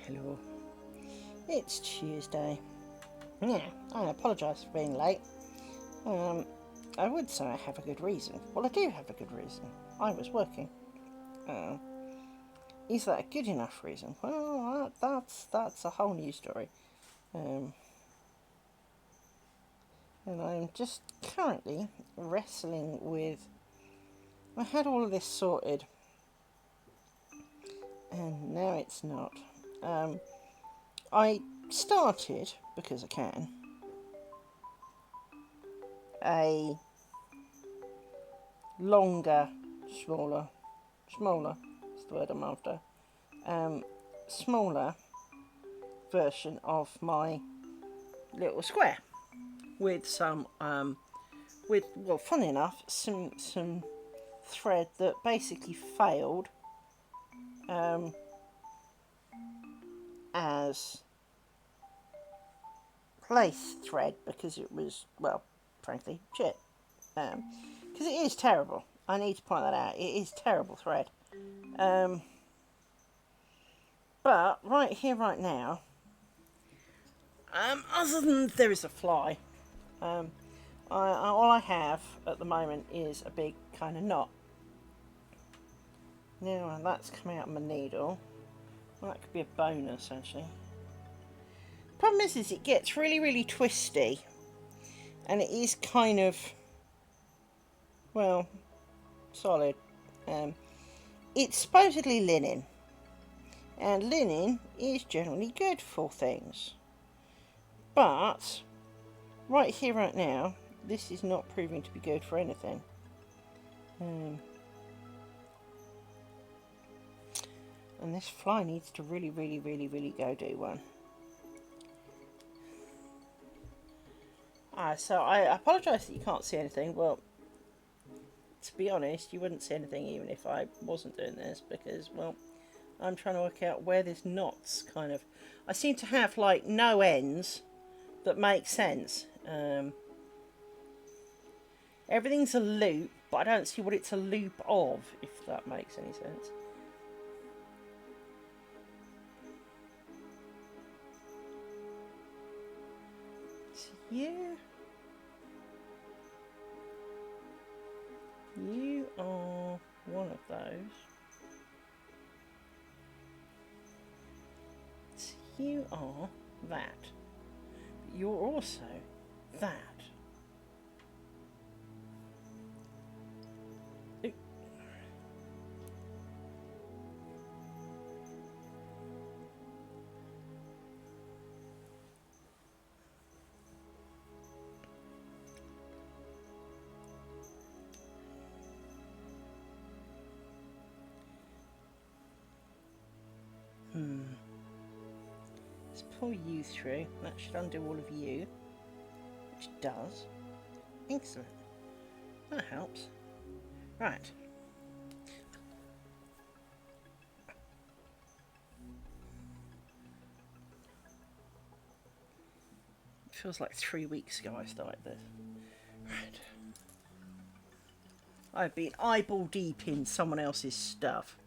Hello. It's Tuesday. Yeah, I apologise for being late. Um, I would say I have a good reason. Well, I do have a good reason. I was working. Uh, is that a good enough reason? Well, that's a whole new story. Um, and I'm just currently wrestling with. I had all of this sorted, and now it's not. Um, I started because I can a longer, smaller, that's the word I'm after, um, smaller version of my little square with well, funny enough, some thread that basically failed um, as lace thread because it was, well, frankly, shit. Because it is terrible. I need to point that out. It is terrible thread. Um, but right here, right now, other than there is a fly, um, all I have at the moment is a big kind of knot. Now that's come out of my needle. Well, that could be a bonus actually. Problem is it gets really, really twisty, and it is kind of, well, solid. Um, it's supposedly linen, and linen is generally good for things. But right here, right now, this is not proving to be good for anything. And this fly needs to really, really, really, really go do one. So I apologise that you can't see anything. Well, to be honest, you wouldn't see anything even if I wasn't doing this because, well, I'm trying to work out where this knot's kind of. I seem to have like no ends that make sense. Everything's a loop, but I don't see what it's a loop of, if that makes any sense. So you are one of those. So you are that. But you're also that. Let's pull you through. That should undo all of you. Which does. Excellent. That helps. Right. It feels like 3 weeks ago I started this. Right. I've been eyeball deep in someone else's stuff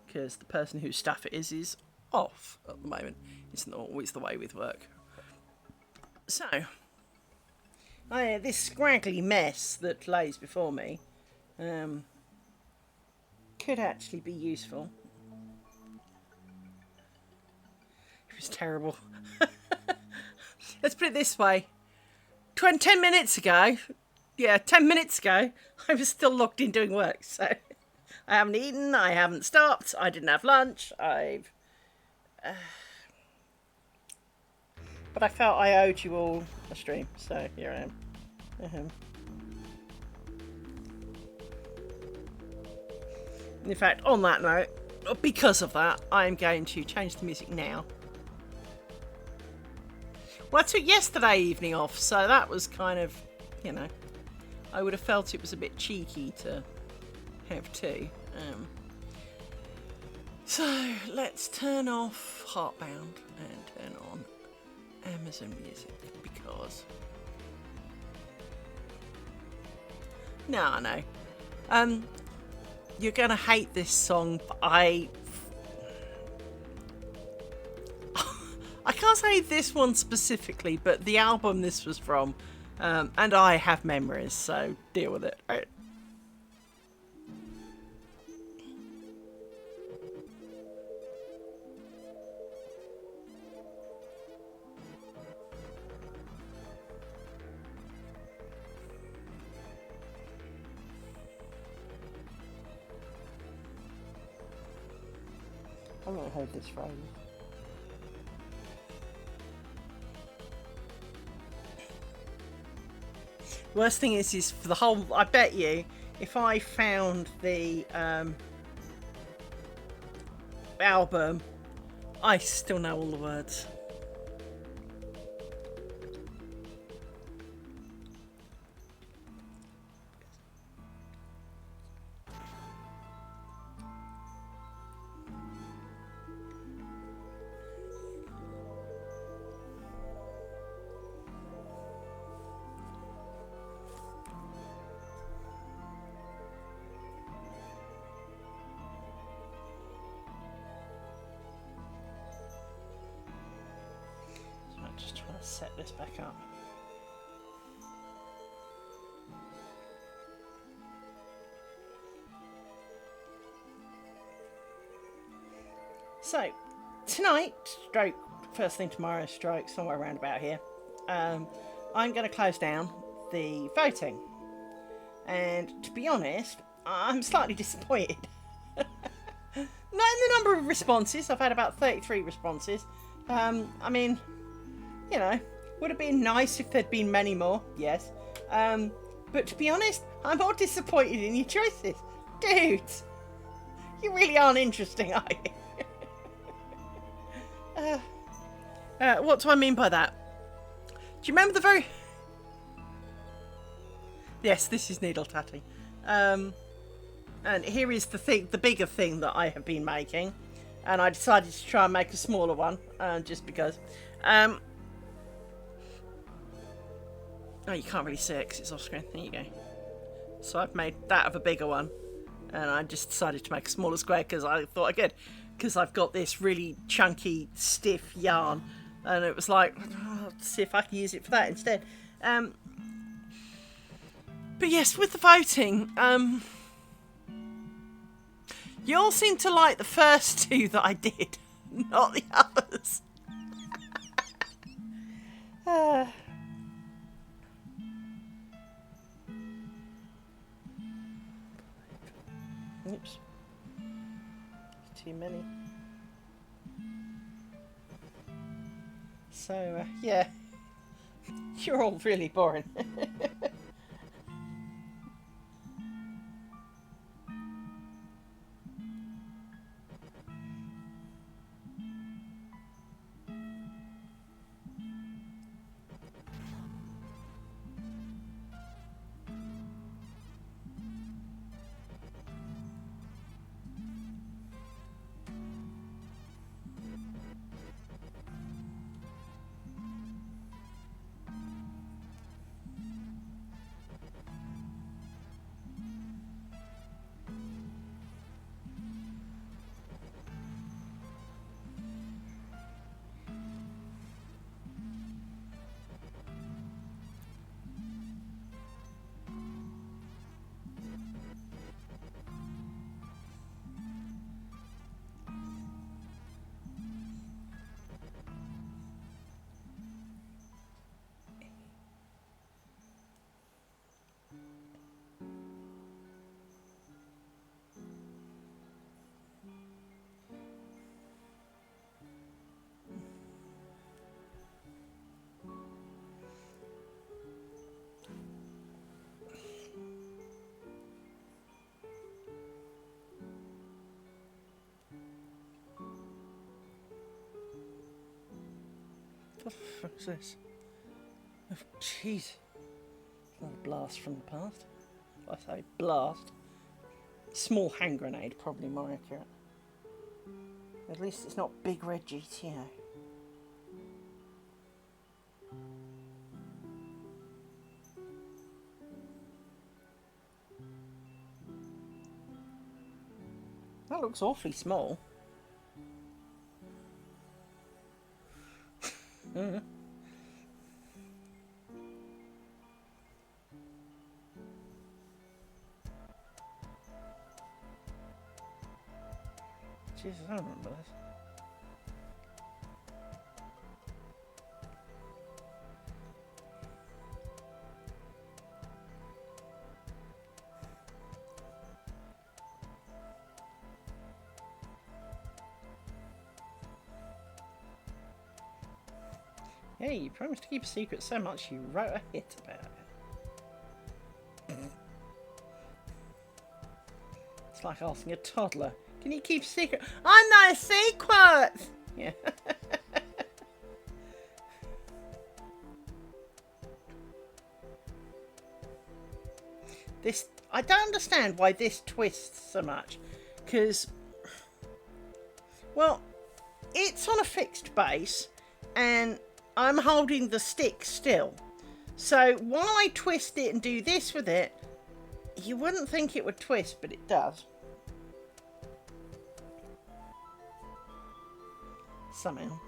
because the person whose stuff it is off at the moment. It's not always the way with work. So, this scraggly mess that lays before me could actually be useful. It was terrible. Let's put it this way. 10 minutes ago, 10 minutes ago, I was still locked in doing work, so I haven't eaten, I haven't stopped, I didn't have lunch, but I felt I owed you all a stream, so here I am. In fact, on that note, because of that, I'm going to change the music now. Well, I took yesterday evening off, so that was kind of, I would have felt it was a bit cheeky to have two. So let's turn off Heartbound and turn on Amazon Music because. No, I know. You're gonna hate this song, but I can't say this one specifically, but the album this was from, and I have memories, so deal with it. Right? I've not heard this phrase. Worst thing is for the whole. I bet you, if I found the album, I still know all the words. So I'm just trying to set this back up. So, tonight, stroke, first thing tomorrow, stroke, somewhere around about here, I'm going to close down the voting. And to be honest, I'm slightly disappointed. Not in the number of responses. I've had about 33 responses. I mean, you know, would have been nice if there'd been many more, yes. But to be honest, I'm more disappointed in your choices. Dudes, you really aren't interesting, are you? What do I mean by that? Do you remember the very... Yes, this is needle tatting. And here is the thing, the bigger thing that I have been making. And I decided to try and make a smaller one, just because. Oh, you can't really see it because it's off screen. There you go. So I've made that of a bigger one. And I just decided to make a smaller square because I thought I could. Because I've got this really chunky, stiff yarn. And it was like, oh, let's see if I can use it for that instead. But yes, with the voting, you all seem to like the first two that I did, not the others. Oops. Too many. So, yeah. You're all really boring. What the fuck is this? Oh, jeez. Not a blast from the past. I say blast. Small hand grenade, probably more accurate. At least it's not Big Red GTO. That looks awfully small. Jesus, I don't remember this. Hey, you promised to keep a secret so much you wrote a hit about it. It's like asking a toddler, can you keep a secret? I know secrets! Yeah. I don't understand why this twists so much. Because, well, it's on a fixed base and I'm holding the stick still. So while I twist it and do this with it, you wouldn't think it would twist, but it does. Somehow.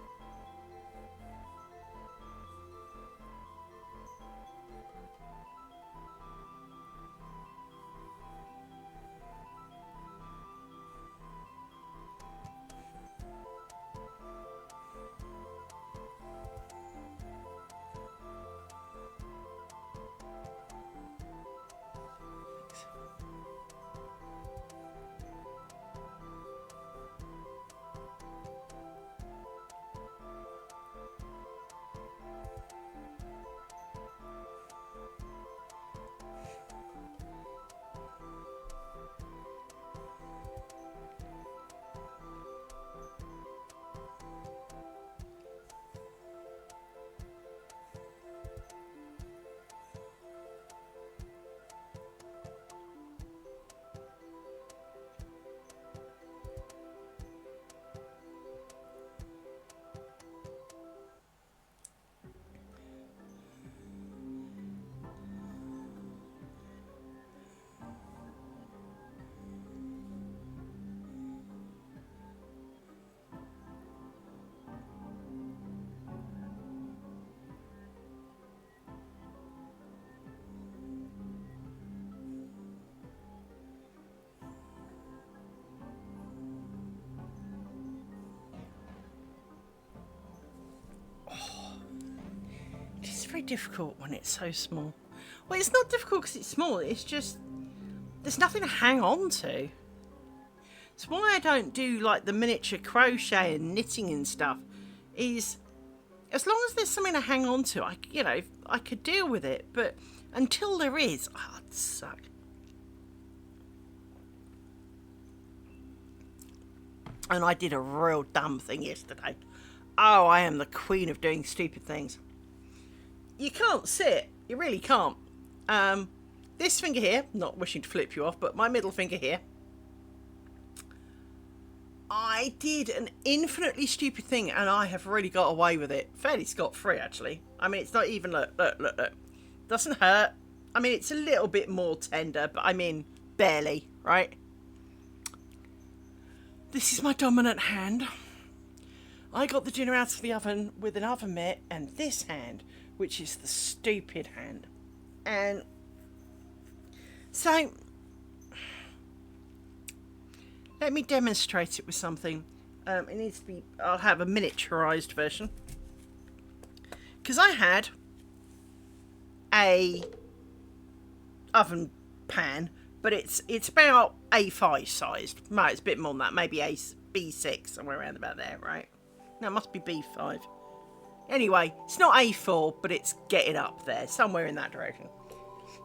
Very difficult when it's so small. Well, it's not difficult because it's small, it's just there's nothing to hang on to. It's why I don't do like the miniature crochet and knitting and stuff, is as long as there's something to hang on to, I could deal with it, but until there is, it'd suck. And I did a real dumb thing yesterday. Oh, I am the queen of doing stupid things. You can't see it. You really can't. This finger here, not wishing to flip you off, but my middle finger here. I did an infinitely stupid thing and I have really got away with it. Fairly scot-free, actually. I mean, it's not even, look. Doesn't hurt. I mean, it's a little bit more tender, but I mean, barely, right? This is my dominant hand. I got the dinner out of the oven with an oven mitt and this hand, which is the stupid hand. And so let me demonstrate it with something. It needs to be, I'll have a miniaturized version. Because I had a oven pan, but it's about A5 sized. No, it's a bit more than that, maybe a B6, somewhere around about there, right? No, it must be B5. Anyway, it's not A4, but it's getting up there, somewhere in that direction.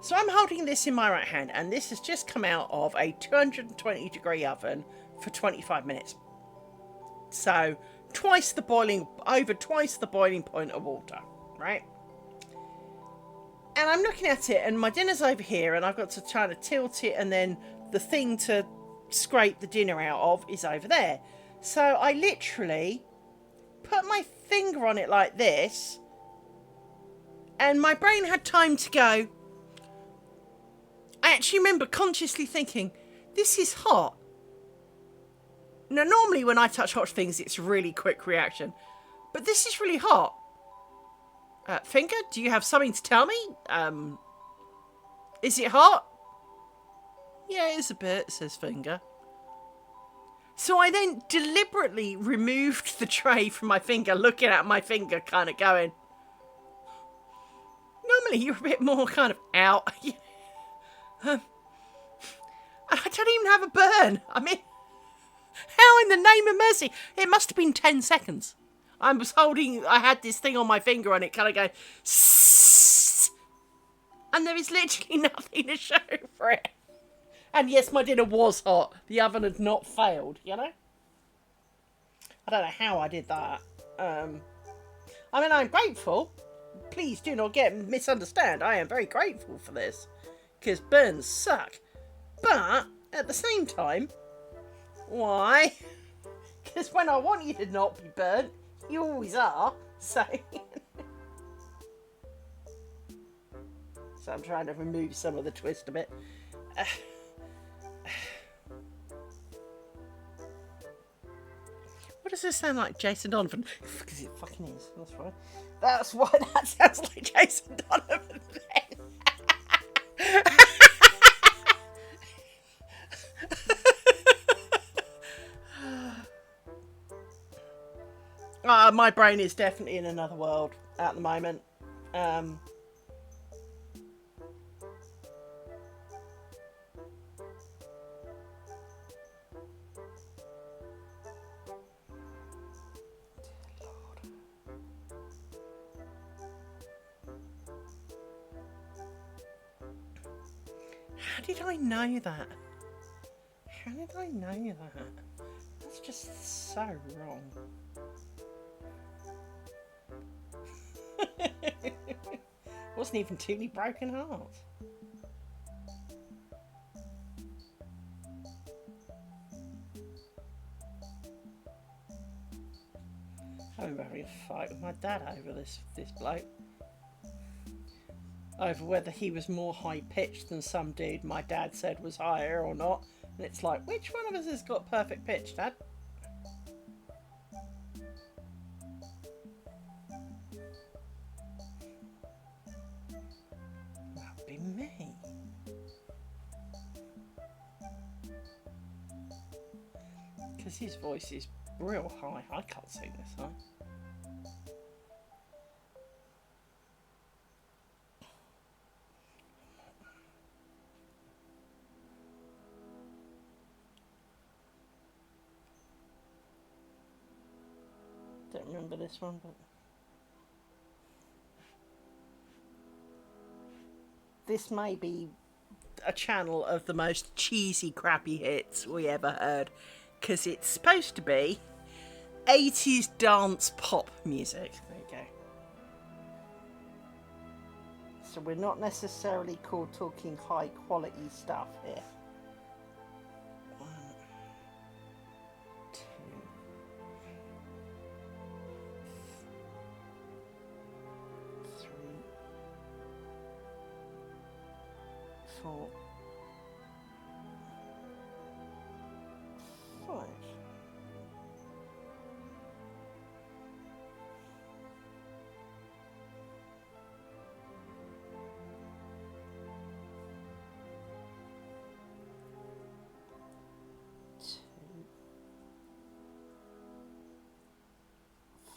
So I'm holding this in my right hand, and this has just come out of a 220 degree oven for 25 minutes. So, over twice the boiling point of water, right? And I'm looking at it, and my dinner's over here, and I've got to try to tilt it, and then the thing to scrape the dinner out of is over there. So I literally put my finger on it like this, and my brain had time to go. I actually remember consciously thinking, this is hot. Now, normally when I touch hot things, it's a really quick reaction, but this is really hot. Finger, do you have something to tell me? Is it hot? Yeah, it is a bit, says Finger. So I then deliberately removed the tray from my finger, looking at my finger, kind of going, normally you're a bit more kind of out. I don't even have a burn. I mean, how in the name of mercy? It must have been 10 seconds. I had this thing on my finger and it kind of goes, and there is literally nothing to show for it. And yes, my dinner was hot. The oven had not failed, you know? I don't know how I did that. I mean, I'm grateful. Please do not misunderstand. I am very grateful for this. Because burns suck. But, at the same time, why? Because when I want you to not be burnt, you always are. So... so I'm trying to remove some of the twist a bit. What does this sound like, Jason Donovan? Because it fucking is. That's right. That's why that sounds like Jason Donovan then. My brain is definitely in another world at the moment. How did I know that? How did I know that? That's just so wrong. Wasn't even too many broken hearts. I remember having a fight with my dad over this bloke. Over whether he was more high-pitched than some dude my dad said was higher or not. And it's like, which one of us has got perfect pitch, Dad? That'd be me. Because his voice is real high. I can't sing this high. Don't remember this one, but this may be a channel of the most cheesy, crappy hits we ever heard, because it's supposed to be 80s dance pop music. There you go. So we're not necessarily talking high quality stuff here. 1, 2, 3, 4, 5.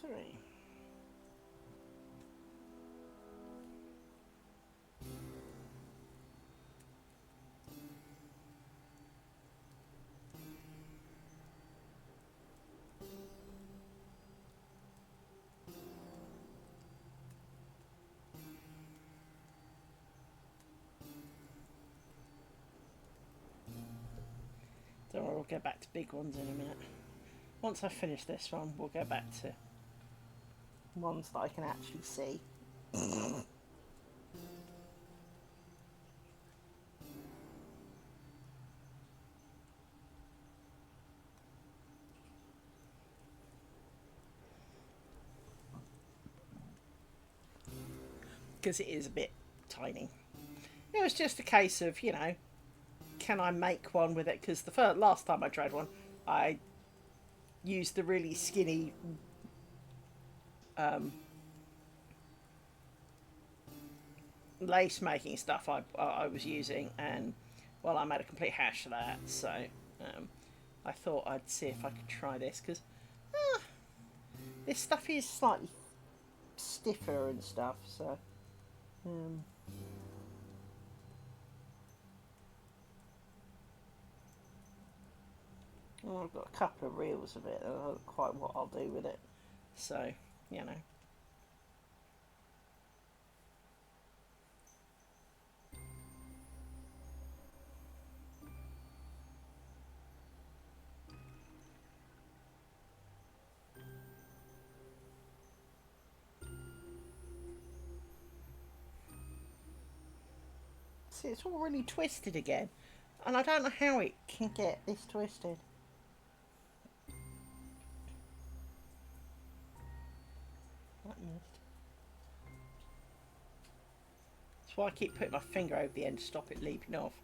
Three. Don't worry, we'll go back to big ones in a minute. Once I finish this one, we'll go back to ones that I can actually see. Because it is a bit tiny. It was just a case of, you know, can I make one with it? Because the last time I tried one, I used the really skinny lace making stuff I was using, and well, I made a complete hash of that. So I thought I'd see if I could try this because this stuff is slightly stiffer and stuff. So well, I've got a couple of reels of it. I don't know quite what I'll do with it. So you know. See, it's all really twisted again. And I don't know how it can get this twisted. That's why I keep putting my finger over the end to stop it leaping off.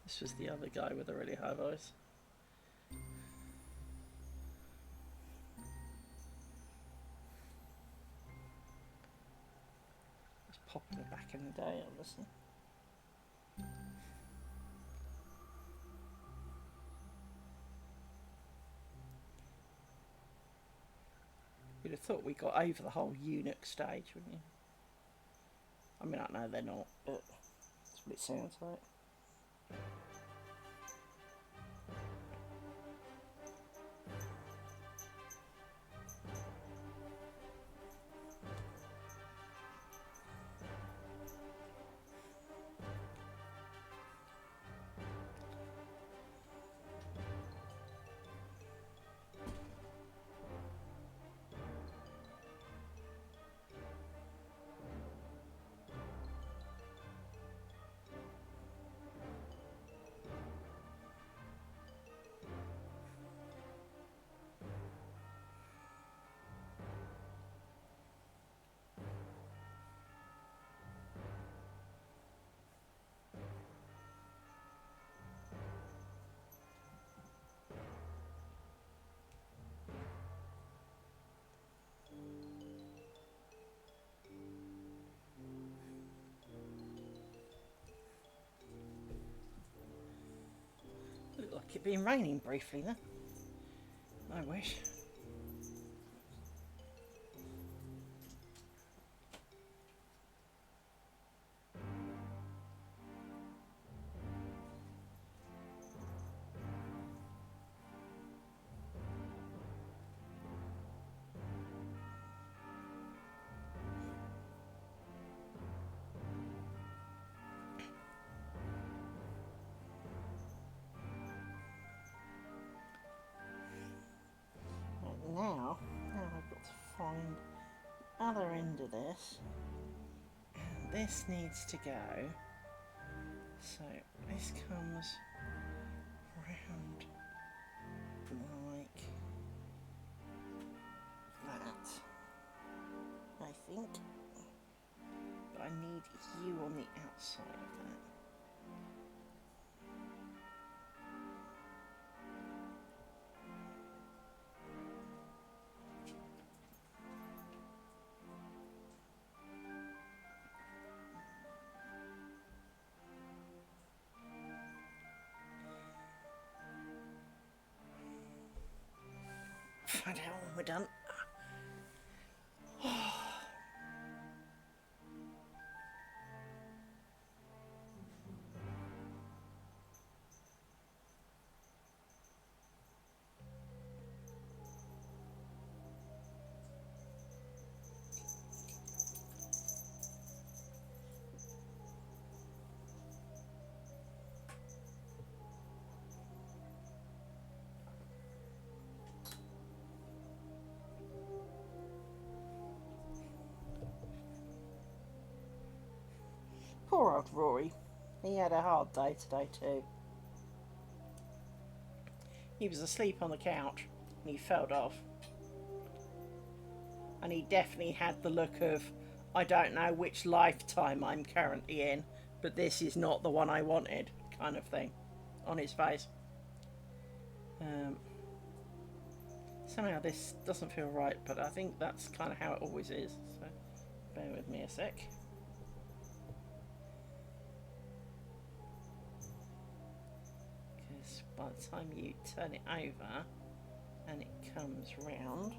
This was the other guy with a really high voice. It was popular back in the day, obviously. You'd have thought we got over the whole eunuch stage, wouldn't you? I mean, I know they're not, but that's what it sounds like. Looked like it'd been raining briefly then. I wish. Now I've got to find the other end of this. And this needs to go. So this comes round like that, I think. But I need you on the outside of that. Find out when we're done. God, Rory. He had a hard day today too. He was asleep on the couch and he fell off. And he definitely had the look of, I don't know which lifetime I'm currently in, but this is not the one I wanted, kind of thing, on his face. Somehow this doesn't feel right, but I think that's kind of how it always is. So bear with me a sec. Because by the time you turn it over and it comes round,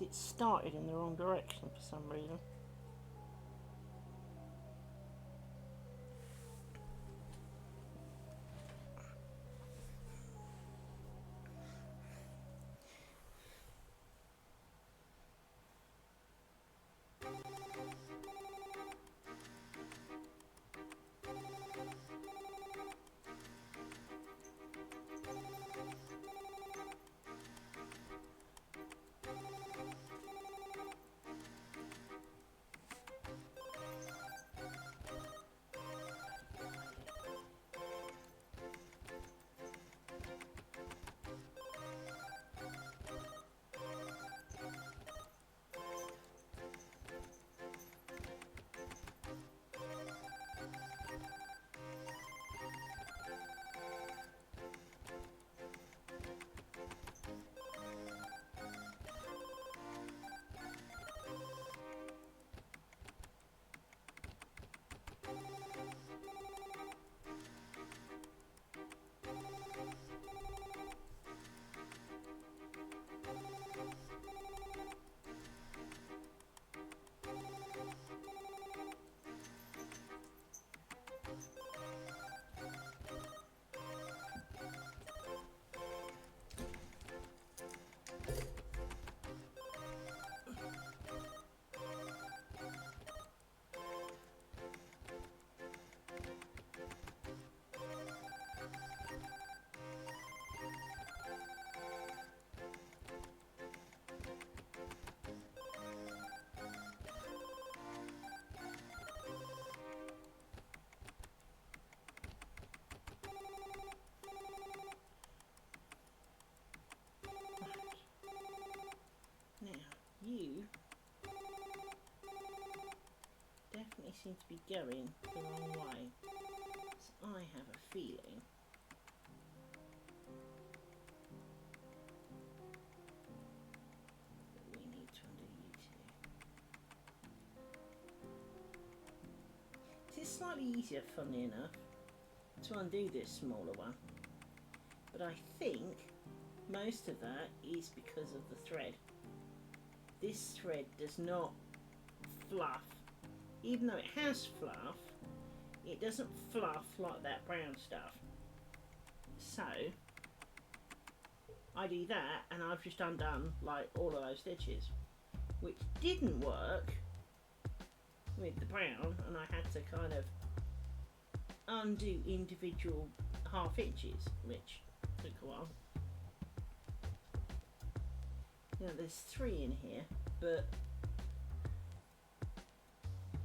it started in the wrong direction for some reason. Now, you definitely seem to be going the wrong way. So I have a feeling that we need to undo you two. It's slightly easier, funnily enough, to undo this smaller one. But I think most of that is because of the thread. This thread does not fluff. Even though it has fluff, it doesn't fluff like that brown stuff. So I do that and I've just undone like all of those stitches, which didn't work with the brown, and I had to kind of undo individual half inches, which took a while. Now there's 3 in here, but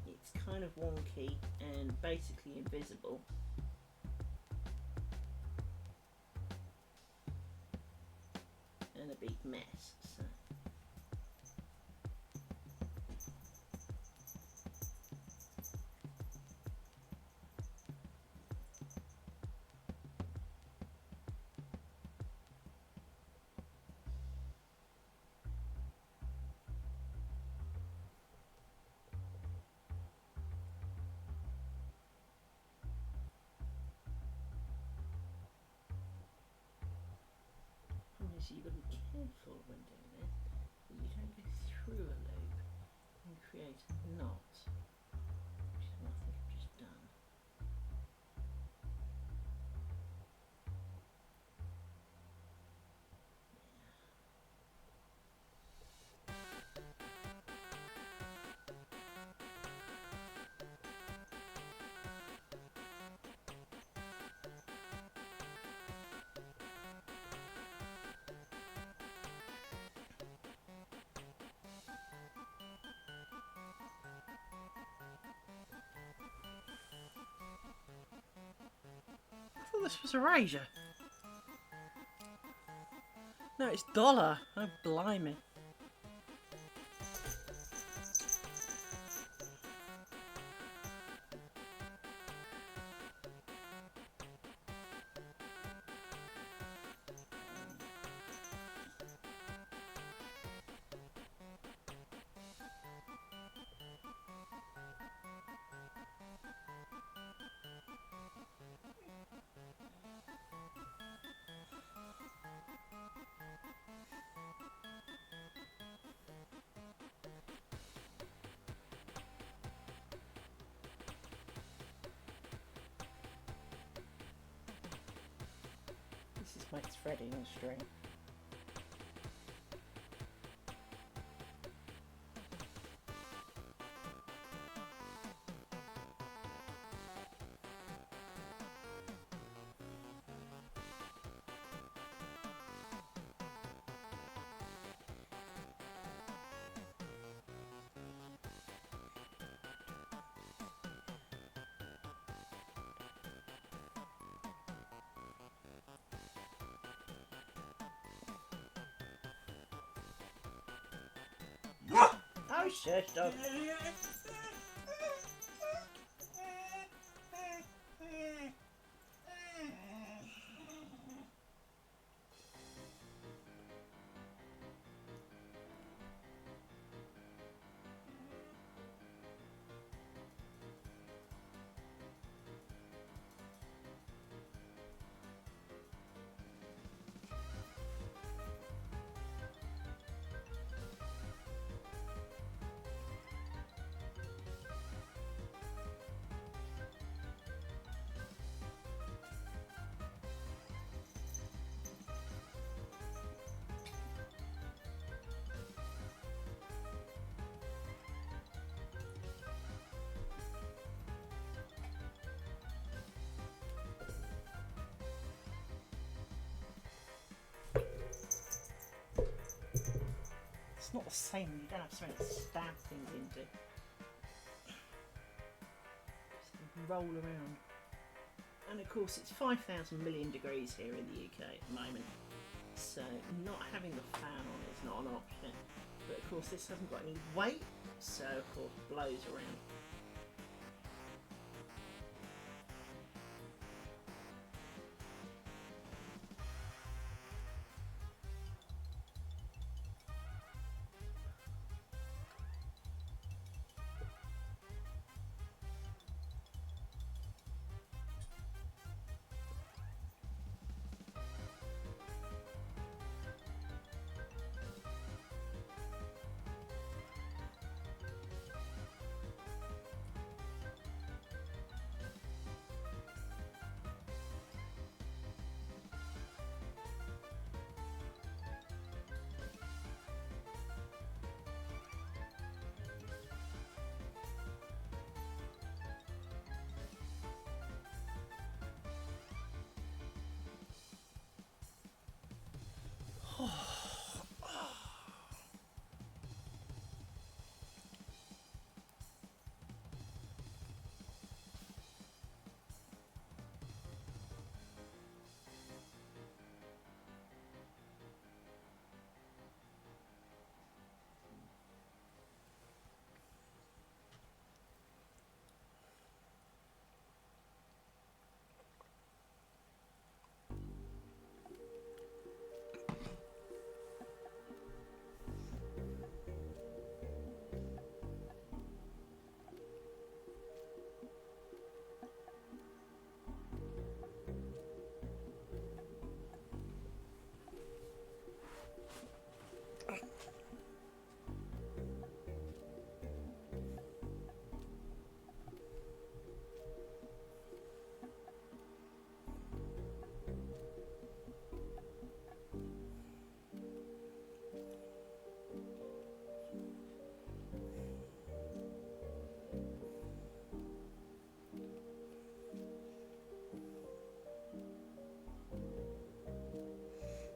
it's kind of wonky and basically invisible. And a big mess. So. So you've got to be careful when doing this, that you don't go through a loop and create a knot, which is what I think I've just done. this was Erasure. No, it's dollar. Oh, blimey. This is my threading string. Oh, shush, dog. It's not the same. You don't have something to stab things into. Just roll around. And of course, it's 5,000 million degrees here in the UK at the moment, so not having the fan on is not an option. But of course, this hasn't got any weight, so of course, blows around.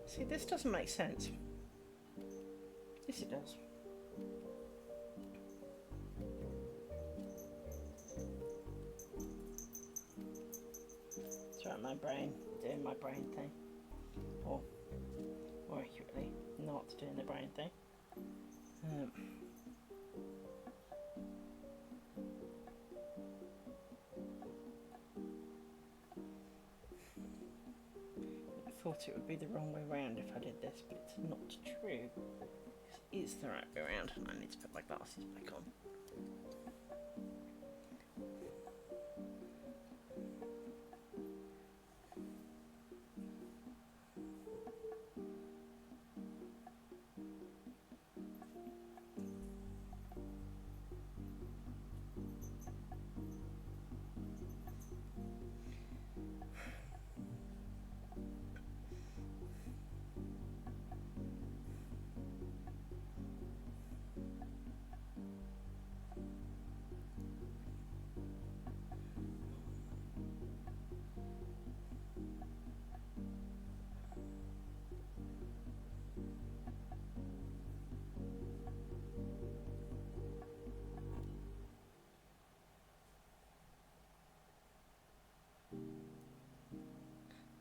See, this doesn't make sense. Yes, it does. So around my brain, doing my brain thing. Or more accurately, not doing the brain thing. I thought it would be the wrong way round if I did this, but it's not true. It is the right way round. I need to put my glasses back on.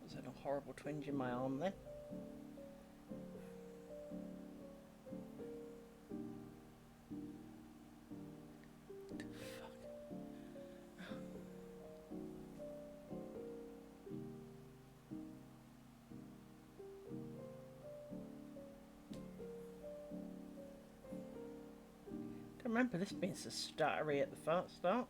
Was that a horrible twinge in my arm then? I remember this being so stuttery at the start.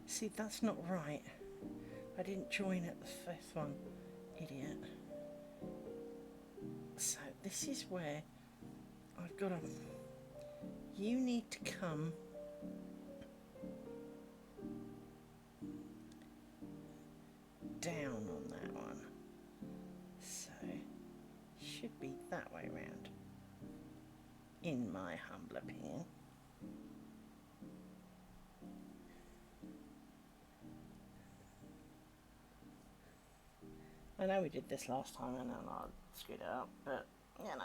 See, that's not right. I didn't join at the fifth one, idiot. So this is where I've got to... You need to come... down on that one. So, should be that way round. In my humble opinion. I know we did this last time and then I screwed it up, but, you know.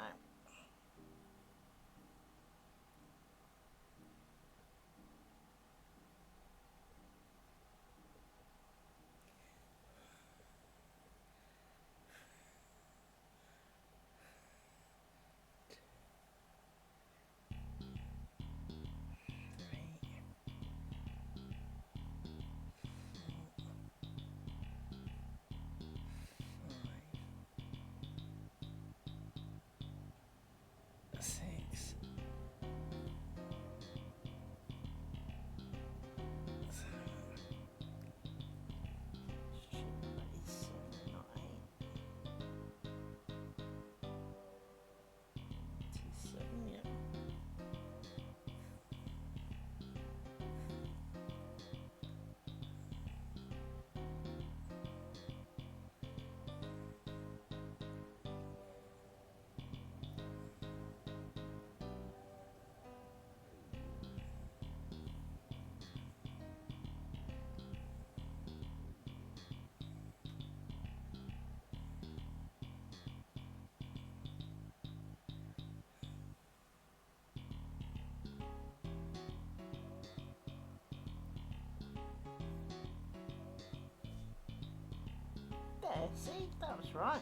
There, see, that was right.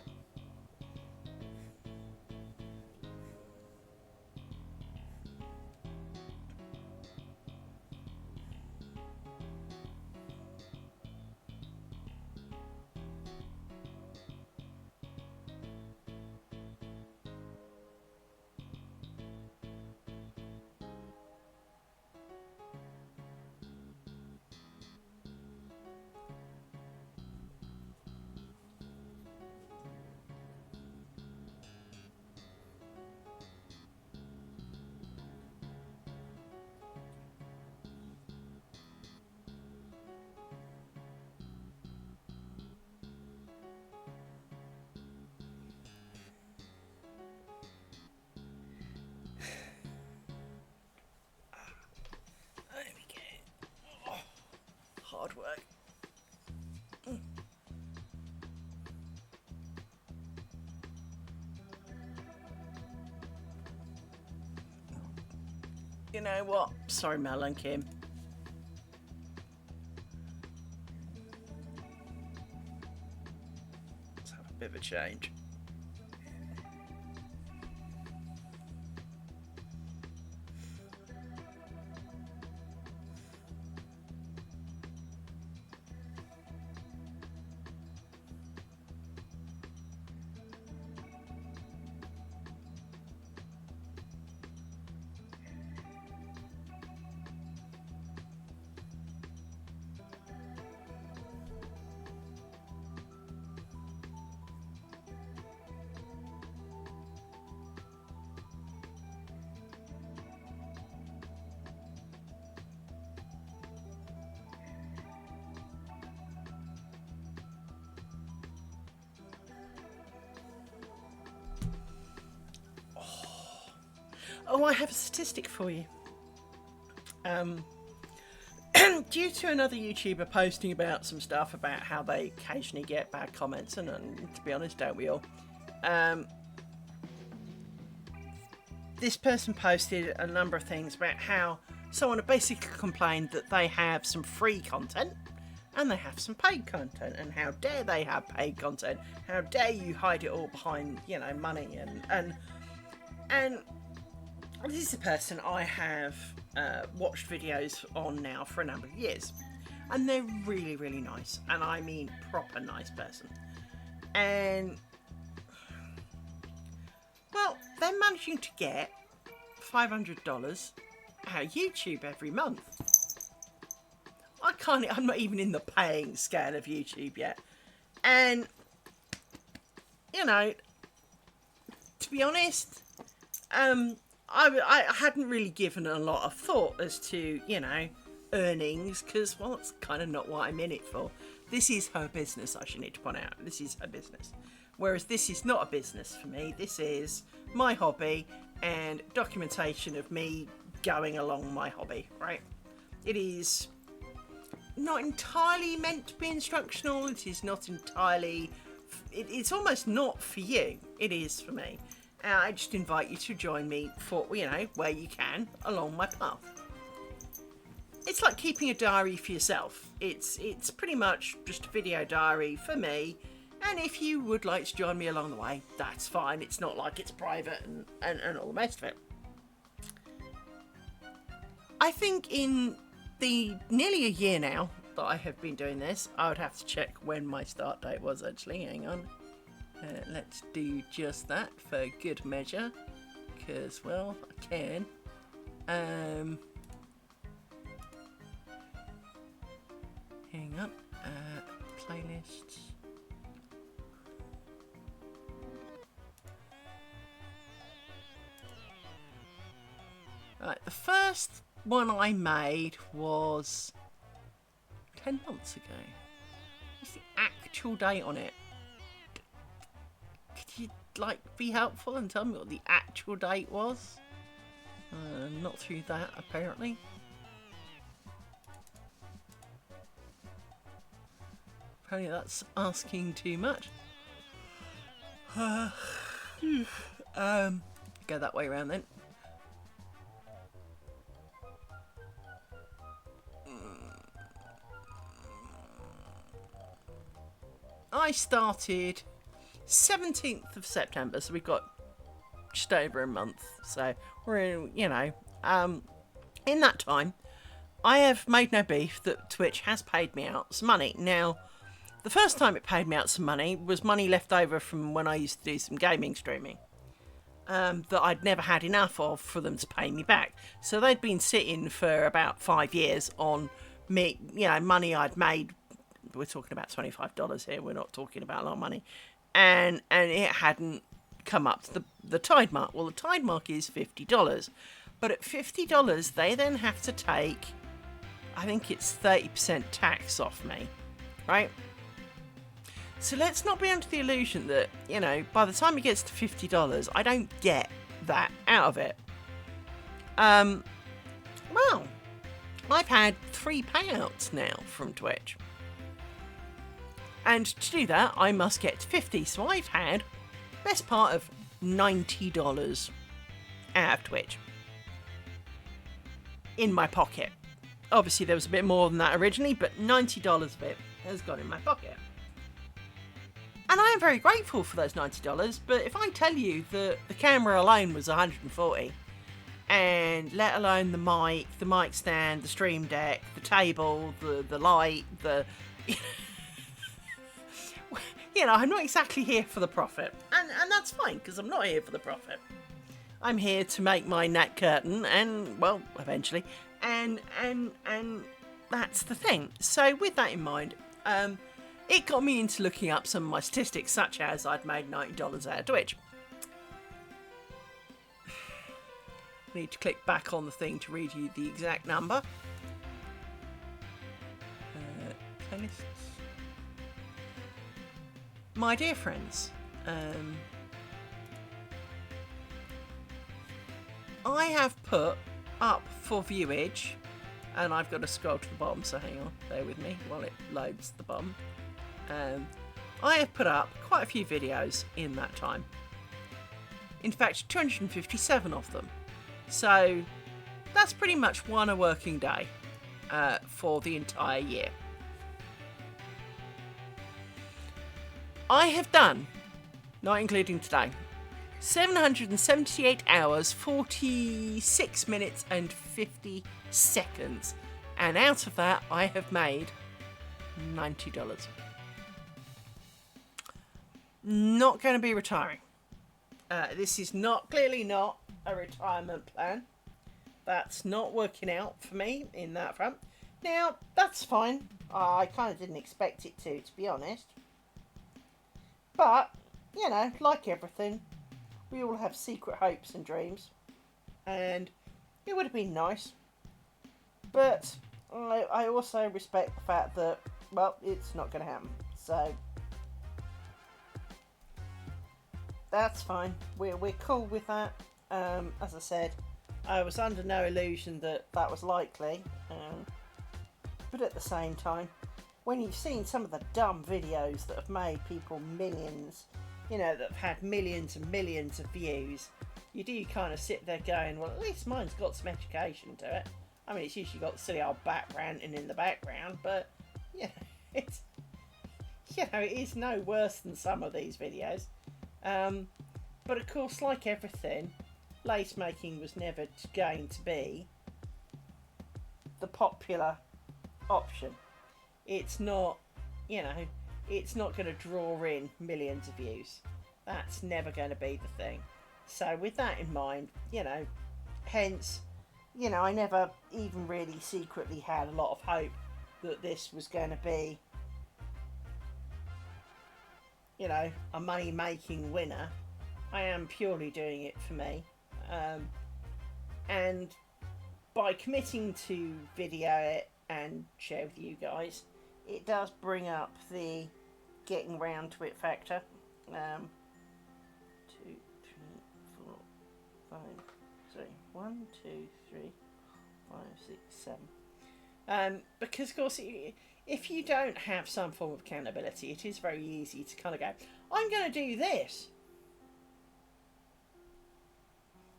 hard work. You know what? Sorry, Mel and Kim. Let's have a bit of a change. Oh, I have a statistic for you. Due to another YouTuber posting about some stuff about how they occasionally get bad comments, and to be honest, don't we all? This person posted a number of things about how someone had basically complained that they have some free content and they have some paid content, and how dare they have paid content? How dare you hide it all behind, you know, money and this is a person I have watched videos on now for a number of years, and they're really, really nice, and I mean proper nice person. And well, they're managing to get $500 out of YouTube every month. I'm not even in the paying scale of YouTube yet, and you know, to be honest, I hadn't really given a lot of thought as to, you know, earnings, because, well, it's kind of not what I'm in it for. This is her business, I should need to point out. This is her business. Whereas this is not a business for me. This is my hobby and documentation of me going along my hobby, right? It is not entirely meant to be instructional. It is not entirely... It's almost not for you. It is for me. I just invite you to join me for, you know, where you can along my path. It's like keeping a diary for yourself. It's pretty much just a video diary for me. And if you would like to join me along the way, that's fine. It's not like it's private and all the rest of it. I think in the nearly a year now that I have been doing this, I would have to check when my start date was actually. Hang on. Let's do just that for good measure, because, well, I can. Hang on. Playlists. Right, the first one I made was 10 months ago. What's the actual date on it? Could you, like, be helpful and tell me what the actual date was? Not through that, apparently. Apparently that's asking too much. Go that way around then. I started 17th of September, so we've got just over a month. So we're in, you know, in that time, I have made no beef that Twitch has paid me out some money. Now, the first time it paid me out some money was money left over from when I used to do some gaming streaming. That I'd never had enough of for them to pay me back. So they'd been sitting for about 5 years on me, you know, money I'd made. We're talking about $25 here. We're not talking about a lot of money. And it hadn't come up to the tide mark. Well, the tide mark is $50. But at $50, they then have to take, I think it's 30% tax off me, right? So let's not be under the illusion that, you know, by the time it gets to $50, I don't get that out of it. Well, I've had 3 payouts now from Twitch. And to do that, I must get to 50. So I've had best part of $90 out of Twitch in my pocket. Obviously, there was a bit more than that originally, but $90 of it has gone in my pocket. And I am very grateful for those $90, but if I tell you that the camera alone was $140, and let alone the mic stand, the stream deck, the table, the light, I'm not exactly here for the profit. And that's fine, because I'm not here for the profit. I'm here to make my net curtain, and, well, eventually, and that's the thing. So with that in mind, it got me into looking up some of my statistics, such as I'd made $90 out of Twitch. I need to click back on the thing to read you the exact number. Playlists. My dear friends, I have put up for viewage, and I've got to scroll to the bottom, so hang on, bear with me while it loads the bottom. I have put up quite a few videos in that time. In fact, 257 of them. So that's pretty much one a working day for the entire year. I have done, not including today, 778 hours, 46 minutes and 50 seconds. And out of that, I have made $90. Not going to be retiring. This is clearly not a retirement plan. That's not working out for me in that front. Now, that's fine. I kind of didn't expect it to be honest. But, like everything, we all have secret hopes and dreams. And it would have been nice. But I also respect the fact that, well, it's not going to happen. So that's fine. We're cool with that. As I said, I was under no illusion that was likely. But at the same time, when you've seen some of the dumb videos that have made people millions, that have had millions and millions of views, you do kind of sit there going, well, at least mine's got some education to it. I mean, it's usually got silly old bat ranting in the background, but, it is no worse than some of these videos. But of course, like everything, lace making was never going to be the popular option. It's not, it's not going to draw in millions of views. That's never going to be the thing. So with that in mind, hence, I never even really secretly had a lot of hope that this was going to be, a money-making winner. I am purely doing it for me. And by committing to video it and share with you guys, it does bring up the getting round to it factor. 2, 3, 4, 5, 6, 1, 2, 3, 5, 6, 7. Because of course, if you don't have some form of accountability, it is very easy to kind of go, I'm going to do this.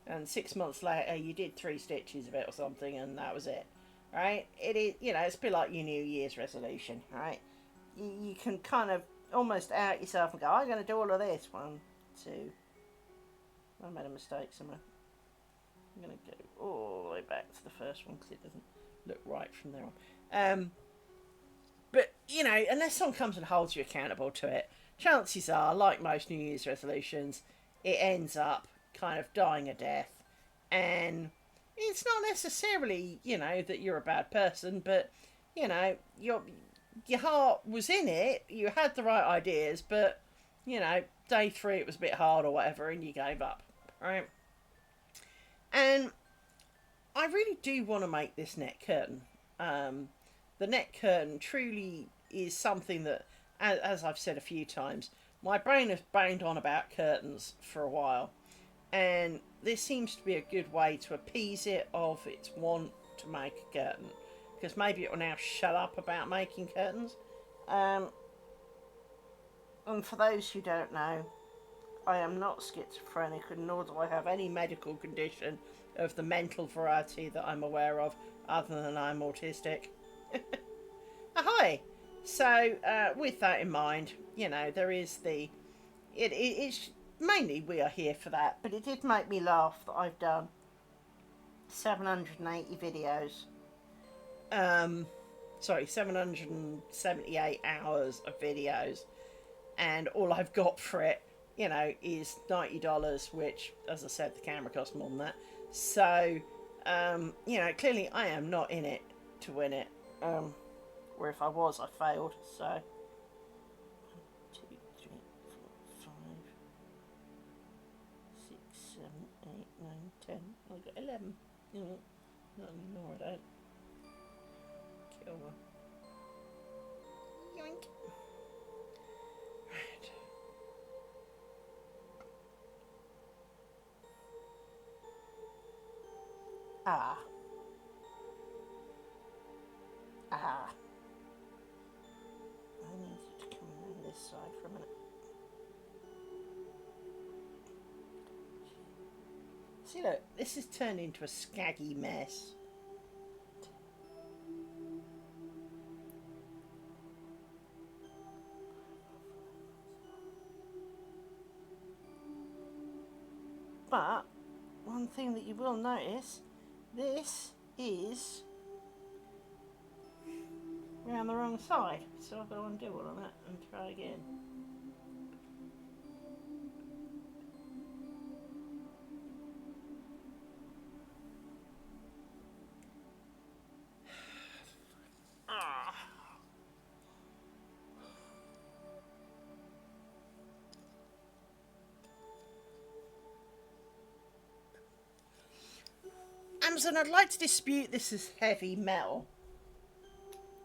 And 6 months later, you did 3 stitches of it or something, and that was it. Right? It is, it's a bit like your New Year's resolution, right? You can kind of almost out yourself and go, I'm going to do all of this. 1, 2. I made a mistake somewhere. I'm going to go all the way back to the first one because it doesn't look right from there on. But, unless someone comes and holds you accountable to it, chances are, like most New Year's resolutions, it ends up kind of dying a death. And it's not necessarily, that you're a bad person, but, your heart was in it, you had the right ideas, but, day 3 it was a bit hard or whatever, and you gave up, right? And I really do want to make this net curtain. The net curtain truly is something that, as I've said a few times, my brain has banged on about curtains for a while. And this seems to be a good way to appease it of its want to make a curtain. because maybe it will now shut up about making curtains. And for those who don't know, I am not schizophrenic, and nor do I have any medical condition of the mental variety that I'm aware of, other than I'm autistic. Ahoy! So, with that in mind, you know, there is it's mainly we are here for that, but it did make me laugh that I've done 780 videos. 778 hours of videos, and all I've got for it, you know, is $90, which, as I said, the camera costs more than that. So, you know, clearly I am not in it to win it. Or if I was, I failed. So, 1, 2, 3, 4, 5, 6, 7, 8, 9, 10. I've got 11. Not anymore, I don't. Kill one. Yoink. Right. Ah. I need you to come around this side for a minute. See, look, this has turned into a scaggy mess. But one thing that you will notice, this is round the wrong side, so I've got to undo all of that and try again. Amazon, I'd like to dispute this as heavy metal.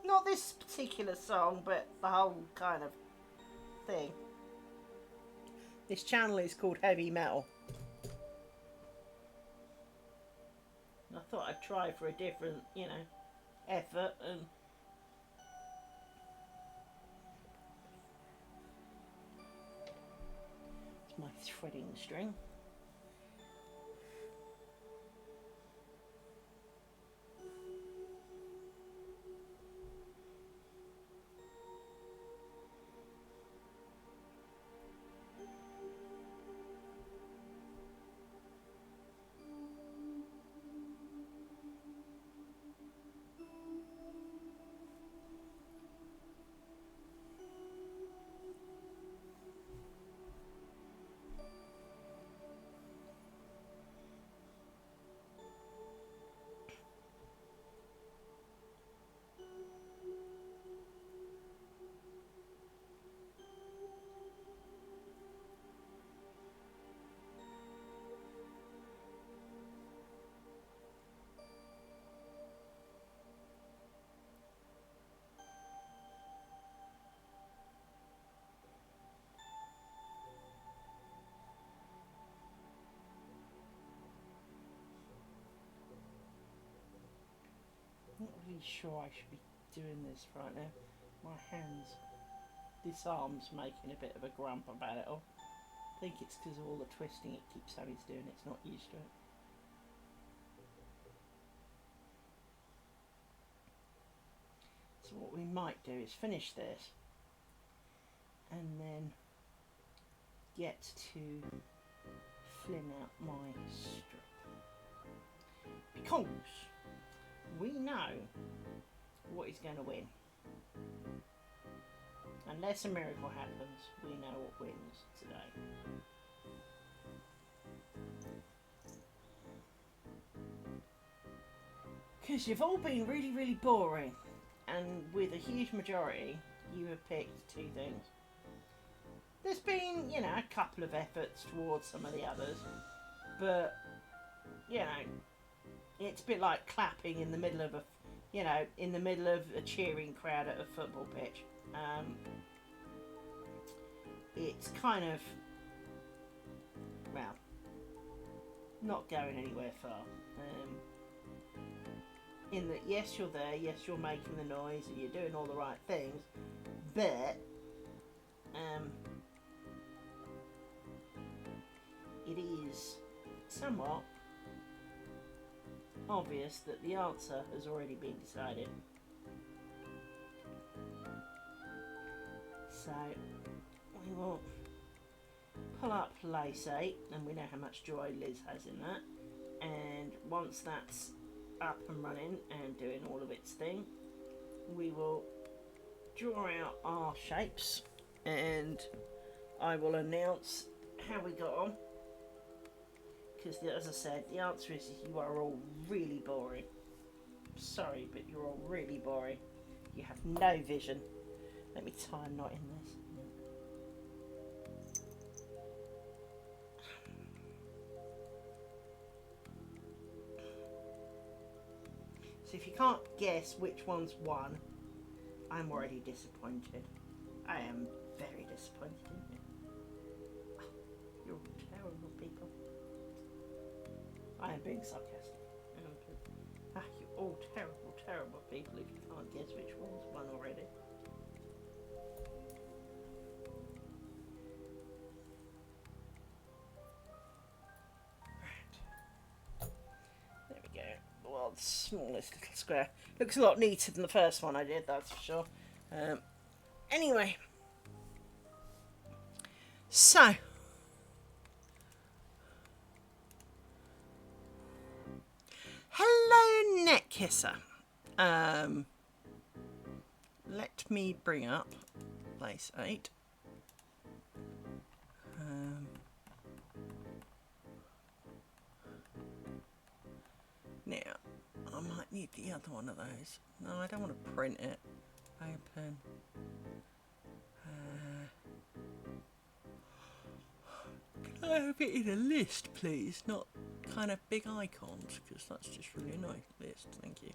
Not this particular song, but the whole kind of thing. This channel is called Heavy Metal. I thought I'd try for a different, you know, effort, and it's my threading string. I'm not really sure I should be doing this right now. My hands, this arm's making a bit of a grump about it all. I think it's because of all the twisting it keeps having to do and it's not used to it. So what we might do is finish this and then get to fling out my strip. Because we know what is going to win. Unless a miracle happens, we know what wins today. Because you've all been really, really boring, and with a huge majority, you have picked two things. There's been, you know, a couple of efforts towards some of the others, but, you know, it's a bit like clapping in the middle of a cheering crowd at a football pitch. It's kind of, well, not going anywhere far. in that yes, you're there, yes, you're making the noise and you're doing all the right things, but it is somewhat obvious that the answer has already been decided. So we will pull up place 8, and we know how much joy Liz has in that. And once that's up and running and doing all of its thing, we will draw out our shapes and I will announce how we got on. Because as I said, the answer is you are all really boring. Sorry, but you're all really boring. You have no vision. Let me tie a knot in this. So if you can't guess which one's won, I'm already disappointed. I am very disappointed in you. Oh, you're all terrible people. I am being sarcastic. You're all terrible, terrible people if you can't guess which one's won already. World's smallest little square. Looks a lot neater than the first one I did, that's for sure. Anyway. So. Hello, Netkisser. Let me bring up place 8. Now, I might need the other one of those. No, I don't want to print it. Open. Can I have it in a list, please? Not kind of big icons, because that's just really annoying. List, thank you.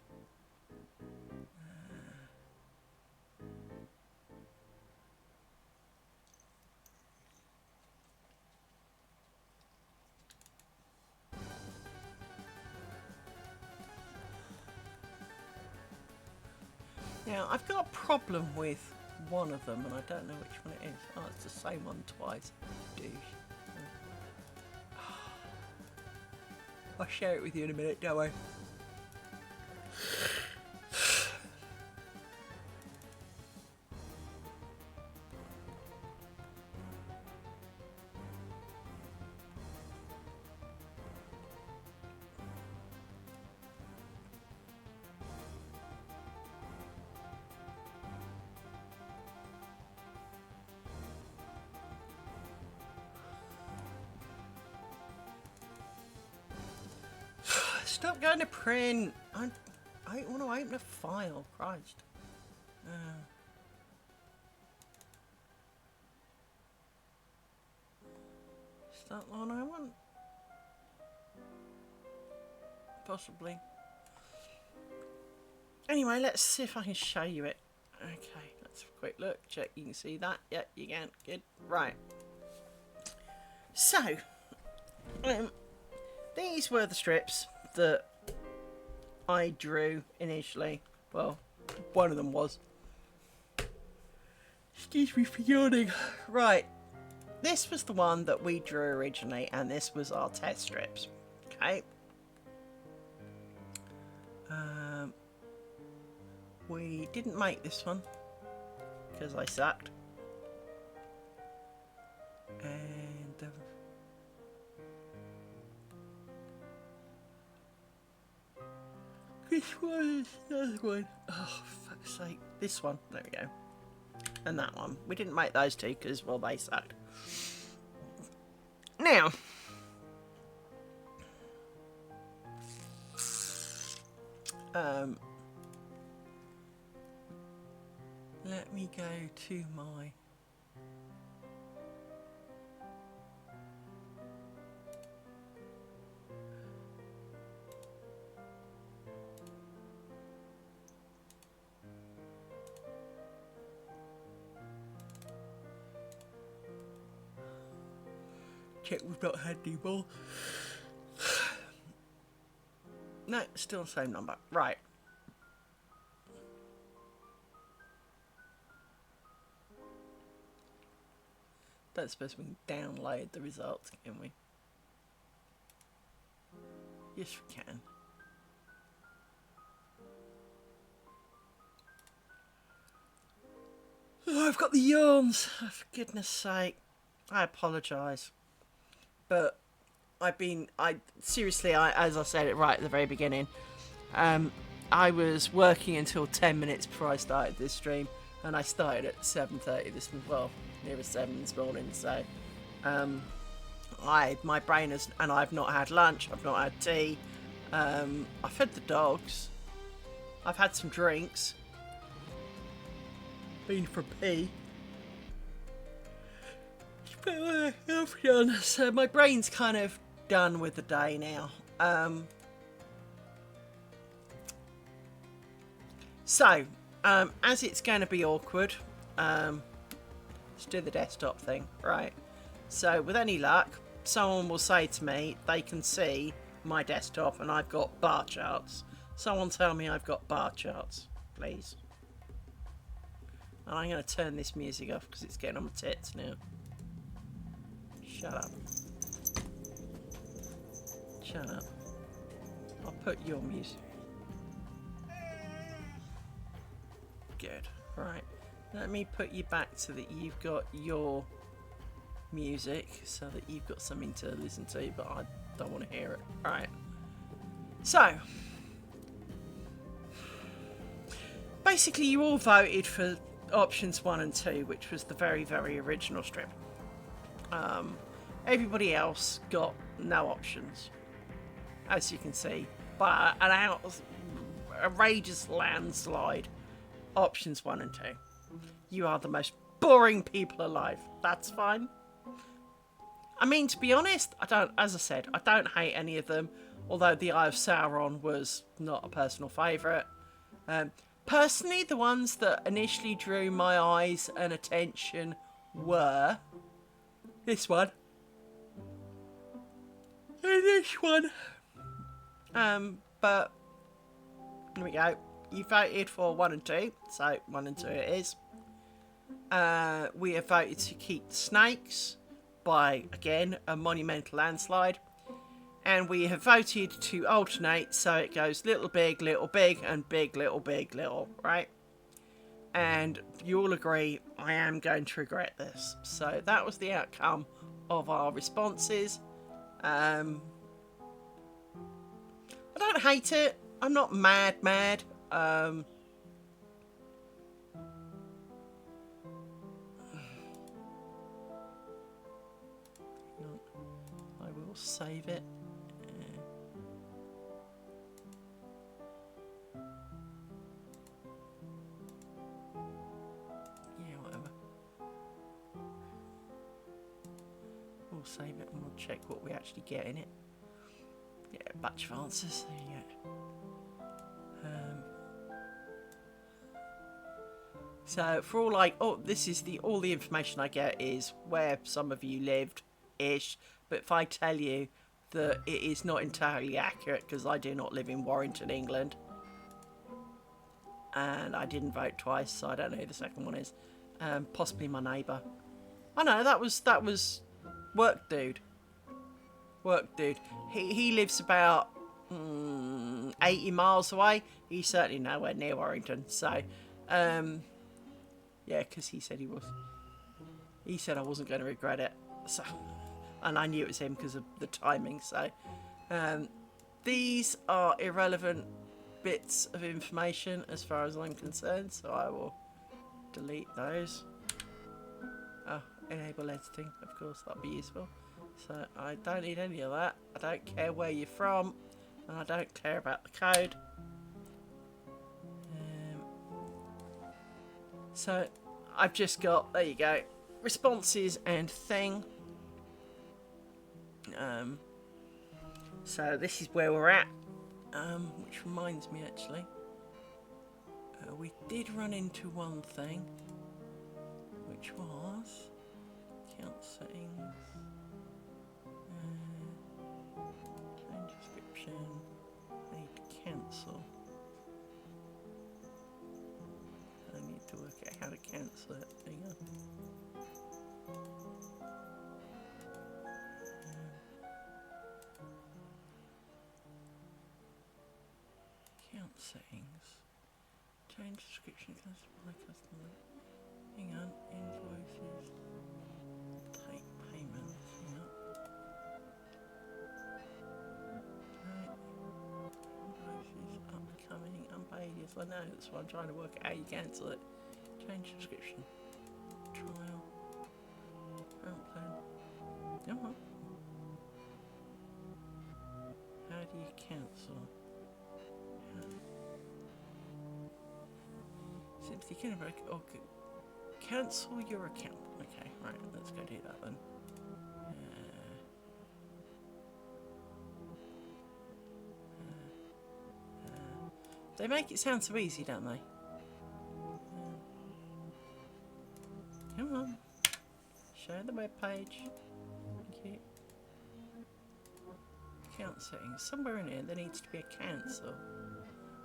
Now, I've got a problem with one of them, and I don't know which one it is. Oh, it's the same one twice. Douche. I'll share it with you in a minute, don't worry. Stop going to print. I want to open a file. Christ. Is that the one I want? Possibly. Anyway, let's see if I can show you it. Okay, let's have a quick look. Check you can see that. Yeah, you can. Good. Right. So, these were the strips that I drew initially. Well, one of them was. Excuse me for yawning. Right. This was the one that we drew originally, and this was our test strips. Okay. We didn't make this one because I sucked. And this one is the other one. Oh, for fuck's sake. This one. There we go. And that one. We didn't make those two because, well, they sucked. Now, let me go to my check we've not had any more. No, still the same number. Right. Don't suppose we can download the results, can we? Yes, we can. Oh, I've got the yawns. Oh, for goodness sake. I apologise. But seriously, as I said it right at the very beginning, I was working until 10 minutes before I started this stream, and I started at 7:30 nearest 7 this morning, so, my brain has, and I've not had lunch, I've not had tea, I fed the dogs, I've had some drinks, been for a pee, so my brain's kind of done with the day now. So, as it's going to be awkward, let's do the desktop thing, right? So, with any luck, someone will say to me they can see my desktop and I've got bar charts. Someone tell me I've got bar charts, please. And I'm going to turn this music off because it's getting on my tits now. Shut up. Shut up. I'll put your music. Good. Right. Let me put you back so that you've got your music, so that you've got something to listen to, but I don't want to hear it. Right. So, basically you all voted for options 1 and 2, which was the very, very original strip. Everybody else got no options, as you can see, but an outrageous landslide. Options 1 and 2. You are the most boring people alive. That's fine. I mean, to be honest, as I said, I don't hate any of them, although the Eye of Sauron was not a personal favourite. Personally, the ones that initially drew my eyes and attention were this one. And this one. But here we go. You voted for 1 and 2, so 1 and 2 it is. We have voted to keep the snakes by, again, a monumental landslide. And we have voted to alternate, so it goes little, and big, little, right? And you all agree I am going to regret this. So that was the outcome of our responses. I don't hate it. I'm not mad. I will save it. Yeah, whatever. We'll save it and we'll check what we actually get in it. Yeah, a batch of answers. There you go. So for all this is all the information I get is where some of you lived-ish. But if I tell you that it is not entirely accurate because I do not live in Warrington, England, and I didn't vote twice, so I don't know who the second one is. Possibly my neighbour. I know that was work dude. He lives about 80 miles away. He's certainly nowhere near Warrington. So, yeah, because he said he said I wasn't going to regret it. So, and I knew it was him because of the timing. So, these are irrelevant bits of information as far as I'm concerned. So I will delete those. Oh, enable editing, of course, that'd be useful. So I don't need any of that. I don't care where you're from, and I don't care about the code. So I've just got, there you go, responses and thing. So this is where we're at, which reminds me actually, we did run into one thing, which was account settings, change description, I need to cancel. I need to work out how to cancel it. Hang on. settings. Change description, customer, customer. Hang on, invoices. Take payments. Hang on. Right. Invoices, upcoming, unpaid. Yes, I know. That's why I'm trying to work out how you cancel it. Change subscription. Trial. Account plan. Come on. How do you cancel? Simply cancel your account. Okay, right, let's go do that then. They make it sound so easy, don't they? Come on. Show the web page. Thank you. Account settings. Somewhere in here there needs to be a cancel.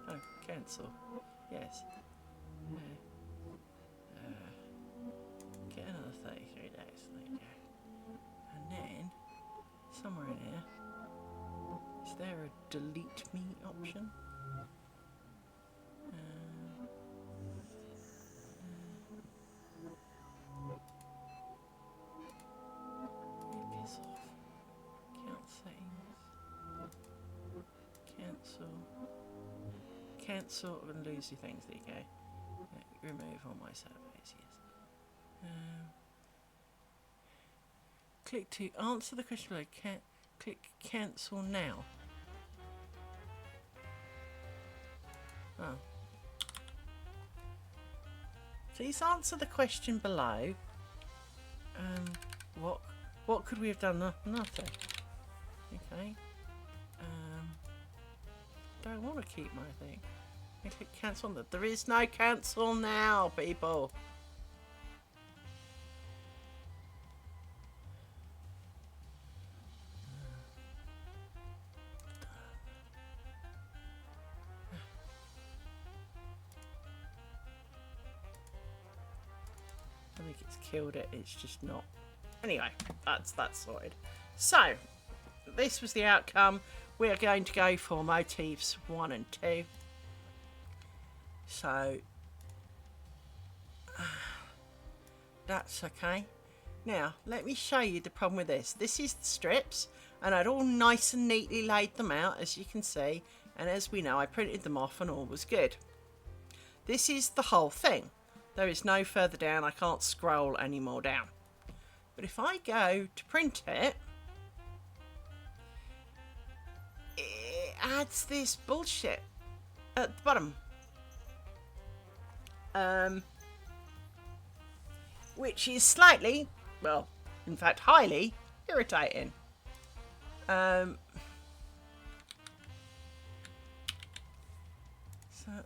Oh, cancel. Yes. Get another 33 days. There you go. And then, somewhere in here, is there a delete me option? Piss off. Account settings. Cancel. Cancel and lose your things. There you go. Remove all my surveys. Yes. Click to answer the question below. Click cancel now. Oh. Please answer the question below. What could we have done? Nothing. Okay. Don't want to keep my thing. I click cancel. There is no cancel now, people. I think it's killed it. It's just not. Anyway, that's sorted. So, this was the outcome. We are going to go for motifs 1 and 2. So, that's okay. Now, let me show you the problem with this. This is the strips, and I'd all nice and neatly laid them out, as you can see. And as we know, I printed them off and all was good. This is the whole thing. There is no further down. I can't scroll any more down. But if I go to print it, it adds this bullshit at the bottom. Which is slightly, well, in fact, highly irritating. So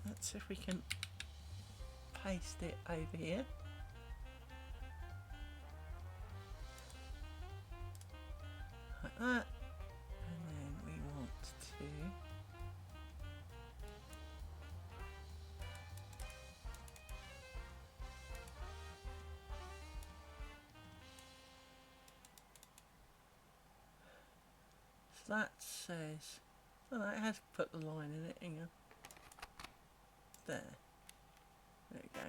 let's see if we can paste it over here. Like that. And then we want to that says, oh, it has put the line in it, hang on. There we go.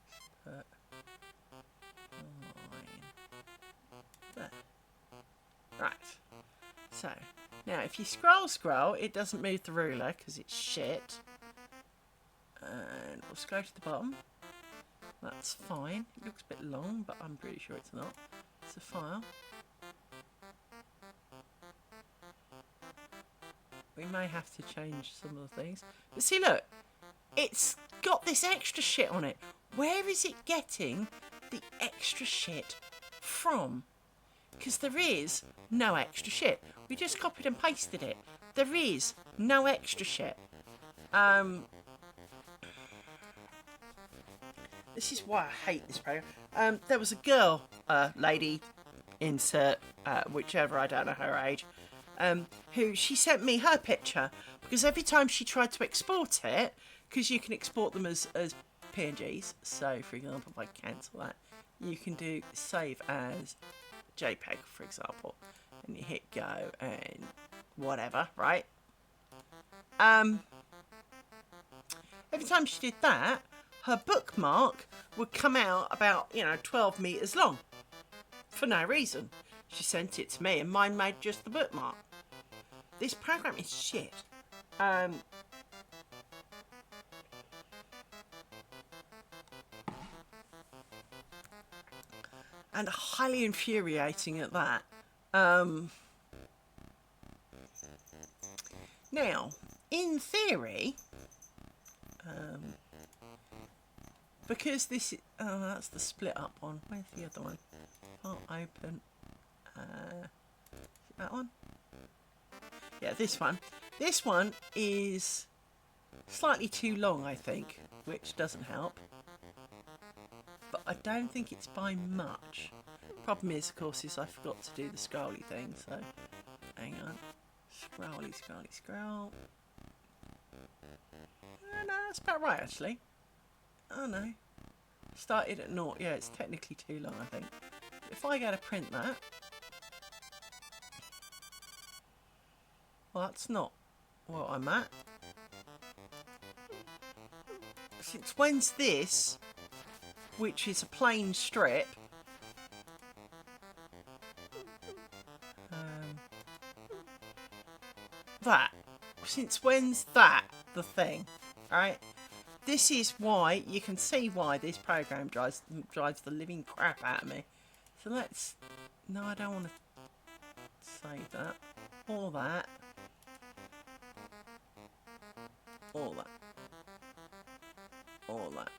Let's put the line there. Right, so now if you scroll, it doesn't move the ruler because it's shit. And we'll scroll to the bottom. That's fine. It looks a bit long, but I'm pretty sure it's not. It's a file. We may have to change some of the things. But see, look. It's got this extra shit on it. Where is it getting the extra shit from? Because there is no extra shit. We just copied and pasted it. There is no extra shit. This is why I hate this program. There was a girl, lady, insert, whichever, I don't know her age, who she sent me her picture because every time she tried to export it, because you can export them as PNGs, so for example if I cancel that, you can do save as JPEG, for example, and you hit go and whatever, right? Every time she did that, her bookmark would come out about, 12 meters long. For no reason. She sent it to me and mine made just the bookmark. This program is shit. And highly infuriating at that. Now, in theory, because this is, that's the split up one. Where's the other one? File open. That one? Yeah, this one. This one is slightly too long, I think, which doesn't help. But I don't think it's by much. Problem is, of course, is I forgot to do the scrolly thing, so hang on. Scrolly, scroll. No, that's about right, actually. Oh, no. Started at 0. Yeah, it's technically too long, I think. If I go to print that... Well, that's not what I'm at. Since when's this, which is a plain strip... that. Since when's that the thing? Alright? This is why, you can see why this program drives the living crap out of me. So let's... No, I don't want to save that. All that. All that. All that.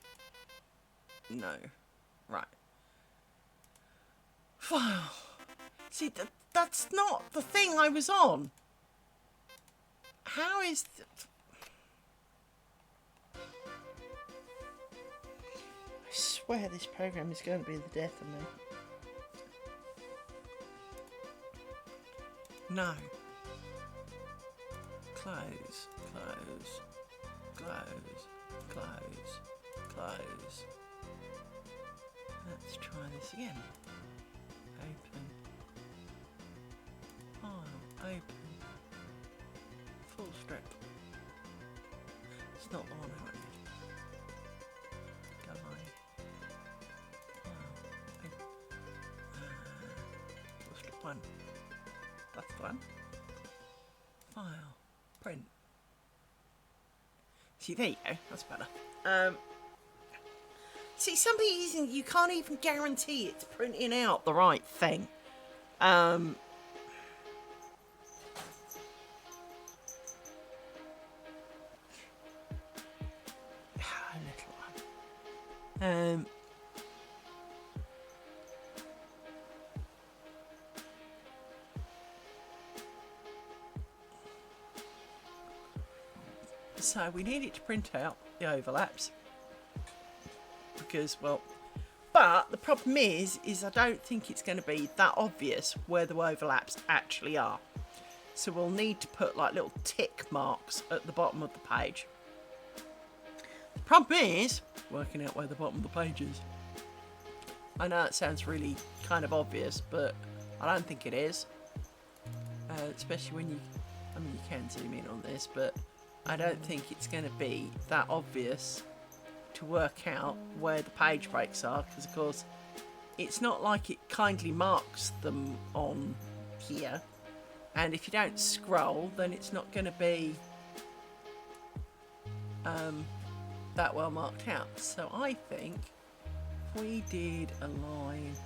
No. Right. File. See, that's not the thing I was on. How is... I swear this program is going to be the death of me. No. Close, close, close, close, close. Let's try this again. Open. File, open. Full strip. It's not the one I wanted. Go away. Full strip 1. That's the one. File. Print. See, there you go. That's better. See, some reason you can't even guarantee it's printing out the right thing. Little one. So we need it to print out the overlaps because, well, but the problem is I don't think it's going to be that obvious where the overlaps actually are. So we'll need to put like little tick marks at the bottom of the page. The problem is working out where the bottom of the page is. I know it sounds really kind of obvious, but I don't think it is. Especially when you, I mean, you can zoom in on this, but I don't think it's going to be that obvious to work out where the page breaks are, because of course it's not like it kindly marks them on here, and if you don't scroll then it's not going to be that well marked out. So I think if we did a line,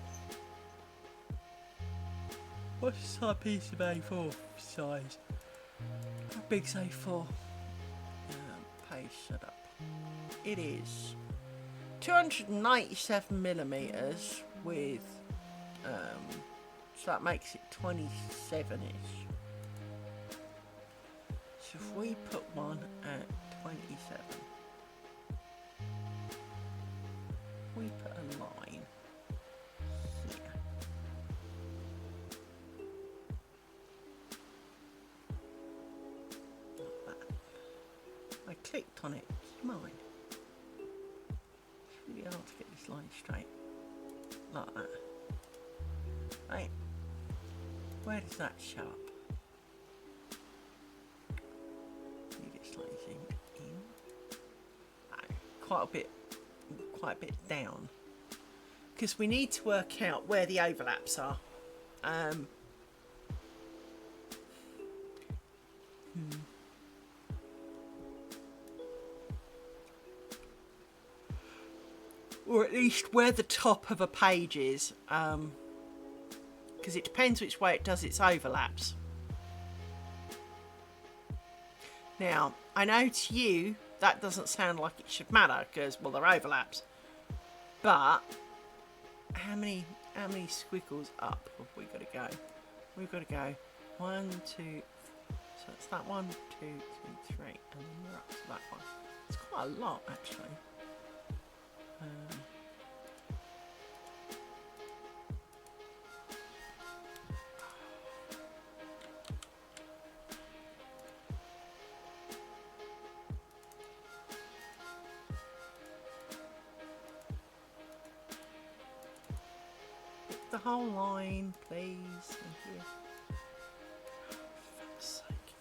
what's a piece of A4 size? How big's A4? Page shut up. It is 297 millimeters with so that makes it 27ish. So if we put one at 27, we put a line here. I clicked on it. Mine. It's really hard to get this line straight. Like that. Right. Where does that show up? Need it slightly zoomed in. No, quite a bit down. Because we need to work out where the overlaps are. Or at least where the top of a page is. Because it depends which way it does its overlaps. Now, I know to you that doesn't sound like it should matter because, well, they're overlaps. But how many squiggles up have we got to go? We've got to go 1, 2. So it's that 1, 2, 3, 3, and then we're up to that one. It's quite a lot, actually. The whole line, please. Thank you. For fuck's sake.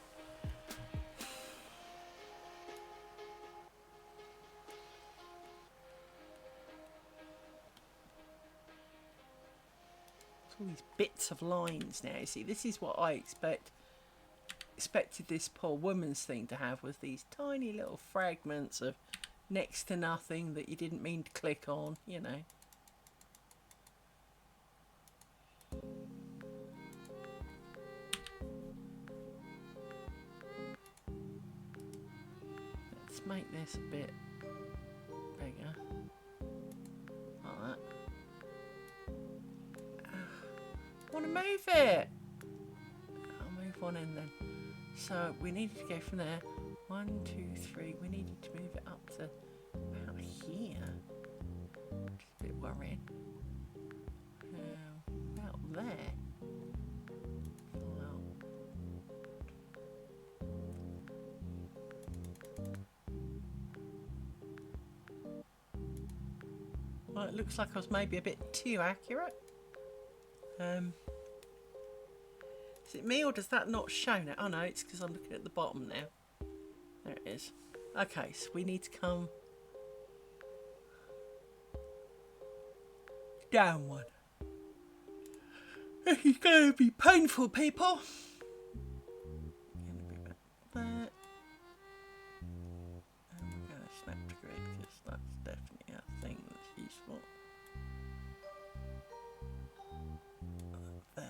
It's all these bits of lines now. You see, this is what I expected this poor woman's thing to have, was these tiny little fragments of next to nothing that you didn't mean to click on, you know. Let's make this a bit bigger, like that. I want to move it. I'll move one in then. So we needed to go from there. 1, 2, 3. We needed to move it up to about here. Just a bit worrying. About there. Well, it looks like I was maybe a bit too accurate. Is it me or does that not show now? Oh no, it's because I'm looking at the bottom now. There it is. Okay, so we need to come down one. This is going to be painful, people. There. And we're going to snap to grid because that's definitely a thing that's useful. There.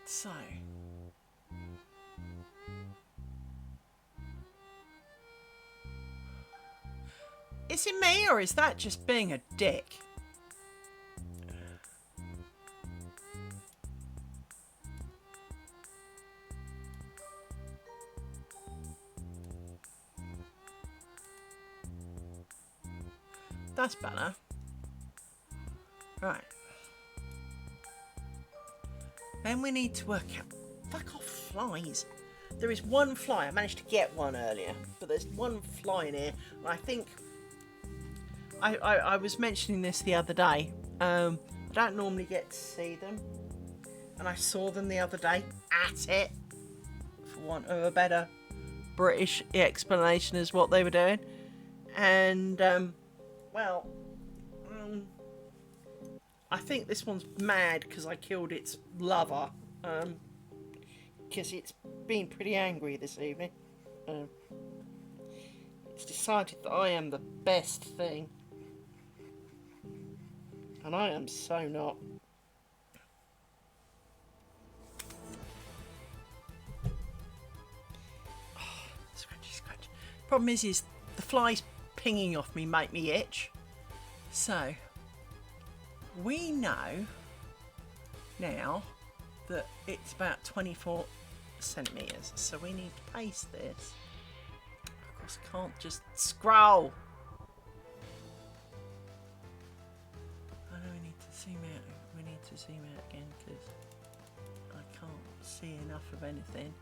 So. Is it me or is that just being a dick? That's better. Right. Then we need to work out... Fuck off, flies. There is one fly. I managed to get one earlier. But there's one fly in here. And I think... I was mentioning this the other day. I don't normally get to see them. And I saw them the other day. At it. For want of a better British explanation as what they were doing. And... well, I think this one's mad because I killed its lover. Because it's been pretty angry this evening. It's decided that I am the best thing. And I am so not. Oh, scratchy, scratch. Problem is the flies pinging off me make me itch. So we know now that it's about 24 centimeters. So we need to paste this. Of course, I can't just scroll. I know we need to zoom out. We need to zoom out again because I can't see enough of anything.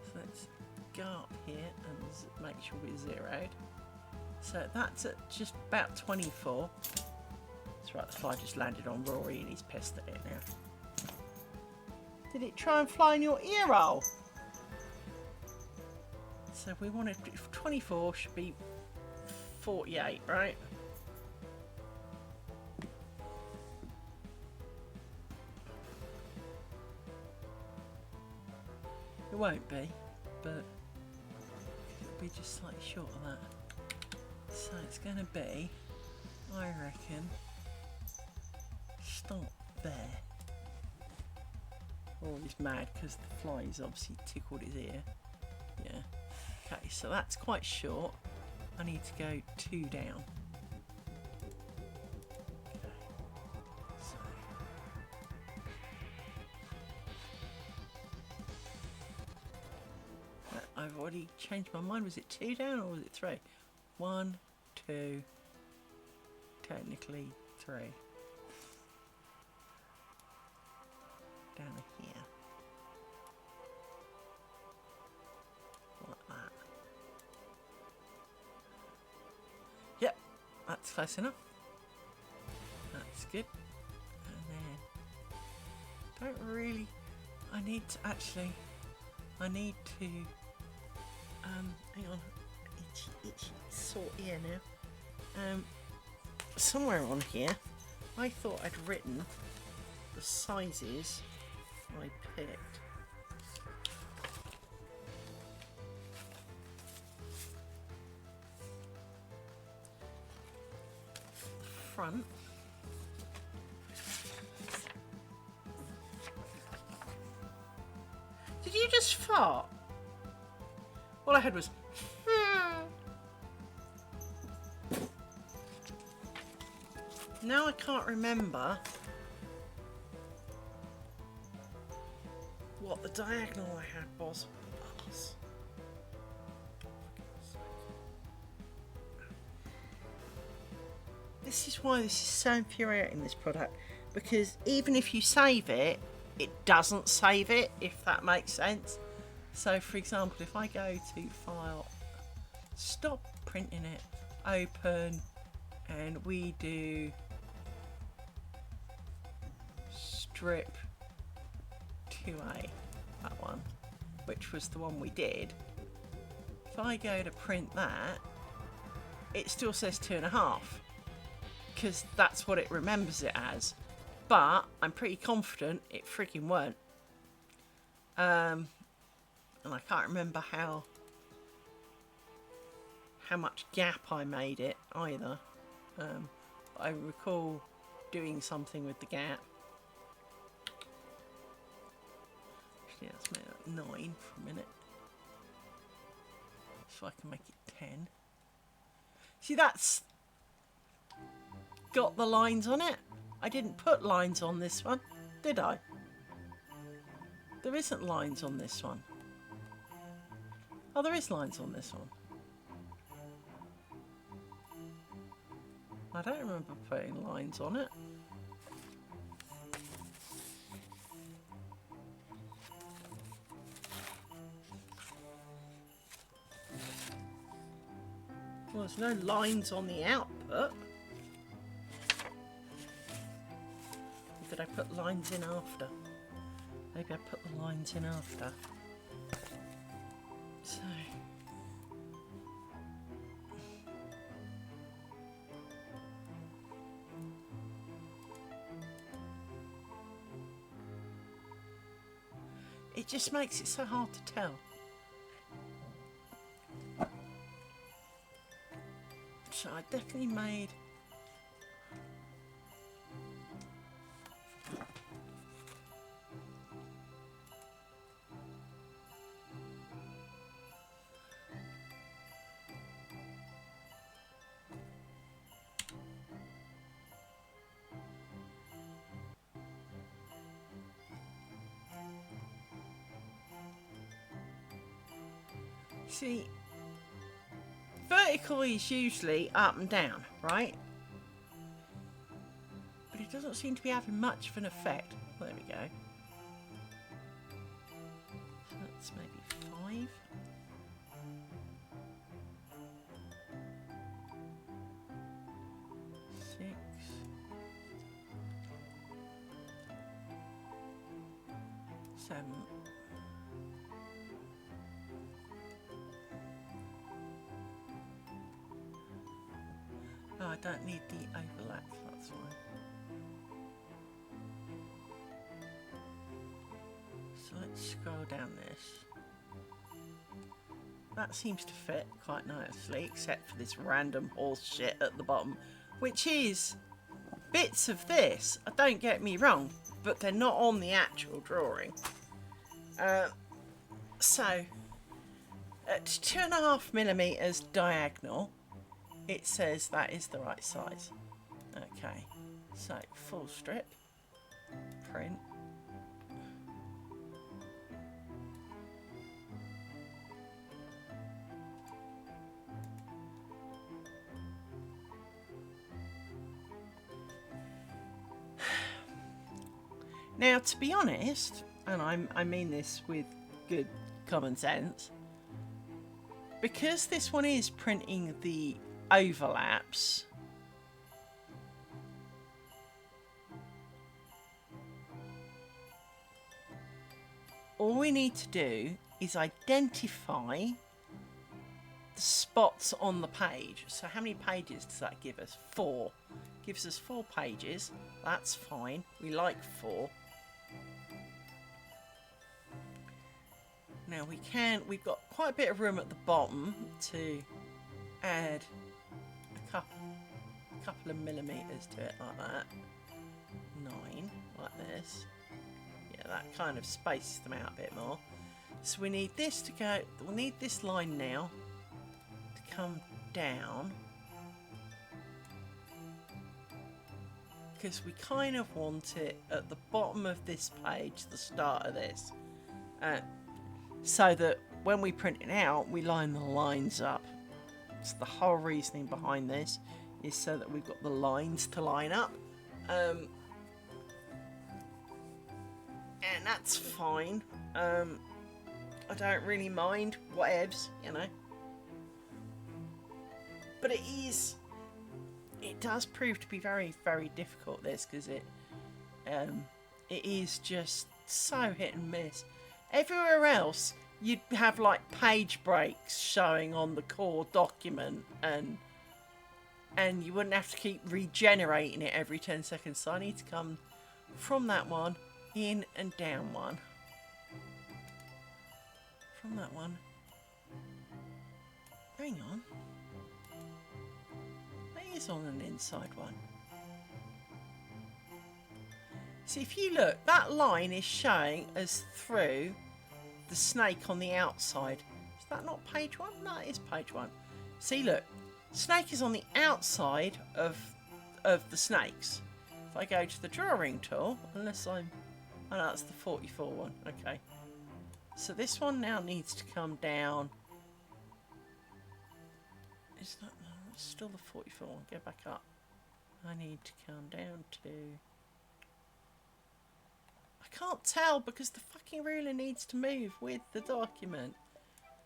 So let's go up here and make sure we're zeroed. So that's at just about 24. That's right, the fly just landed on Rory and he's pissed at it now. Did it try and fly in your ear hole? So we wanted 24 should be 48, right? It won't be, but it'll be just slightly short of that. So it's going to be, I reckon, stop there. Oh, he's mad because the flies obviously tickled his ear. Yeah. Okay, so that's quite short. I need to go 2 down. Okay. So. I've already changed my mind. Was it 2 down or was it 3? 1, 2, technically 3. Down here. Like that. Yep, that's close enough. That's good. And then, don't really, I need to, hang on, itchy sore ear now. Somewhere on here, I thought I'd written the sizes I picked. Front. Did you just fart? All I heard was Now I can't remember what the diagonal I had was. This is why this is so infuriating, this product, because even if you save it, it doesn't save it, if that makes sense. So for example, if I go to File, stop printing it, open, and we do strip 2A, that one, which was the one we did. If I go to print that, it still says 2.5, because that's what it remembers it as. But I'm pretty confident it freaking won't. And I can't remember how much gap I made it either. I recall doing something with the gap. Actually, let's make that 9 for a minute, so I can make it 10. See, that's got the lines on it. I didn't put lines on this one, did I? There isn't lines on this one. Oh, there is lines on this one. I don't remember putting lines on it. Well, there's no lines on the output. Or did I put lines in after? Maybe I put the lines in after. So. It just makes it so hard to tell. So I definitely made see, vertical is usually up and down, right? But it doesn't seem to be having much of an effect. There we go. So that's maybe 5. 7. Oh, I don't need the overlap, that's why. So let's scroll down this. That seems to fit quite nicely, except for this random horse shit at the bottom, which is bits of this, don't get me wrong, but they're not on the actual drawing. So, at 2.5mm diagonal, it says that is the right size. Okay, so full strip, print. Now, to be honest, and I mean this with good common sense, because this one is printing the overlaps, all we need to do is identify the spots on the page. So how many pages does that give us? 4. Gives us 4 pages. That's fine. We like 4. Now we've got quite a bit of room at the bottom to add a couple of millimeters to it, like that. 9, like this. Yeah, that kind of spaces them out a bit more. So we need this to go, we'll need this line now to come down. Because we kind of want it at the bottom of this page, the start of this. So that when we print it out, we line the lines up. So the whole reasoning behind this is so that we've got the lines to line up. And that's fine. I don't really mind, whatevs, you know. But it does prove to be very, very difficult, this, because it is just so hit and miss. Everywhere else, you'd have like page breaks showing on the core document, and you wouldn't have to keep regenerating it every 10 seconds. So I need to come from that one, in and down one. From that one. Hang on. That is on an inside one. See, if you look, that line is showing us through the snake on the outside. Is that not page 1? No, it is page 1. See, look. Snake is on the outside of the snakes. If I go to the drawing tool, unless I'm... Oh, no, that's the 44 one. Okay. So this one now needs to come down. Is that... No, it's still the 44 one. Go back up. I need to come down to... I can't tell because the fucking ruler needs to move with the document.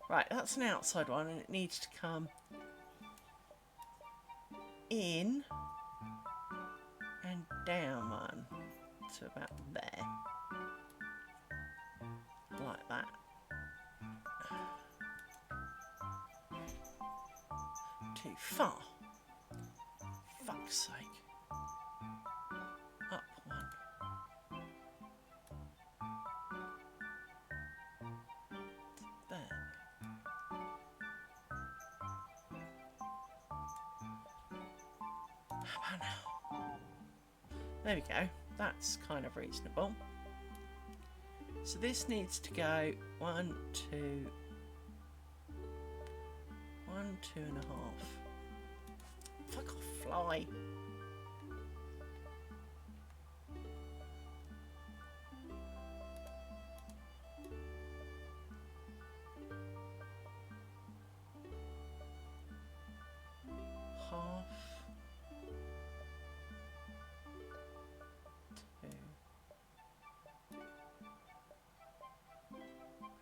Right, that's an outside one and it needs to come in and down one to about there. Like that. Too far. Fuck's sake. Up one. There. How about now? There we go. That's kind of reasonable. So this needs to go 1, 2, 1, 2.5. Fuck off, fly. Half. 2.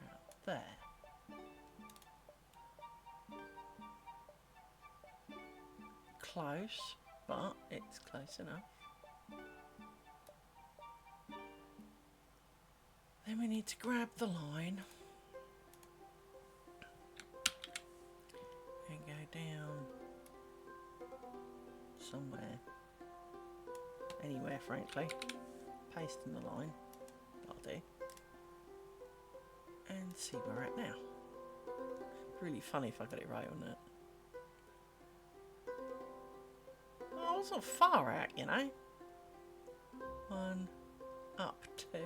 About there. Close, but it's close enough. Then we need to grab the line and go down somewhere, anywhere frankly, paste in the line, that'll do, and see where we're at now. Really funny if I got it right on that. Oh, I wasn't far out, you know. 1 up 2.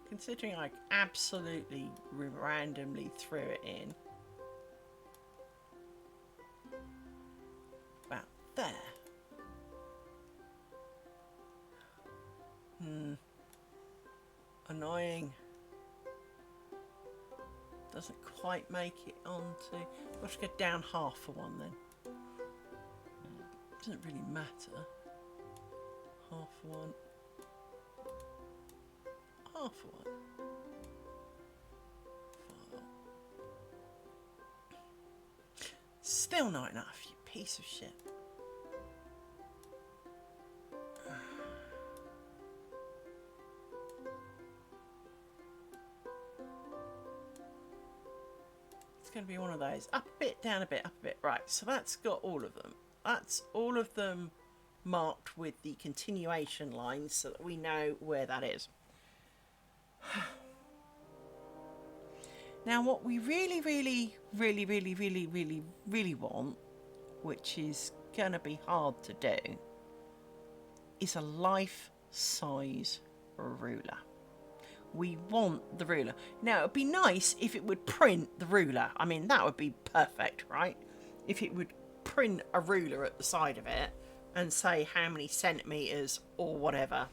Considering I absolutely randomly threw it in. About there. Annoying. Doesn't quite make it onto... We'll have to go down half for one then. Doesn't really matter. Half for one. Half for one. File. Still not enough, you piece of shit. It's going to be one of those. Up a bit, down a bit, up a bit. Right, so that's got all of them. That's all of them marked with the continuation lines so that we know where that is. Now what we really want, which is going to be hard to do, is a life-size ruler. We want the ruler. Now, it'd be nice if it would print the ruler. I mean, that would be perfect, right? If it would print a ruler at the side of it and say how many centimetres or whatever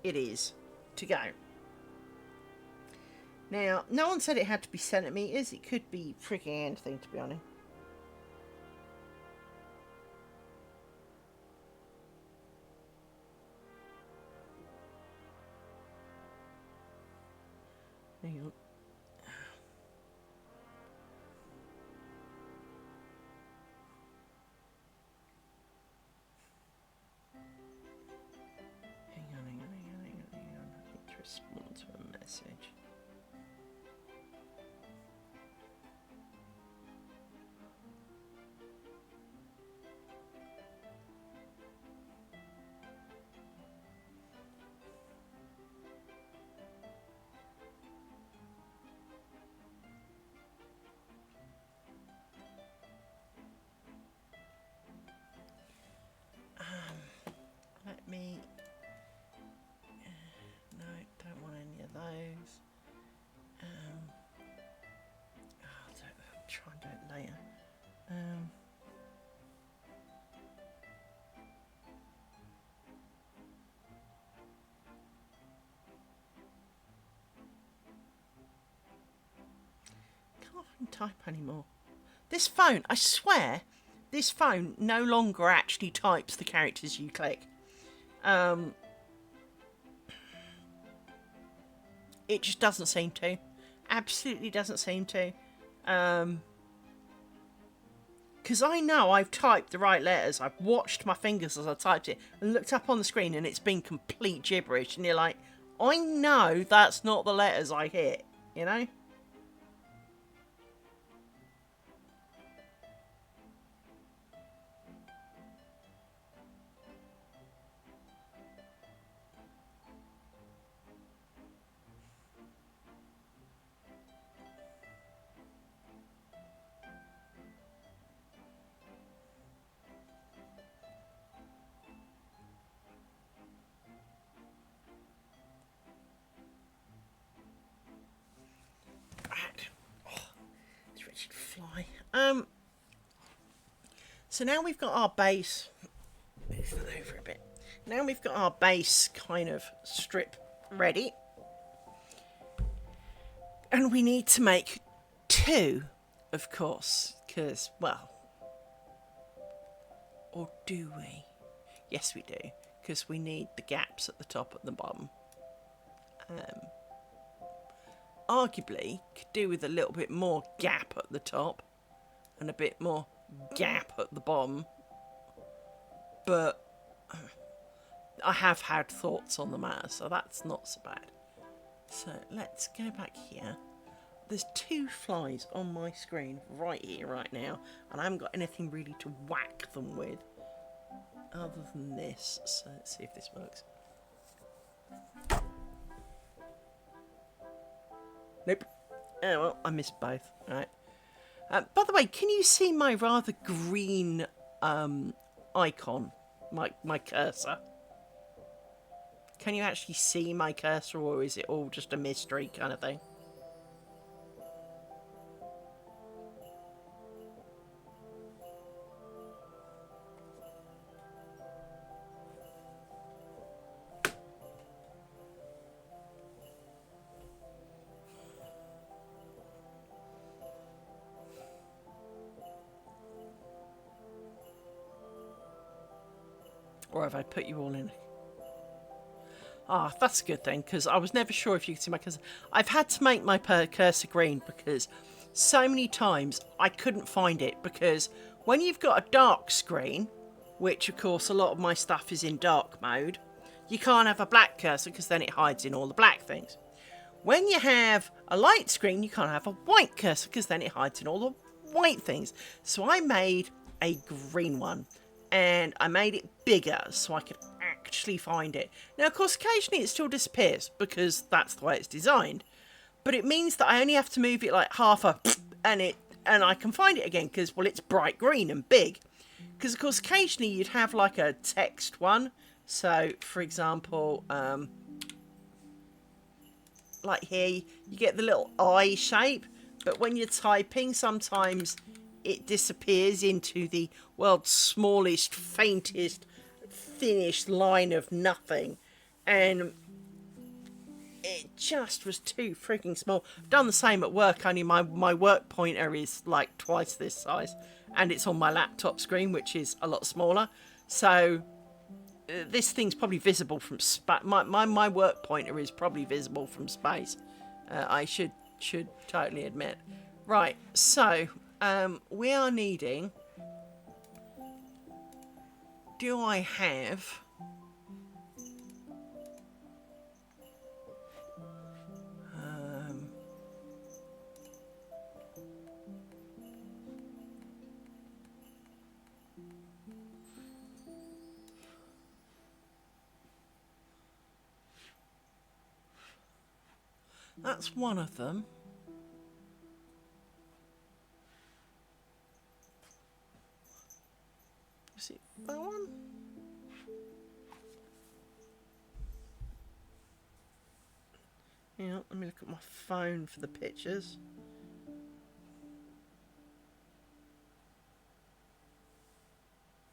it is to go. Now, no one said it had to be centimetres. It could be freaking anything, to be honest. Hang on. Hang on. I need to respond to a message. Let me... no, don't want any of those. I'll try and do it later. Can't even type anymore. This phone, I swear, this phone no longer actually types the characters you click. It just doesn't seem to. Absolutely doesn't seem to. Because I know I've typed the right letters. I've watched my fingers as I typed it and looked up on the screen and it's been complete gibberish. And you're like, I know that's not the letters I hit, you know? Fly. So now we've got our base. Move that over a bit. Now we've got our base kind of strip ready. And we need to make 2, of course, because, well, or do we? Yes, we do, because we need the gaps at the top and the bottom. Arguably, could do with a little bit more gap at the top and a bit more gap at the bottom. But I have had thoughts on the matter, so that's not so bad. So let's go back here. There's 2 flies on my screen right here, right now, and I haven't got anything really to whack them with other than this. So let's see if this works. Nope. Oh well, I missed both. All right. By the way, can you see my rather green icon, my cursor? Can you actually see my cursor, or is it all just a mystery kind of thing? Or have I put you all in? Ah, that's a good thing, because I was never sure if you could see my cursor. I've had to make my cursor green because so many times I couldn't find it, because when you've got a dark screen, which of course a lot of my stuff is in dark mode, you can't have a black cursor because then it hides in all the black things. When you have a light screen, you can't have a white cursor because then it hides in all the white things. So I made a green one, and I made it bigger so I could actually find it. Now, of course, occasionally it still disappears because that's the way it's designed. But it means that I only have to move it like half a and I can find it again because, well, it's bright green and big. Because, of course, occasionally you'd have like a text one. So, for example, like here, you get the little eye shape. But when you're typing, sometimes it disappears into the world's smallest, faintest, thinnest line of nothing. And it just was too freaking small. I've done the same at work, only my work pointer is like twice this size. And it's on my laptop screen, which is a lot smaller. So this thing's probably visible from space. My work pointer is probably visible from space. I should totally admit. Right, so we are needing... Do I have... That's one of them. Is it that one? Yeah, let me look at my phone for the pictures.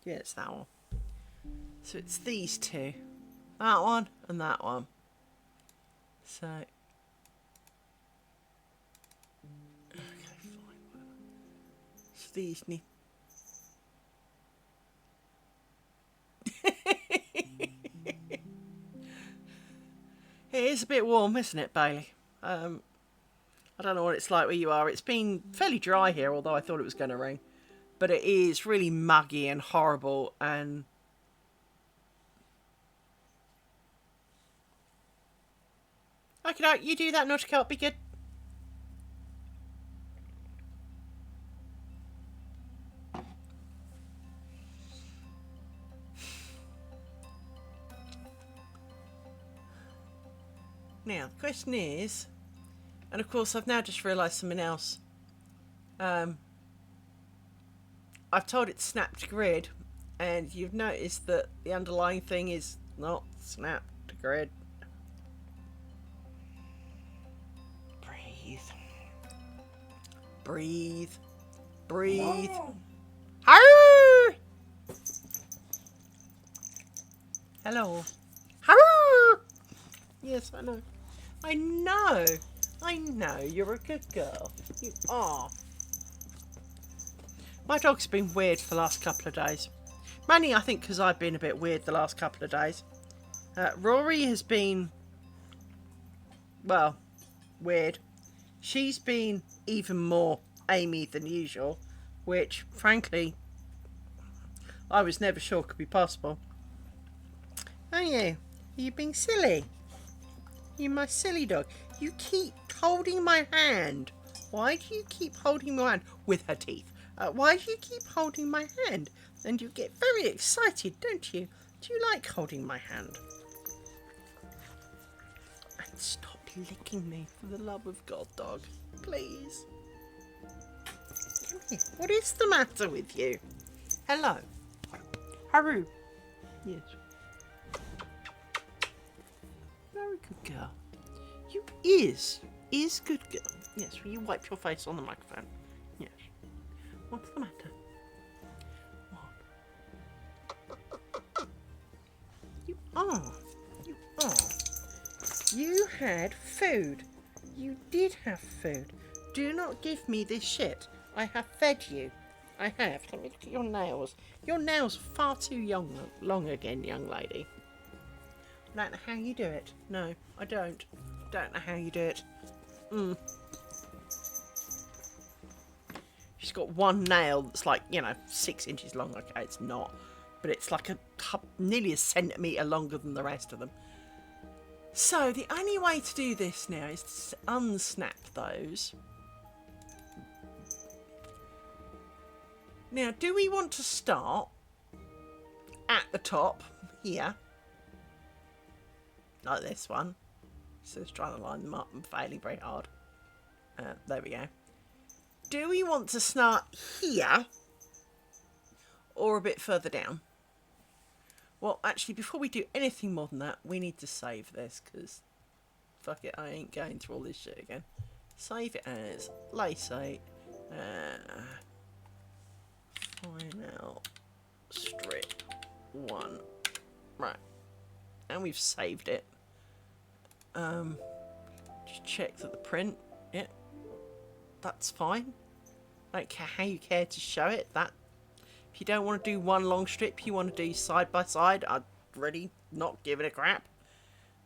Yeah, it's that one. So it's these two. That one and that one. So... Okay, fine. So these need... It is a bit warm, isn't it, Bailey? I don't know what it's like where you are. It's been fairly dry here, although I thought it was going to rain. But it is really muggy and horrible, and... Okay, you do that, Nautical, be good. Now, the question is, and of course I've now just realised something else. I've told it to snap to grid, and you've noticed that the underlying thing is not snap to grid. Breathe. Breathe. Breathe. Haroo! Hello. Haroo! Yes, I know. I know. I know. You're a good girl. You are. My dog's been weird for the last couple of days. Mainly, I think, because I've been a bit weird the last couple of days. Rory has been, well, weird. She's been even more Amy than usual, which, frankly, I was never sure could be possible. Oh, you? Are you being silly? You my silly dog. You keep holding my hand. Why do you keep holding my hand? With her teeth. Why do you keep holding my hand? And you get very excited, don't you? Do you like holding my hand? And stop licking me, for the love of God, dog. Please. Come here. What is the matter with you? Hello. Haru. Yes. Very good girl. You is good girl. Yes, will you wipe your face on the microphone? Yes. What's the matter? What? You are. You are. You had food. You did have food. Do not give me this shit. I have fed you. I have. Let me look at your nails. Your nails are far too long again, young lady. I don't know how you do it. No, I don't. Don't know how you do it. She's got one nail that's like, 6 inches long. Okay, it's not. But it's like nearly a centimetre longer than the rest of them. So, the only way to do this now is to unsnap those. Now, do we want to start at the top here? Like this one. So it's trying to line them up and failing very hard. There we go. Do we want to start here or a bit further down? Well, actually, before we do anything more than that, we need to save this because fuck it, I ain't going through all this shit again. Save it as lace 8. Final strip 1. Right. And we've saved it. Just check that the print, yeah, that's fine. I don't care how you care to show it. That if you don't want to do one long strip, you want to do side by side, I'd really not give it a crap.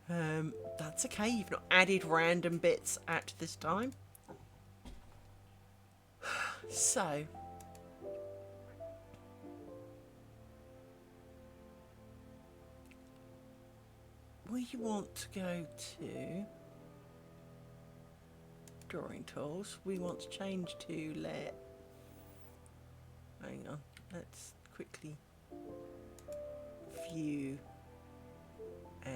That's okay. You've not added random bits at this time. So we want to go to drawing tools. We want to change to hang on, let's quickly view and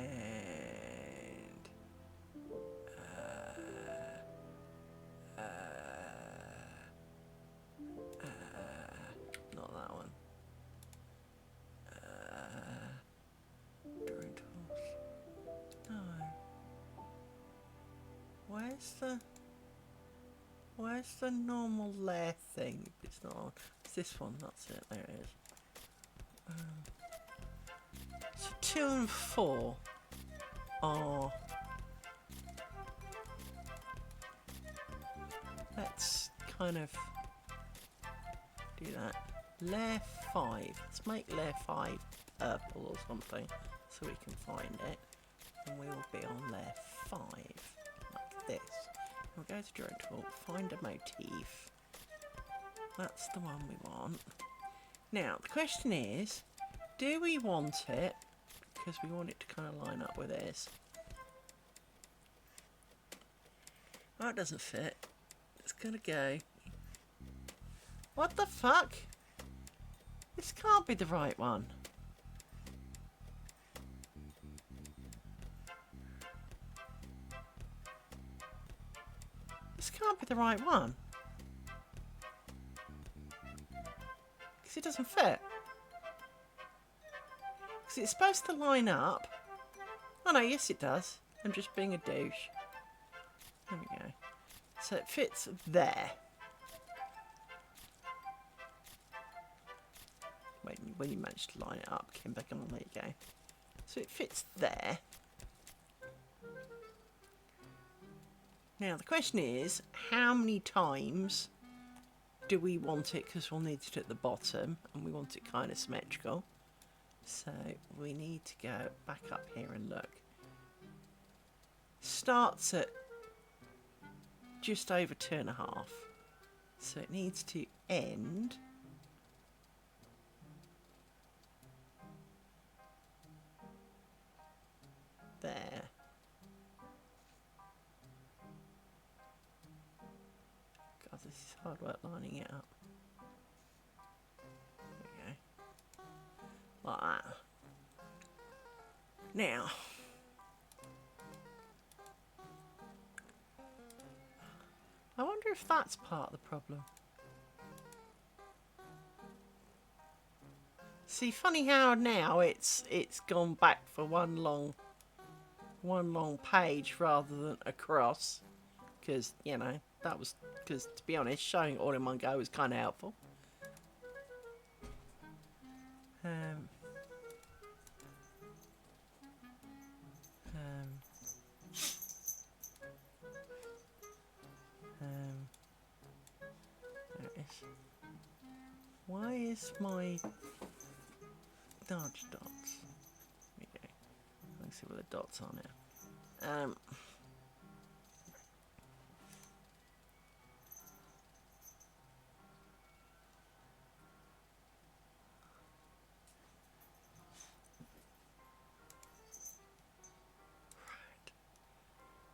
not that one. Drawing tools. No. Where's the normal layer thing? It's not on. It's this one. That's it. There it is. So 2 and 4 are. Let's kind of do that. Layer 5. Let's make layer 5 purple or something so we can find it. And we will be on layer 5 like this. We'll go to drawing tool, find a motif. That's the one we want. Now the question is, do we want it, because we want it to kind of line up with this. Oh, it doesn't fit. It's gonna go. What the fuck? This can't be the right one. This can't be the right one. Because it doesn't fit. Because it's supposed to line up. Oh no, yes it does. I'm just being a douche. There we go. So it fits there. When you manage to line it up, Kimber, come on, there you go. So it fits there. Now the question is, how many times do we want it? Because we'll need it at the bottom, and we want it kind of symmetrical. So we need to go back up here and look. Starts at just over 2.5. So it needs to end there. hard work lining it up. There we go. Like that. Now, I wonder if that's part of the problem. See, funny how now it's gone back for one long page rather than across, because you know that was because to be honest, showing it all in one go was kind of helpful. Um, there it is. Why is my dodge dots? There we go. Let's see where the dots are now.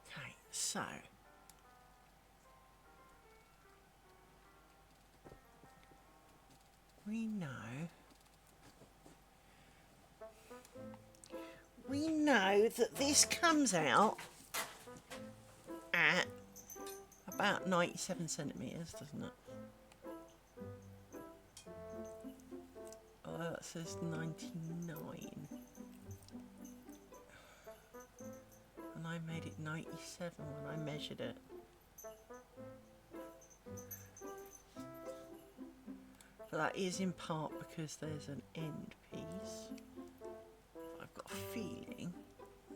Okay, so we know that this comes out at about 97 centimetres, doesn't it? Oh, that says 99. And I made it 97 when I measured it. But that is in part because there's an end piece. I've got a feeling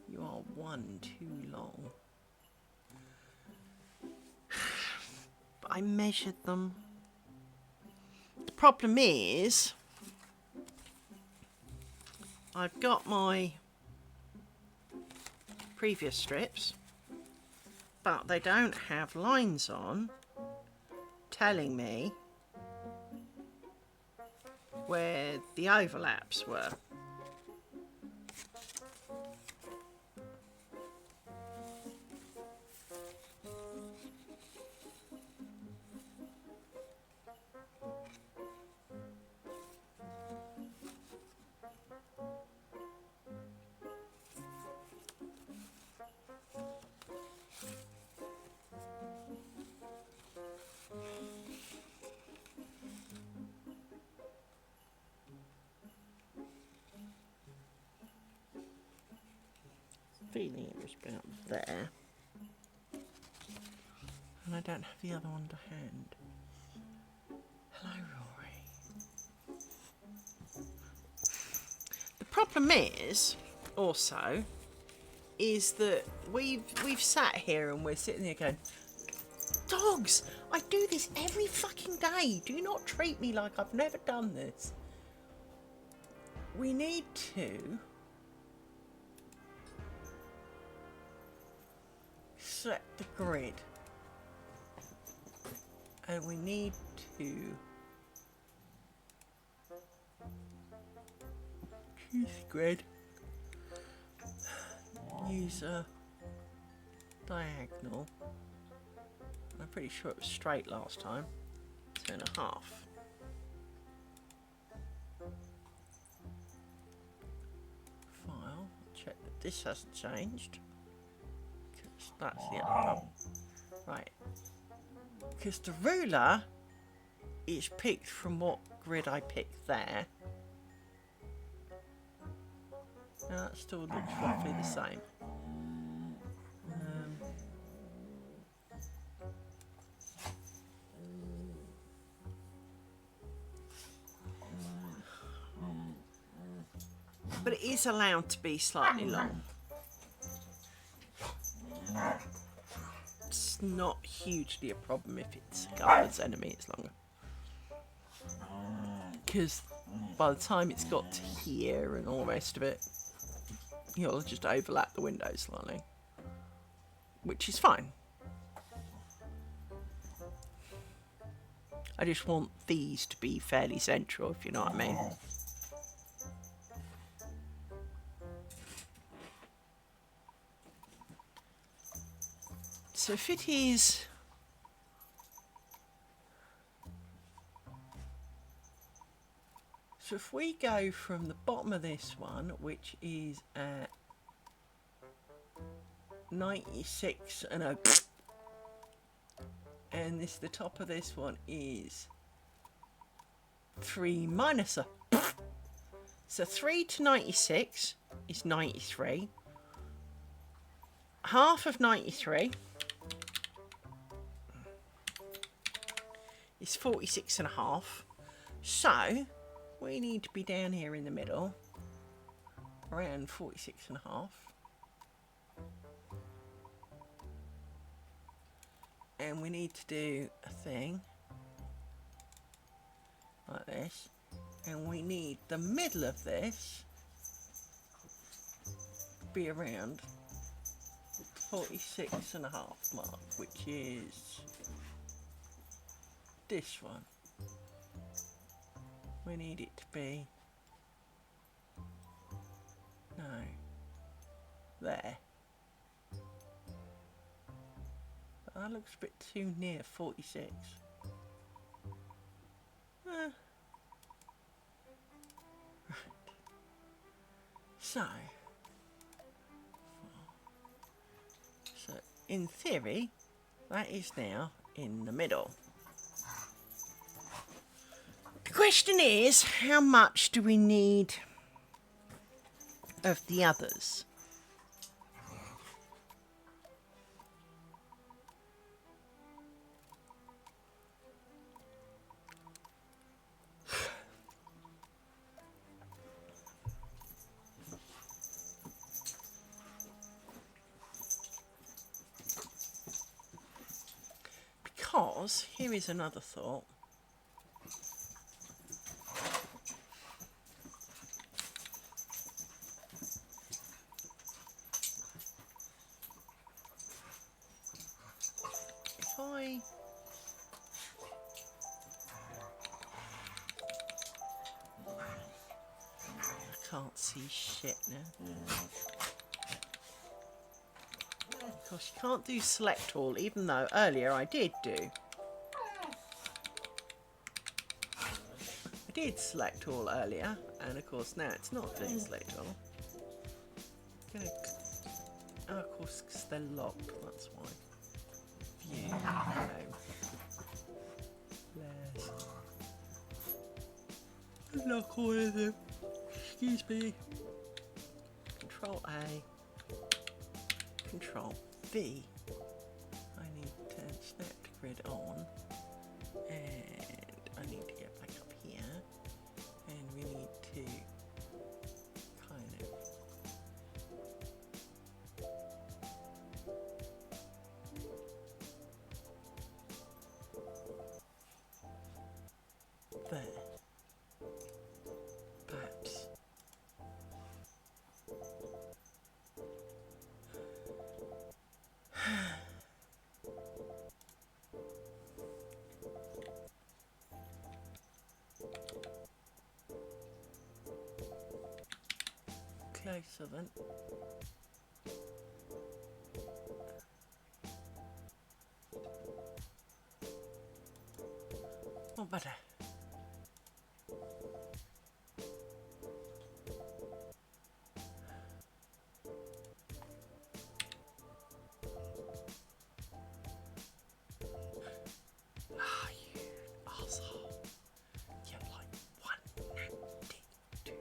you are one too long. But I measured them. The problem is, I've got my previous strips, but they don't have lines on telling me where the overlaps were. Feeling it was about there, and I don't have the other one to hand. Hello, Rory. The problem is also that we've sat here and we're sitting there going, dogs, I do this every fucking day. Do not treat me like I've never done this. We need to set the grid, and we need to choose grid, use a diagonal. I'm pretty sure it was straight last time. 2.5. File, check that this hasn't changed. That's the other problem. Right. Because the ruler is picked from what grid I picked there. Now that still looks roughly the same. But it is allowed to be slightly long. It's not hugely a problem if it's a couple of centimetres longer. Because by the time it's got to here and all the rest of it, you'll just overlap the windows slightly. Which is fine. I just want these to be fairly central, if you know what I mean. So if it is So if we go from the bottom of this one, which is at 96 and a, and this the top of this one is 3 minus a, so 3 to 96 is 93. Half of 93 is 46 and a half. So we need to be down here in the middle, around 46 and a half. And we need to do a thing like this. And we need the middle of this to be around 46 and a half mark, which is this one. We need it to be, no, there. That looks a bit too near 46. Right. So in theory, that is now in the middle. The question is, how much do we need of the others? Because, here is another thought. If I can't see shit now. Of course, you can't do select all, even though earlier I did do. I did select all earlier, and of course now it's not doing select all. Gonna, oh, of course, because they're locked, that's why. View, no. Lock all of them. Excuse me. Control A. Control V. I need to snap the grid on, and I need to get back up here, and we need to kind of there. Perhaps. Closer then. What better? Ah, you asshole. You're like 192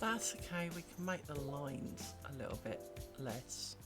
That's okay, we can make the lines a little bit less.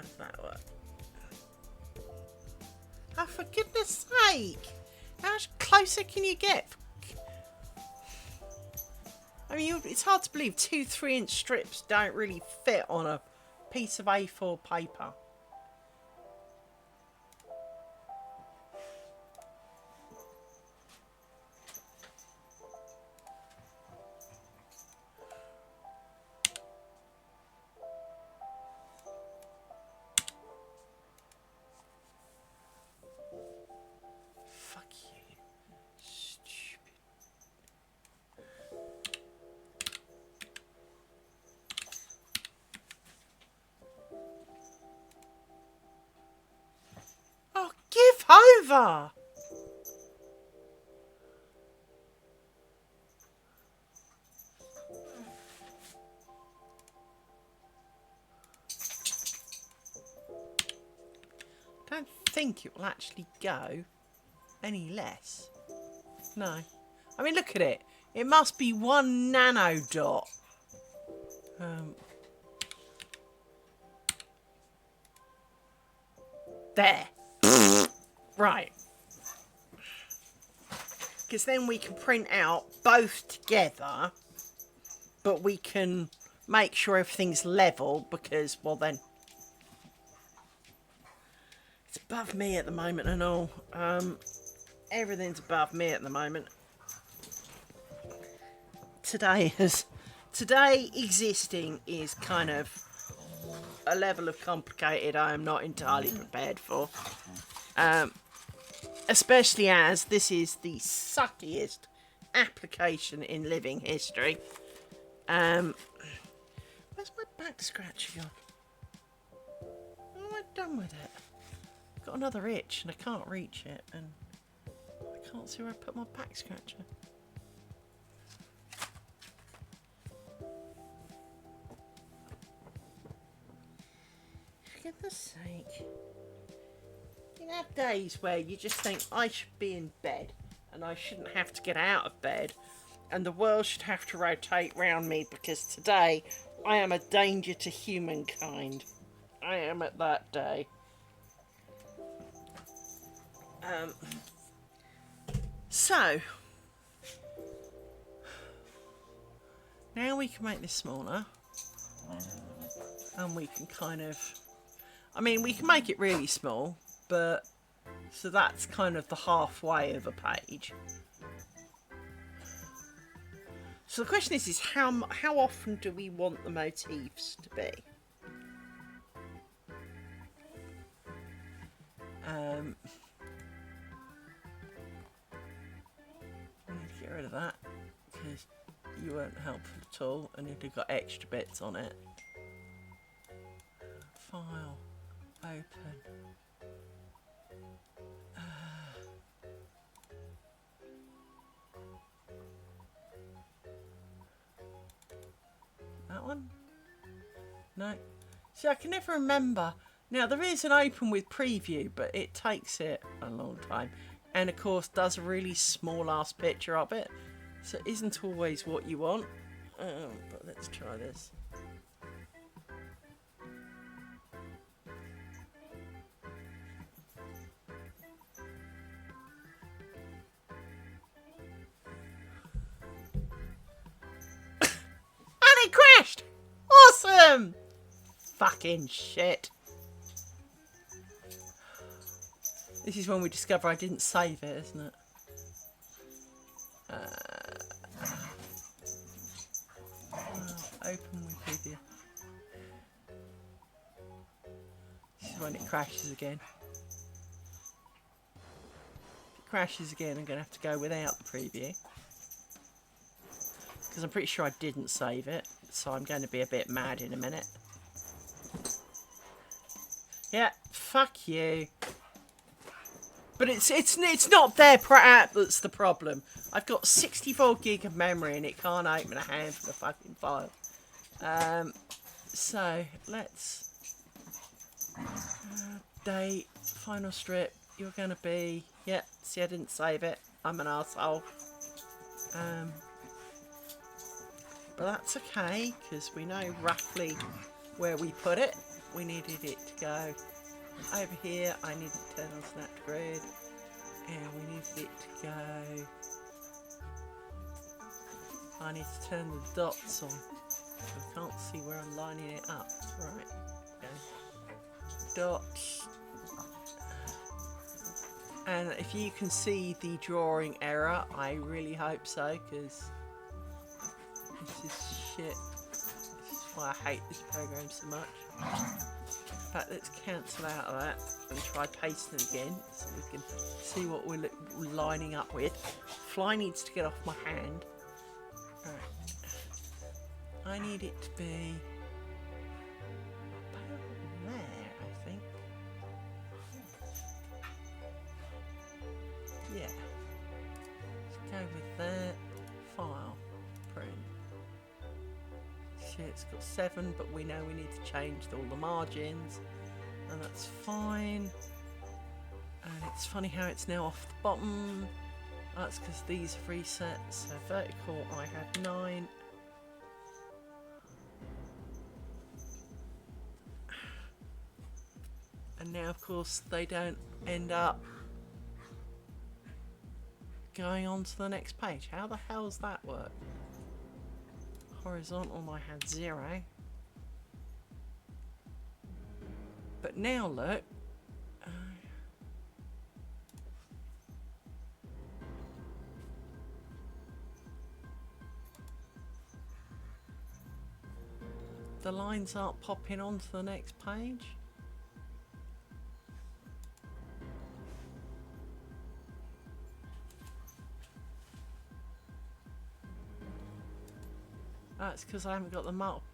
does that work? Oh, for goodness sake! How much closer can you get? I mean, it's hard to believe 2 3-inch strips don't really fit on a piece of A4 paper. Fuck you. Stupid. Oh, give over! I don't think it will actually go any less. No. I mean, look at it. It must be 1 nano dot. There. Right. Because then we can print out both together, but we can make sure everything's level because, well then, it's above me at the moment and all. Everything's above me at the moment. Today existing is kind of a level of complicated I am not entirely prepared for. Especially as this is the suckiest application in living history. Where's my back scratcher gone? What am I done with it? I've got another itch and I can't reach it and I can't see where I put my back scratcher. For goodness sake. You have days where you just think I should be in bed and I shouldn't have to get out of bed and the world should have to rotate round me because today I am a danger to humankind. I am at that day. So now we can make this smaller and we can kind of, I mean, we can make it really small, but so that's kind of the halfway of a page. So the question is how often do we want the motifs to be? I need to get rid of that because you weren't helpful at all and you've got extra bits on it. File, open. That one? No. See, I can never remember. Now, there is an open with preview, but it takes it a long time. And, of course, does a really small-ass picture of it. So it isn't always what you want. But let's try this. And it crashed! Awesome! Fucking shit. This is when we discover I didn't save it, isn't it? Open Wikipedia. This is when it crashes again. If it crashes again, I'm going to have to go without the preview. Because I'm pretty sure I didn't save it. So I'm going to be a bit mad in a minute. Yeah, fuck you. But it's not their app that's the problem. I've got 64 gig of memory and it can't open a handful of fucking files. So let's date, final strip. You're gonna be, yeah. See, I didn't save it. I'm an arsehole. But that's okay because we know roughly where we put it. we needed it to go. And over here, I needed to turn on Snap to Grid. And we needed it to go. I need to turn the dots on. I can't see where I'm lining it up. Right. Okay. Dots. And if you can see the drawing error, I really hope so, because this is shit. This is why I hate this program so much. In fact, let's cancel out of that and try pasting again so we can see what we're lining up with. Fly needs to get off my hand. Right. I need it to be about there, I think. Yeah. Let's go with that. File. Print. Shit, it's got 7, but we know we need to change all the margins. And that's fine. And it's funny how it's now off the bottom. That's because these have reset. So vertical, I have 9. And now, of course, they don't end up going on to the next page. How the hell does that work? Horizontal, I had 0. But now look. The lines aren't popping onto the next page. That's because I haven't got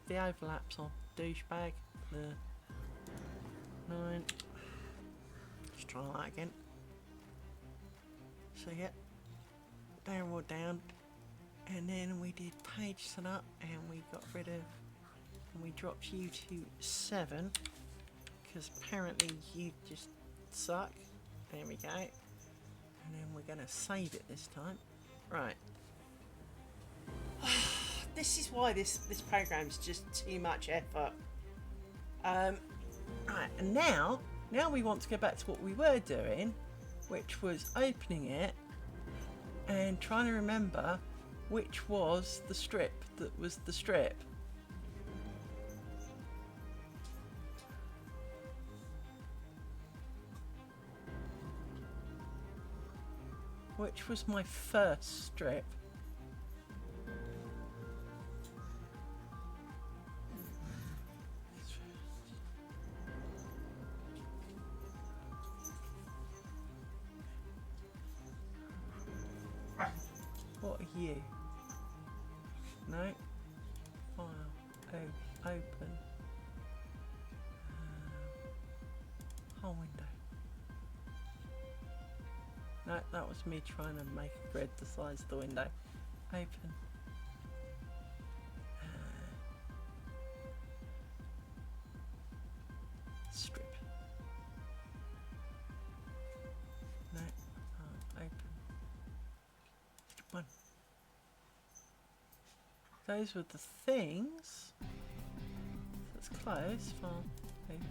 the overlaps on. Douchebag. The 9. Let's try that again. So yeah, downward down, and then we did page setup, and we got rid of, and we dropped you to 7 because apparently you just suck. There we go, and then we're gonna save it this time. Right. This is why this program is just too much effort. Right, and now we want to go back to what we were doing, which was opening it and trying to remember which was the strip that was the strip. Which was my first strip. What are you? No. File. Oh, open. Whole window. No, that was me trying to make a grid the size of the window. Open. Strip. No. Open. Strip 1. Those were the things. Let's close. File. Open.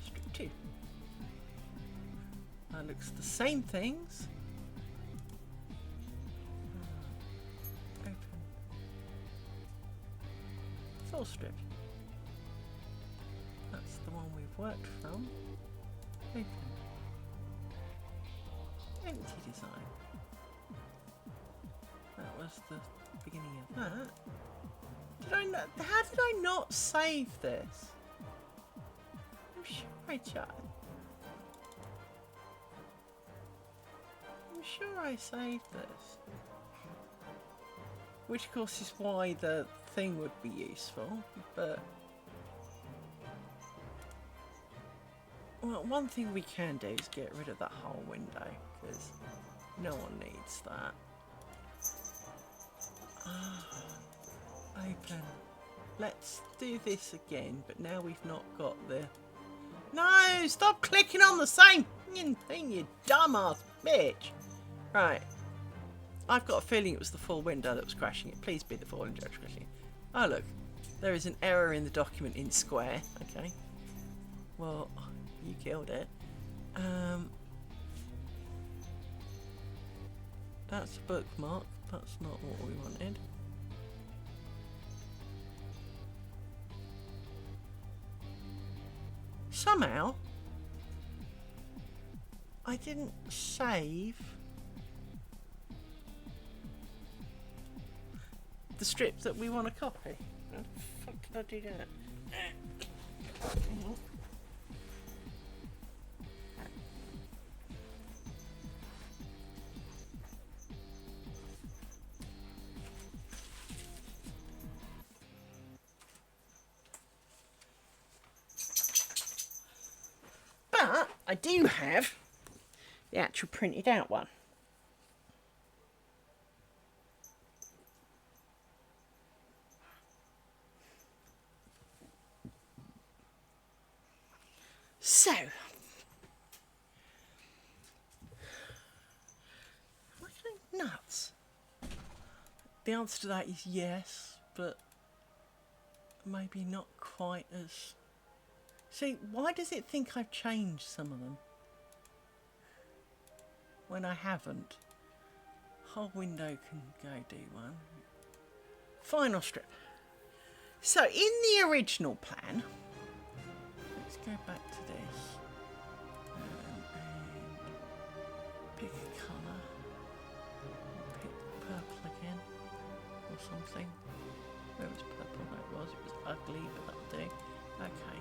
Strip 2. That looks the same things. Open. Full strip. That's the one we've worked from. Open. Empty design. That was the beginning of that. Did I not? How did I not save this? I'm sure I did. I'm sure I saved this. Which of course is why the thing would be useful, but... Well, one thing we can do is get rid of that whole window, because no one needs that. Open. Let's do this again, but now we've not got the... No! Stop clicking on the same thing, you dumbass bitch! Right. I've got a feeling it was the full window that was crashing it. Please be the full window that was crashing it. Oh, look. There is an error in the document in square. Okay. Well, you killed it. That's a bookmark. That's not what we wanted. Somehow, I didn't save the strip that we want to copy. How the fuck did I do that? But I do have the actual printed out one. So, am I going nuts? The answer to that is yes, but maybe not quite as... See, why does it think I've changed some of them? When I haven't. Whole window can go D1. Final strip. So, in the original plan, let's go back to this. And pick a colour. Pick purple again. Or something. Where was purple? No, it was ugly, but that'll do. Okay.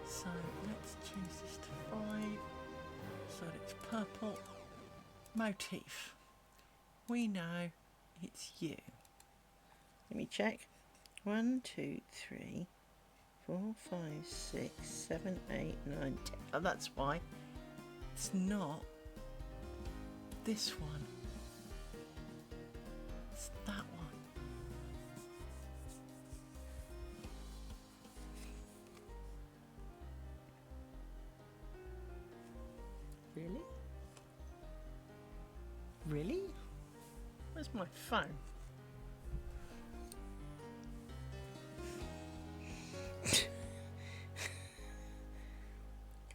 So let's change this to 5 so that it's purple. Motif. We know it's you. Let me check. 1, 2, 3, 4, 5, 6, 7, 8, 9, 10. Oh, that's why. It's not this one. It's that one. Really? Really? Where's my phone?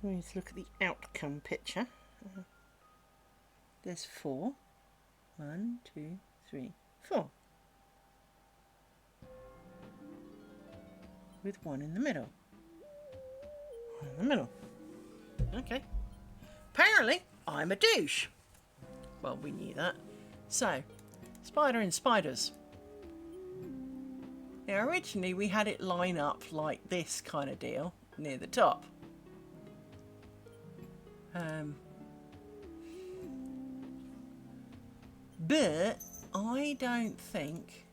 Let's look at the outcome picture. There's 4. 1, 2, 3, 4. With 1 in the middle. 1 in the middle. Okay. Apparently, I'm a douche. Well, we knew that. So, spider in spiders. Now, originally we had it line up like this kind of deal near the top. But I don't think...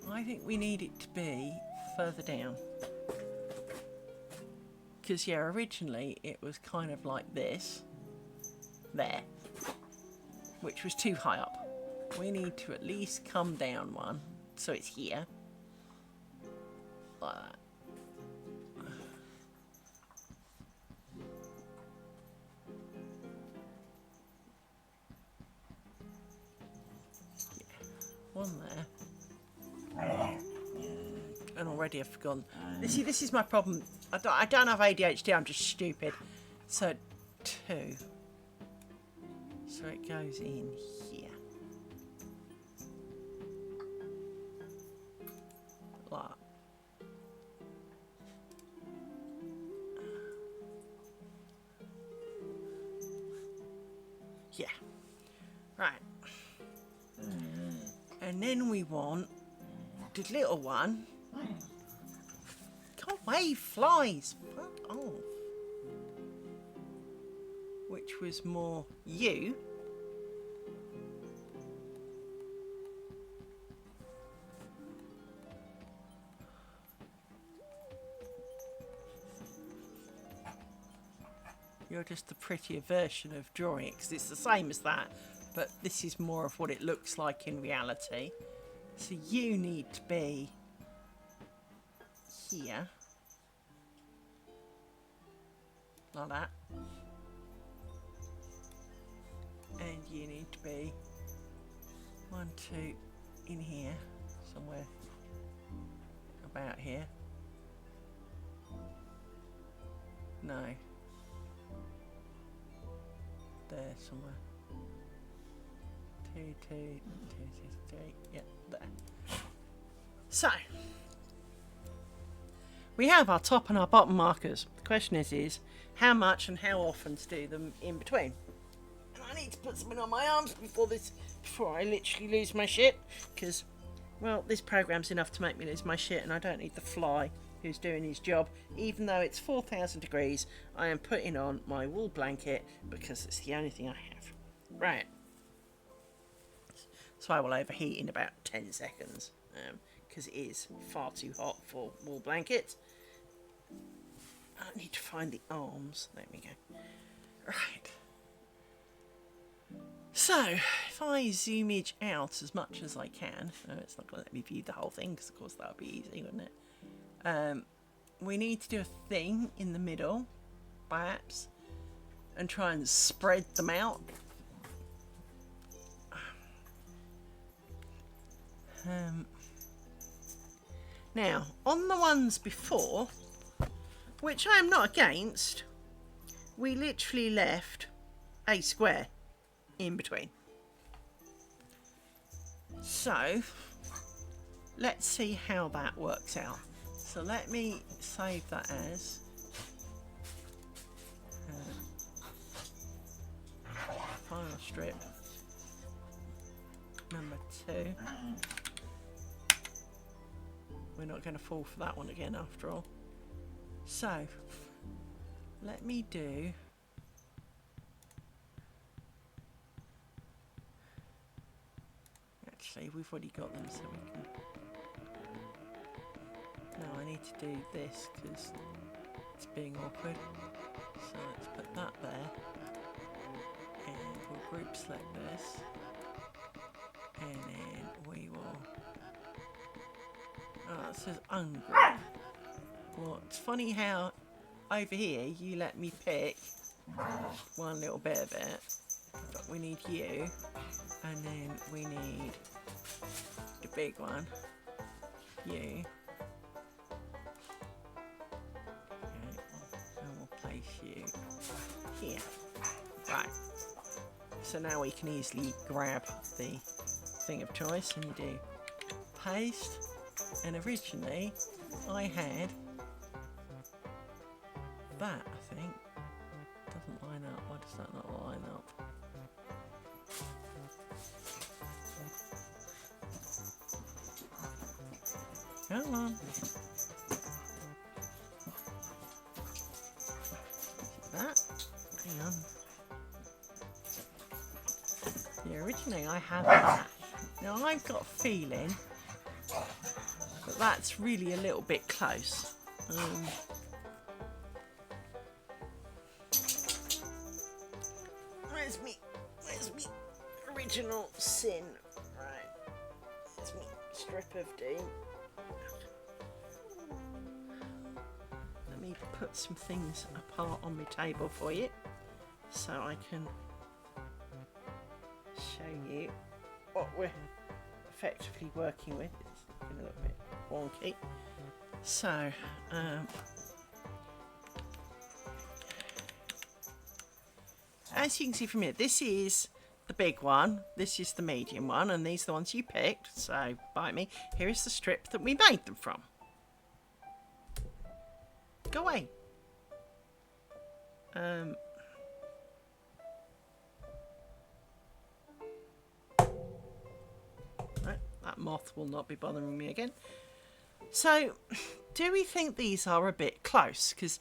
I think we need it to be further down. Because, yeah, originally it was kind of like this. There. Which was too high up. We need to at least come down one. So it's here. Like that. Yeah. One there. And already I've forgotten. See, this is my problem. I don't have ADHD, I'm just stupid. So, 2. So it goes in here. Like that. Yeah. Right. And then we want the little one. Go away, flies. Fuck off. Which was more you. You're just a prettier version of drawing it, because it's the same as that, but this is more of what it looks like in reality. So you need to be here. Like that. And you need to be 1, 2 in here. somewhere about here. No. There somewhere. 2, 2, 2, 2, 3. Yeah, there. So we have our top and our bottom markers. The question is how much and how often to do them in between. And I need to put something on my arms before I literally lose my shit, because, well, this program's enough to make me lose my shit, and I don't need the fly who's doing his job. Even though it's 4,000 degrees, I am putting on my wool blanket because it's the only thing I have. Right. So I will overheat in about 10 seconds, because it is far too hot for wool blankets. I need to find the arms. There we go. Right. So, if I zoom it out as much as I can, it's not going to let me view the whole thing, because of course that would be easy, wouldn't it? We need to do a thing in the middle, perhaps, and try and spread them out. Now, on the ones before, which I am not against, we literally left a square in between. So, let's see how that works out. So let me save that as final strip number 2. We're not going to fall for that one again after all. So, let me do... Actually, we've already got them, so we can... No, I need to do this because it's being awkward. So let's put that there. And we'll group select this. And then we will... Oh, it says ungroup. Well, it's funny how over here you let me pick one little bit of it. But we need you. And then we need the big one. You. You here. Right. So now we can easily grab the thing of choice and you do paste. And originally I had that, I think. Doesn't line up. Why does that not line up? Come on. That. Hang on. Yeah, originally I had that. Now I've got a feeling that that's really a little bit close. Where's me original sin? Right. It's me strip of doom. Let me put some things apart on my table for you so I can show you what we're effectively working with. It's looking a little bit wonky. So, as you can see from here, this is the big one, this is the medium one, and these are the ones you picked. So, bite me. Here is the strip that we made them from. Go away. Right, that moth will not be bothering me again. So, do we think these are a bit close? Because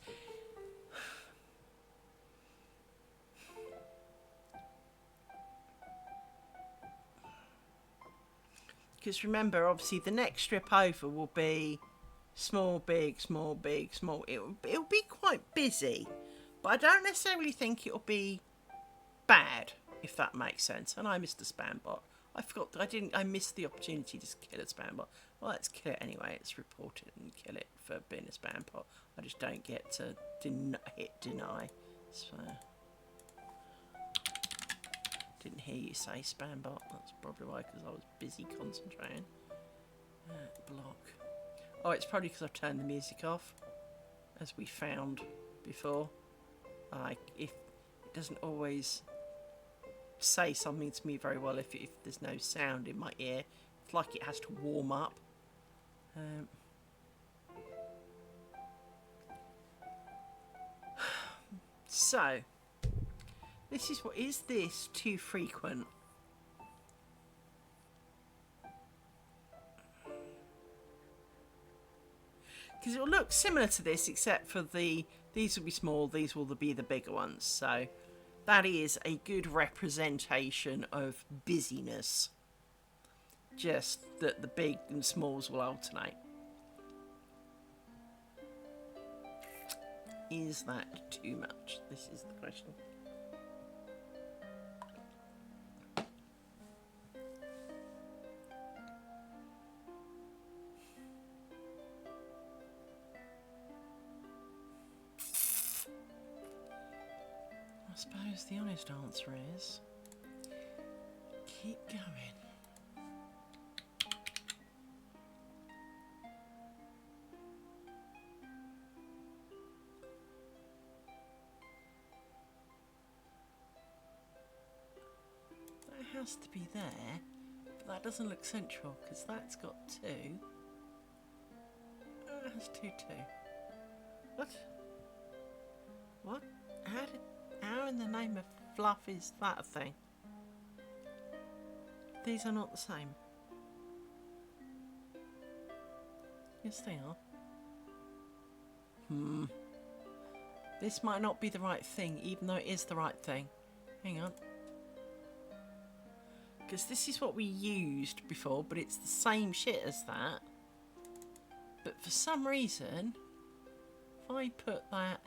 remember, obviously, the next strip over will be small, big, small, big, small. It'll be quite busy, but I don't necessarily think it'll be bad, if that makes sense. And I missed the spam bot. I missed the opportunity to kill a spam bot. Well, let's kill it anyway. Let's report it and kill it for being a spam bot. I just don't get to hit deny. So, didn't hear you say spam bot. That's probably why, because I was busy concentrating. Block. Oh, it's probably because I've turned the music off, as we found before. Like, if it doesn't always say something to me very well if there's no sound in my ear. It's like it has to warm up. So, this is what is this too frequent? Because it will look similar to this, except for these will be small, these will be the bigger ones. So that is a good representation of busyness. Just that the big and smalls will alternate. Is that too much? This is the question. I suppose the honest answer is keep going. That has to be there, but that doesn't look central because that's got 2. That has 2 too. What? What? How in the name of fluff is that a thing? These are not the same. Yes, they are. This might not be the right thing, even though it is the right thing. Hang on. Because this is what we used before, but it's the same shit as that. But for some reason, if I put that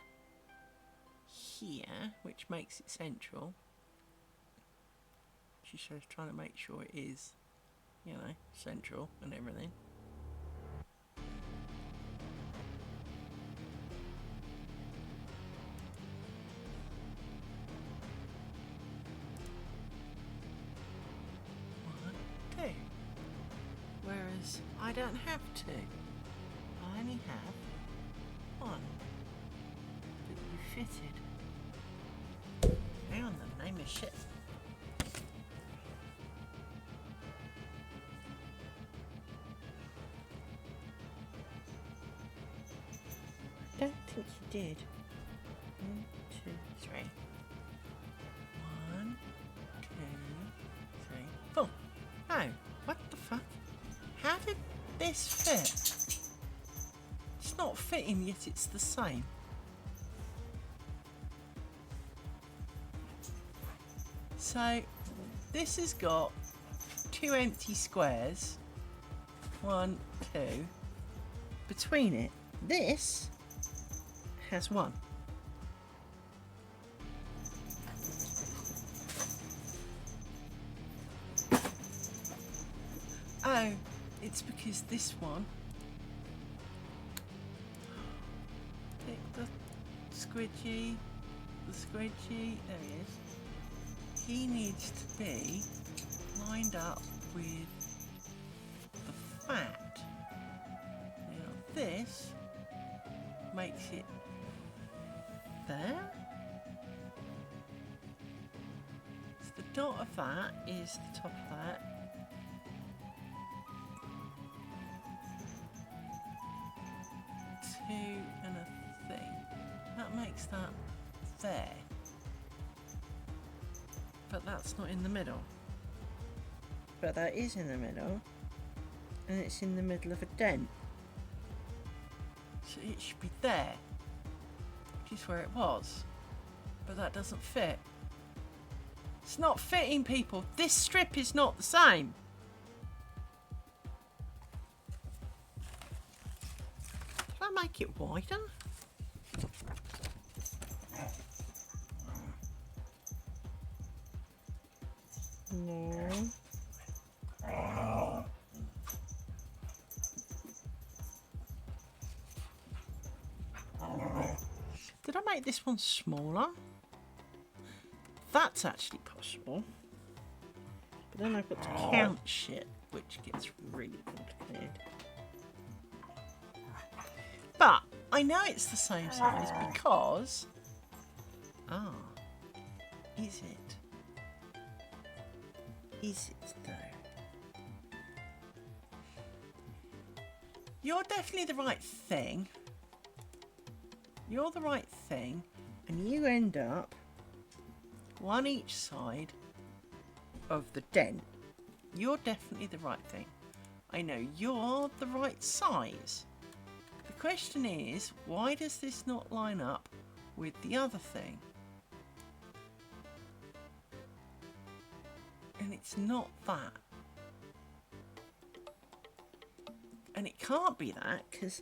here, which makes it central, she shows trying to make sure it is, you know, central and everything. Whereas I don't have 2. I only have 1. But you fitted. Hang on, the name of shit. Don't think you did. 1, 2, 3. 1, 2, 3, 4. Oh, what the fuck? How did this fit? It's not fitting, yet it's the same. So, this has got 2 empty squares. 1, 2. Between it, this has 1. Oh, it's because this one, pick the squidgy, there he is. He needs to be lined up with the fat. Now this makes it there. So the dot of that is the top of that. And a thing. That makes that there. But that's not in the middle. But that is in the middle. And it's in the middle of a dent. So it should be there. Which is where it was. But that doesn't fit. It's not fitting, people. This strip is not the same. Make it wider. No. Did I make this one smaller? That's actually possible. But then I've got to Count shit. which gets really complicated. But I know it's the same size because... Ah, is it? Is it though? You're definitely the right thing. You're the right thing, and you end up one each side of the dent. You're definitely the right thing. I know you're the right size. The question is, why does this not line up with the other thing? And it's not that. And it can't be that because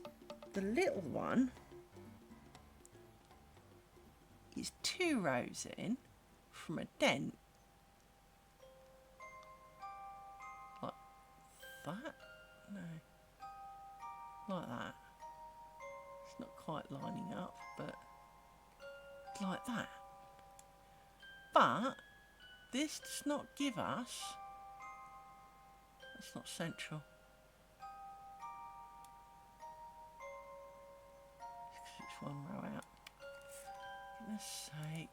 the little one is 2 rows in from a dent. Like that? No. Like that. It's not quite lining up, but like that. But this does not give us... That's not central. It's one row out. For goodness sake.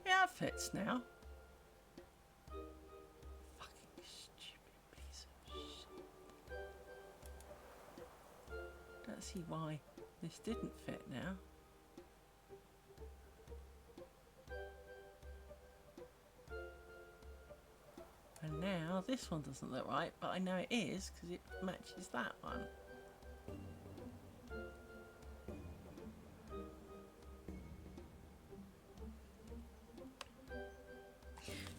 Yeah, it fits now. Fucking stupid piece of shit. Don't see why this didn't fit now. And now this one doesn't look right, but I know it is because it matches that one.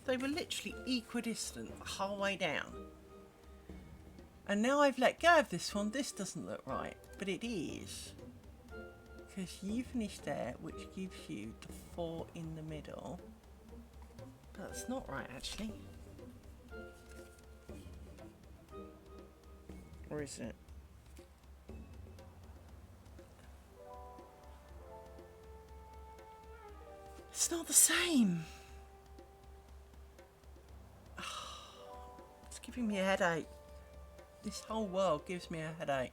They were literally equidistant the whole way down. And now I've let go of this one, this doesn't look right, but it is. Because you finished there, which gives you the 4 in the middle. But that's not right, actually. Or is it? It's not the same. It's giving me a headache. This whole world gives me a headache.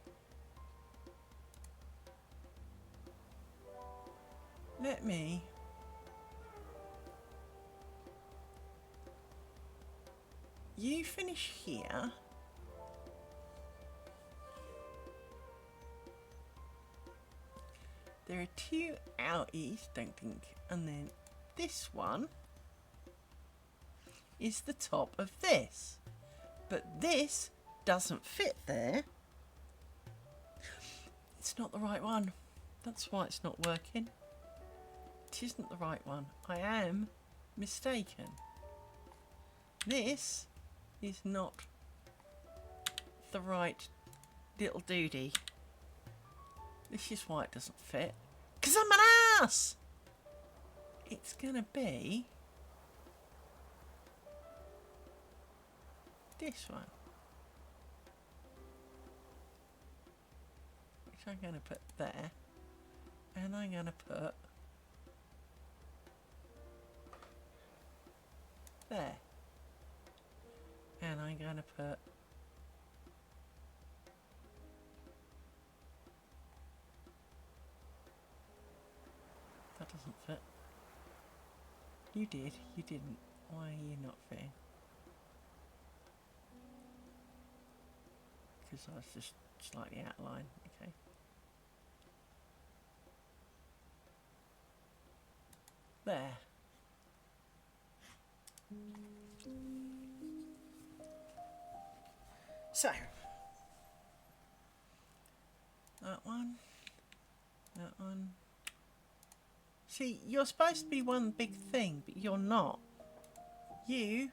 Let me... You finish here. There are 2 outies, don't think, and then this one is the top of this. But this doesn't fit there. It's not the right one. That's why it's not working. It isn't the right one. I am mistaken. This is not the right little doody. This is why it doesn't fit. 'Cause I'm an ass! It's gonna be this one. Which I'm gonna put there. And I'm gonna put there. And I'm gonna put that doesn't fit. You did, you didn't. Why are you not fitting? Because I was just slightly out of line, okay. There. So, that one, that one. See, you're supposed to be one big thing, but you're not. You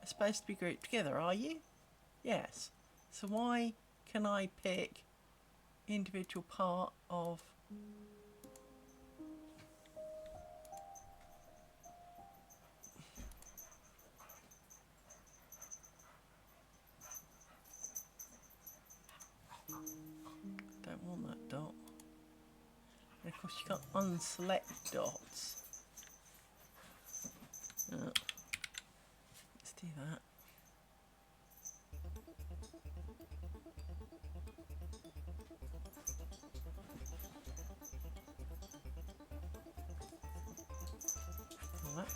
are supposed to be grouped together, are you? Yes. So why can I pick individual part of... Don't want She's got unselect dots. Let's do that. Right.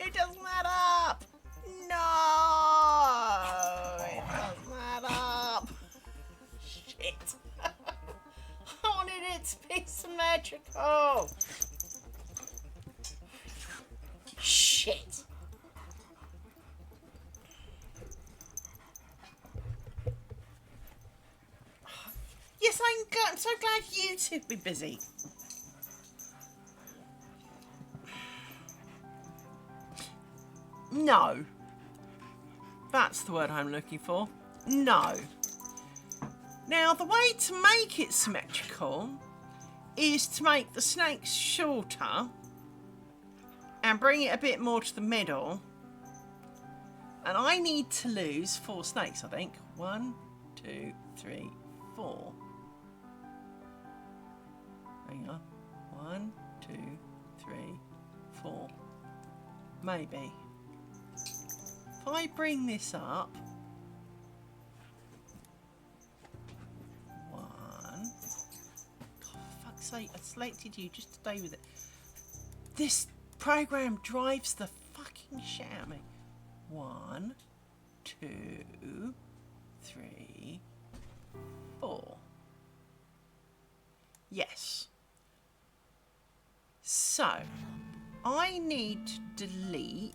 It doesn't add up! No! It doesn't add up! Shit! I wanted it to be symmetrical! Shit! Yes, I'm so glad you two have been busy. No. That's the word I'm looking for. No. Now, the way to make it symmetrical is to make the snakes shorter and bring it a bit more to the middle. And I need to lose 4 snakes, I think. 1, 2, 3, 4. Hang on. 1, 2, 3, 4. Maybe. If I bring this up, 1. God, for fuck's sake, I selected you just to stay with it. This program drives the fucking shit out of me. 1, 2, 3, 4. Yes. So, I need to delete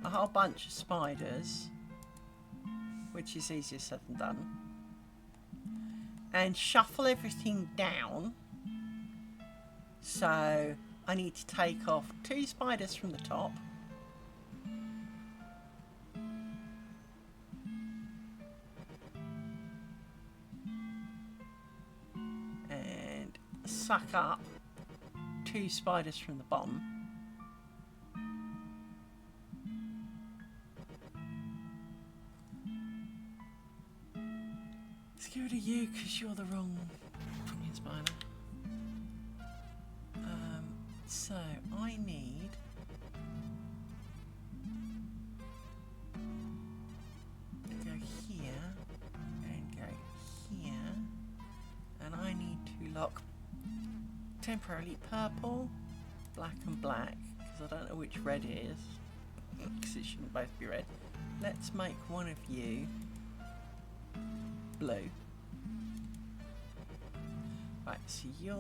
a whole bunch of spiders, which is easier said than done, and shuffle everything down. So I need to take off 2 spiders from the top, and suck up 2 spiders from the bottom. Let's give it to you because you're the wrong fucking spider. So I need to go here and go here, and I need to lock temporarily purple, black and black, because I don't know which red it is, because it shouldn't both be red. Let's make one of you blue. Right, so you're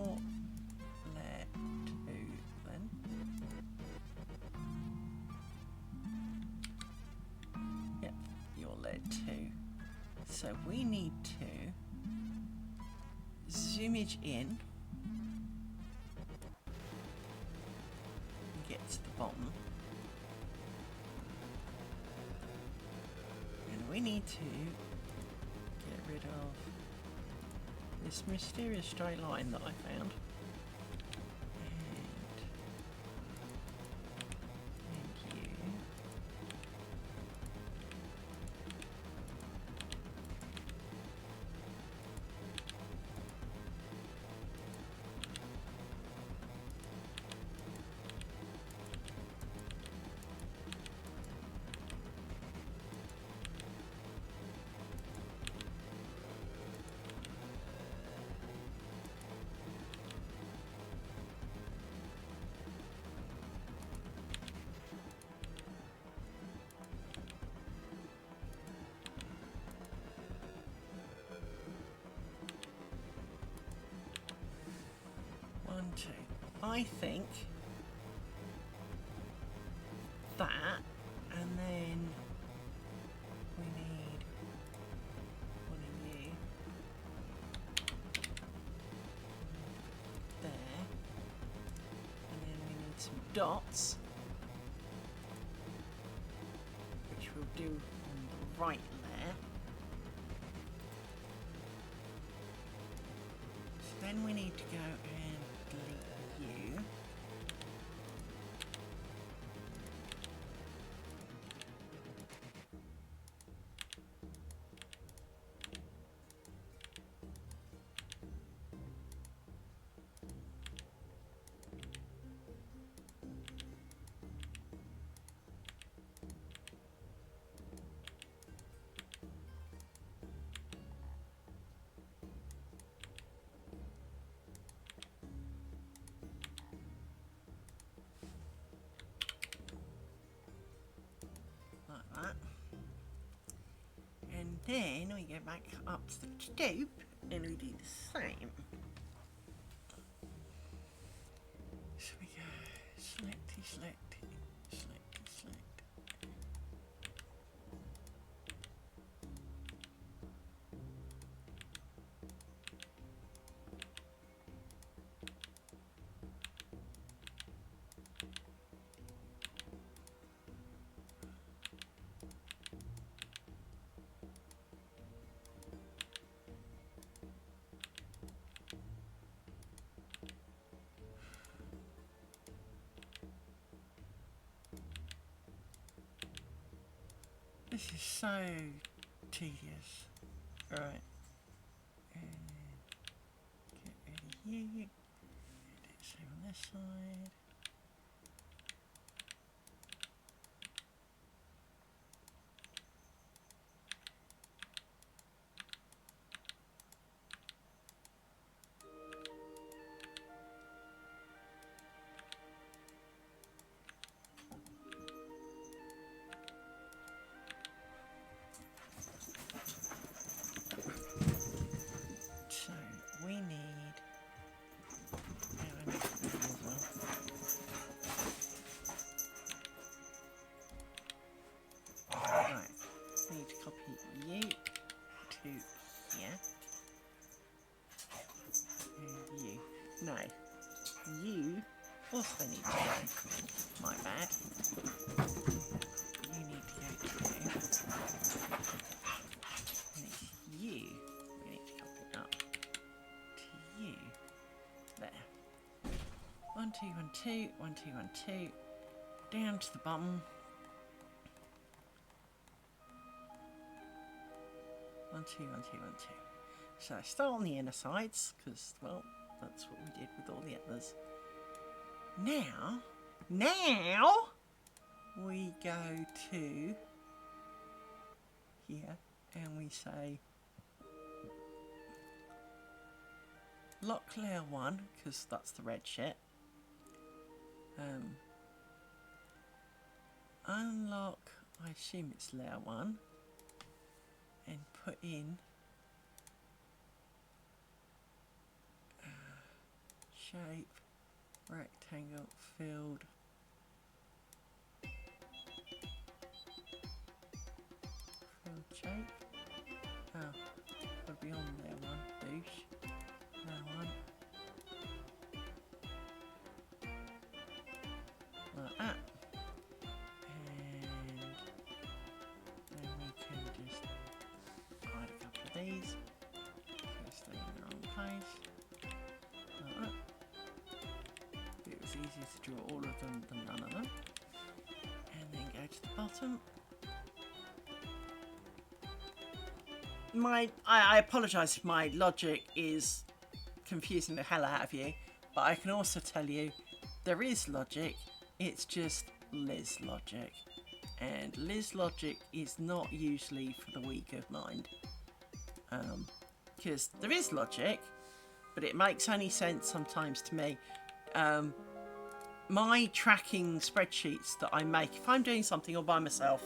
layer 2 then. Yep, you're layer 2. So we need to zoomage in and get to the bottom. And we need to get rid of this mysterious straight line that I found. And thank you. 2. I think that, and then we need one of you there, and then we need some dots, which we'll do on the right there. So then we need to go and delete you. Like that. And then we go back up to the stoop and we do the same. So we go select, select, select, select. This is so tedious. Right. And get rid of you. Edit save on this side. So we need. Yeah, I need to do as well. Right. We need to copy you to here. And you. No. You also need to go. My bad. You need to go to. And it's you. We need to copy it up to you. There. 1, 2, 1, 2, 1, 2, 1, 2. Down to the bottom. 1, 2, 1, 2, 1, 2. So start on the inner sides, because, well, that's what we did with all the others. Now, we go to here and we say lock layer 1, because that's the red shit. Unlock, I assume it's layer 1, and put in shape, rectangle, filled. Filled shape. Oh, would be on layer 1, douche. Layer 1. Like that. And then we can just hide a couple of these because they're in the wrong place. Like that. It was easier to draw all of them than none of them. And then go to the bottom. I apologise if my logic is confusing the hell out of you, but I can also tell you there is logic, it's just Liz logic. And Liz logic is not usually for the weak of mind. Because there is logic, but it makes only sense sometimes to me. My tracking spreadsheets that I make, if I'm doing something all by myself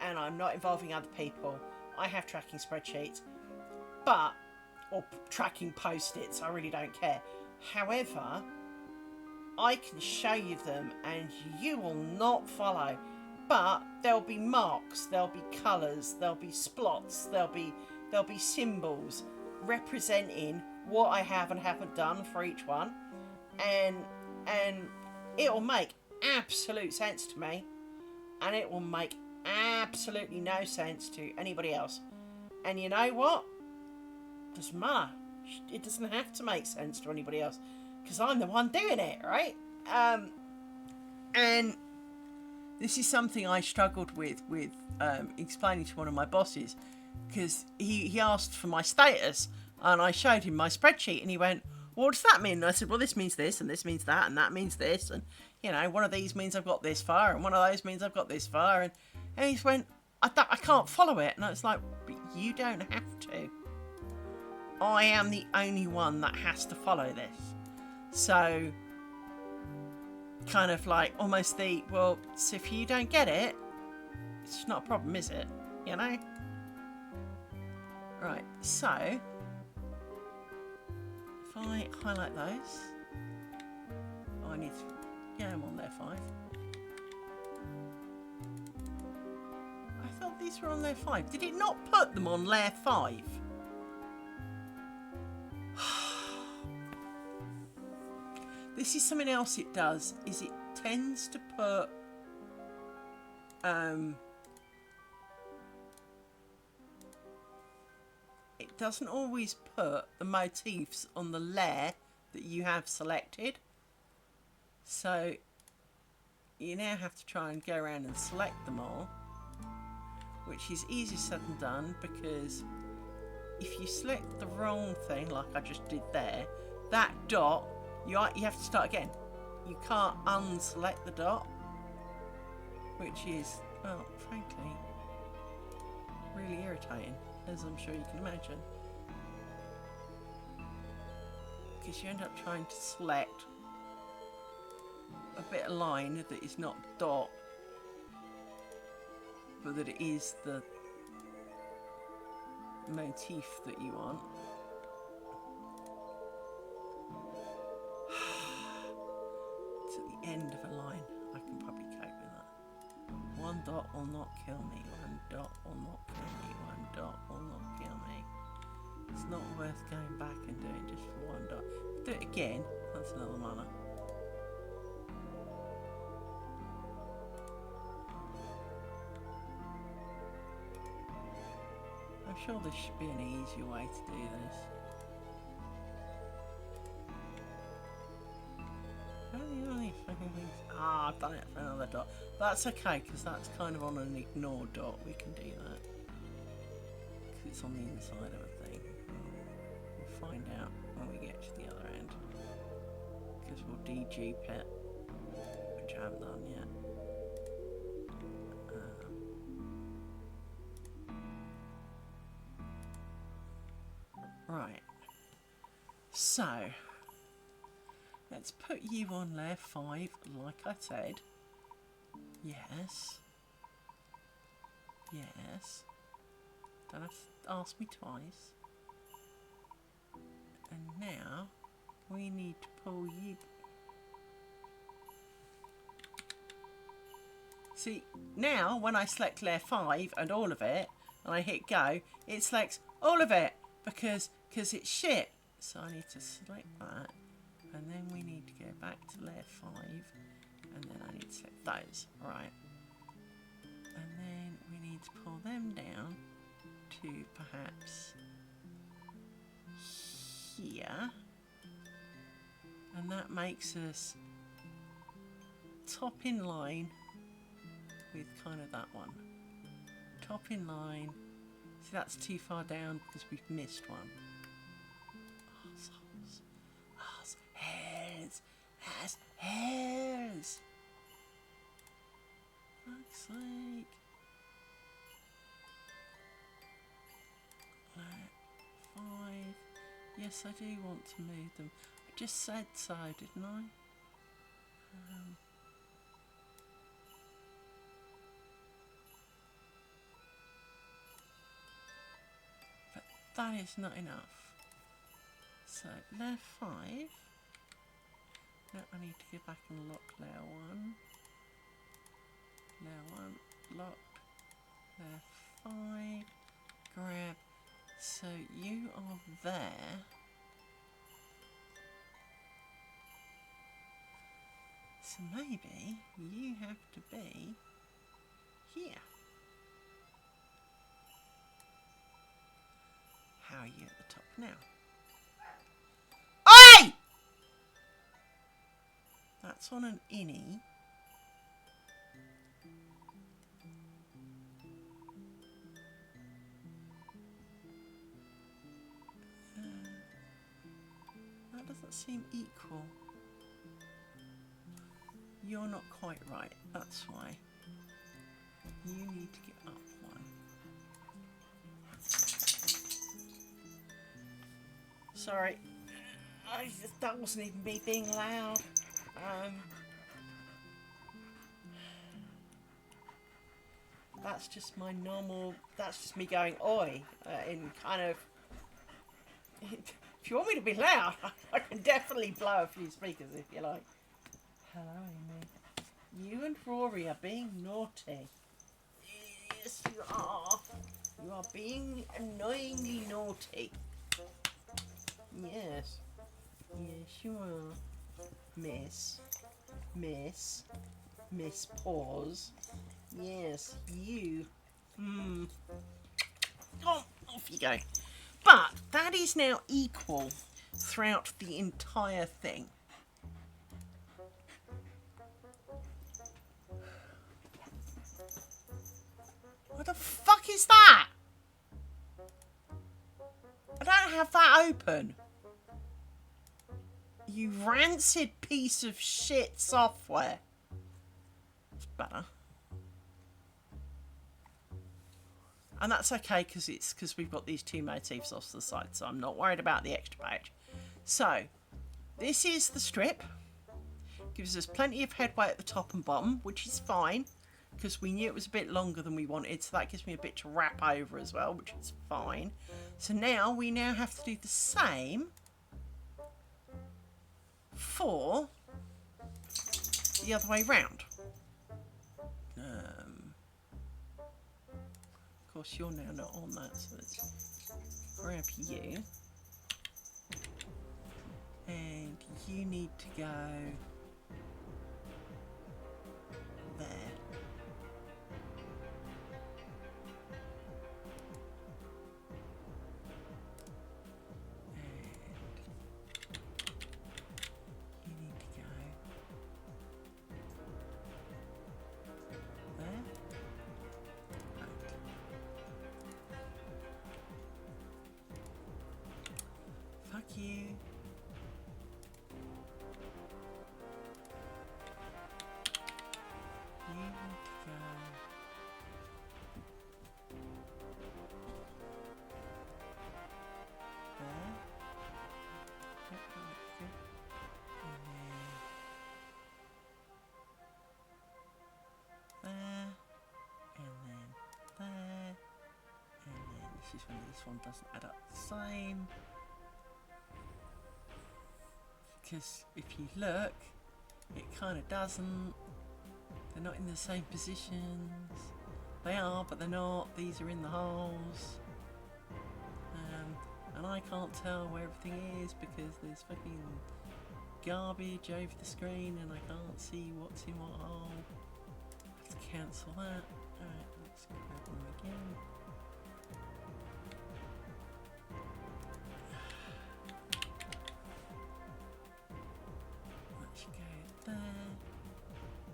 and I'm not involving other people, I have tracking spreadsheets, or tracking post-its, I really don't care. However, I can show you them and you will not follow. But there'll be marks, there'll be colours, there'll be splots, there'll be symbols representing what I have and haven't done for each one, and it'll make absolute sense to me, and it will make absolutely no sense to anybody else. And you know what? Doesn't matter. It doesn't have to make sense to anybody else because I'm the one doing it, right? And this is something I struggled with explaining to one of my bosses, because he asked for my status and I showed him my spreadsheet and he went, what does that mean? And I said, well, this means this and this means that and that means this, and you know, one of these means I've got this far and one of those means I've got this far, and he went, I can't follow it. And I was like, but you don't have to. I am the only one that has to follow this. So kind of like almost so if you don't get it, it's not a problem, is it? You know? Right, so if I highlight those, I need to get them on layer 5. I thought these were on layer 5. Did it not put them on layer 5? This is something else it does, is it tends to put it doesn't always put the motifs on the layer that you have selected. So you now have to try and go around and select them all, which is easier said than done, because if you select the wrong thing like I just did there, that dot, you have to start again. You can't unselect the dot, which is, well, frankly, really irritating, as I'm sure you can imagine. Because you end up trying to select a bit of line that is not dot, but that it is the motif that you want. End of a line, I can probably cope with that. One dot will not kill me, one dot will not kill me, one dot will not kill me. It's not worth going back and doing just for one dot. Do it again, that's another mana. I'm sure there should be an easier way to do this. I've done it for another dot. That's okay, because that's kind of on an ignore dot. We can do that. Because it's on the inside of a thing. We'll find out when we get to the other end. Because we'll dedupe it, which I haven't done yet. Right. So let's put you on layer 5, like I said. Yes. Yes. Don't have to ask me twice. And now we need to pull you. See, now when I select layer 5 and all of it, and I hit go, it selects all of it because it's shit. So I need to select that. And then we need to go back to layer 5, and then I need to select those, right? And then we need to pull them down to perhaps here, and that makes us top in line with kind of that one. Top in line. See, that's too far down because we've missed one. Hairs! Fuck's sake. Layer 5. Yes, I do want to move them. I just said so, didn't I? But that is not enough. So, layer 5. No, I need to go back and lock layer 1. Layer 1, locked. Layer 5, grab. So you are there. So maybe you have to be here. How are you at the top now? Oi! That's on an innie. That doesn't seem equal. You're not quite right, that's why. You need to get up one. Sorry. That wasn't even me being loud. That's just my normal, that's just me going oi, in kind of, if you want me to be loud, I can definitely blow a few speakers if you like. Hello, Amy. You and Rory are being naughty. Yes, you are. You are being annoyingly naughty. Yes. Yes, you are. Miss. Miss. Miss Paws. Yes, you. Oh, off you go. But that is now equal throughout the entire thing. What the fuck is that? I don't have that open. You rancid piece of shit software. It's better. And that's okay because we've got these two motifs off to the side, so I'm not worried about the extra page. So, this is the strip. Gives us plenty of headway at the top and bottom, which is fine, because we knew it was a bit longer than we wanted, so that gives me a bit to wrap over as well, which is fine. So now, we now have to do the same for the other way round. Of course, you're now not on that, so let's grab you. And you need to go there. And you need to go there. Right. Fuck you. You need to go there. Yep, that looks good. And then there. And then there. And then this is when this one doesn't add up the same. Because if you look, it kind of doesn't. They're not in the same positions. They are, but they're not. These are in the holes. And I can't tell where everything is because there's fucking garbage over the screen and I can't see what's in what hole. Let's cancel that. Alright, let's grab them again. That should go there.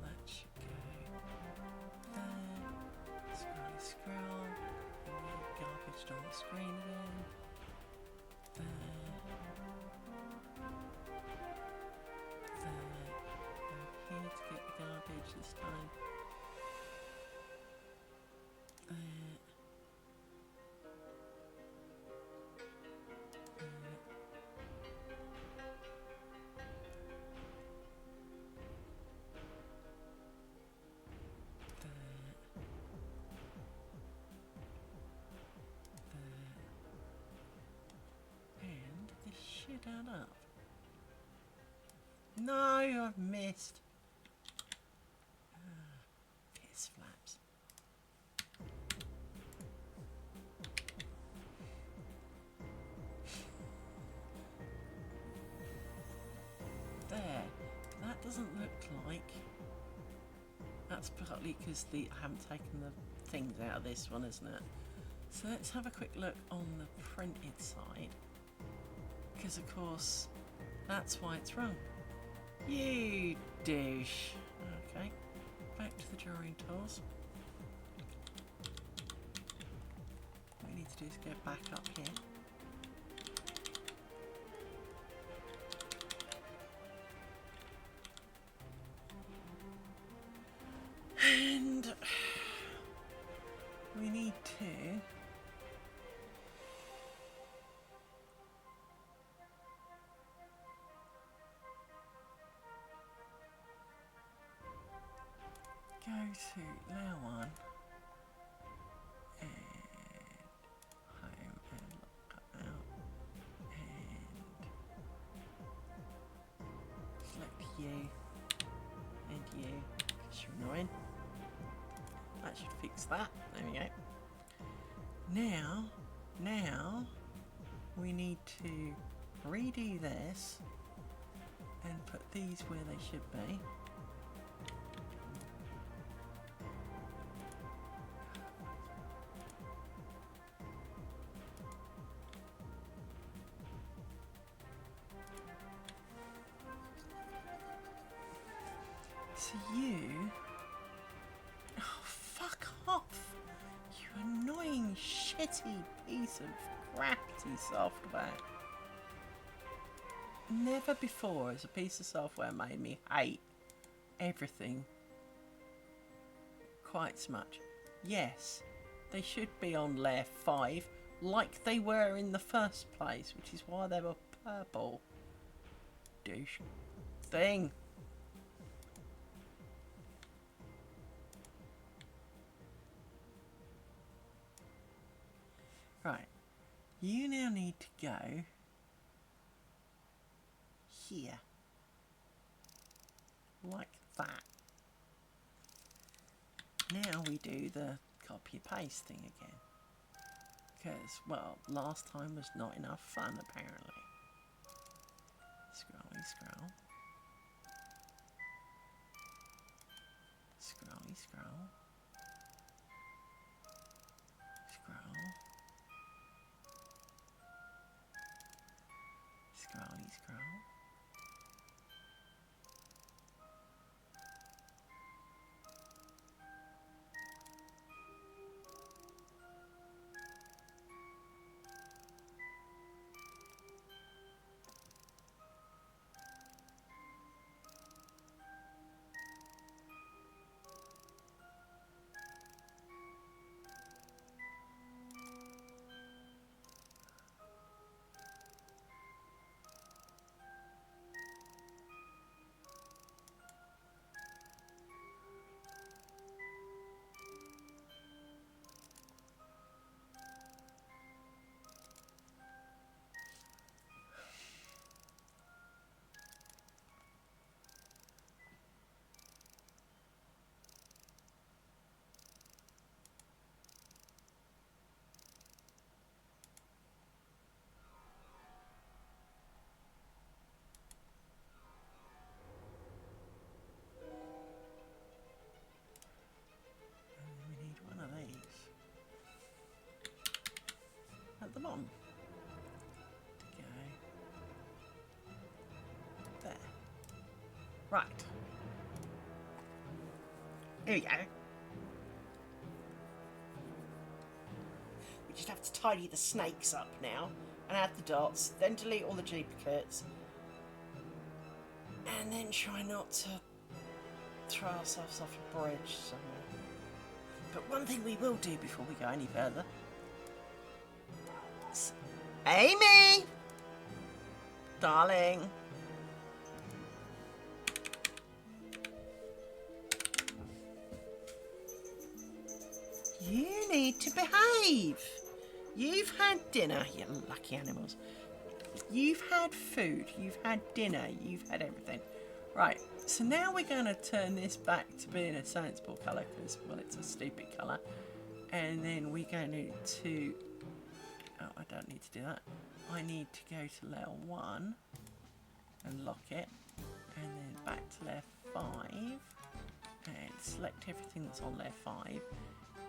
That should go there. Scroll. Garbage on the screen again. There. Go here to get the garbage this time. There. And this should add up. No, I've missed. Piss flaps. There. That doesn't look like... That's partly because I haven't taken the things out of this one, isn't it? So let's have a quick look on the printed side. Because of course, that's why it's wrong. You douche. Okay, back to the drawing tools. What we need to do is get back up here. And we need to go to layer 1 and home and lock that out and select you and you because you're annoying. That should fix that. There we go. Now we need to redo this and put these where they should be. So you... Oh, fuck off! You annoying, shitty piece of crappy software. Never before has a piece of software made me hate everything quite so much. Yes, they should be on layer 5 like they were in the first place, which is why they were purple. Douche. Thing. Right, you now need to go here, like that. Now we do the copy paste thing again, because, well, last time was not enough fun apparently. Scrolly scroll. Scrolly scroll. Scroll. Scrolly scroll. At the bottom to go there. Right. Here we go. We just have to tidy the snakes up now and add the dots, then delete all the duplicates, and then try not to throw ourselves off a bridge somewhere. But one thing we will do before we go any further. Amy! Darling. You need to behave. You've had dinner, you lucky animals. You've had food, you've had dinner, you've had everything. Right, so now we're going to turn this back to being a sensible colour because, well, it's a stupid colour. And then we're going to... Oh, I don't need to do that. I need to go to layer 1 and lock it. And then back to layer 5. And select everything that's on layer 5.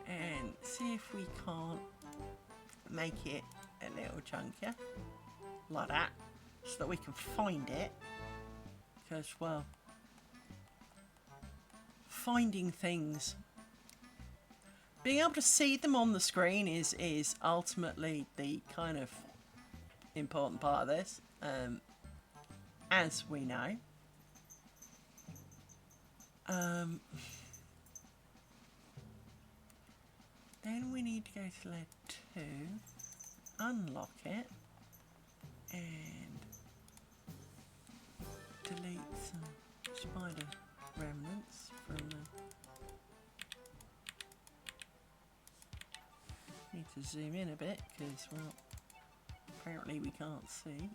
And see if we can't make it a little chunkier. Like that. So that we can find it. Because, well, finding things, being able to see them on the screen is ultimately the kind of important part of this, as we know. Then we need to go to layer 2, unlock it, and delete some spider remnants from the... Need to zoom in a bit because, well, apparently we can't see.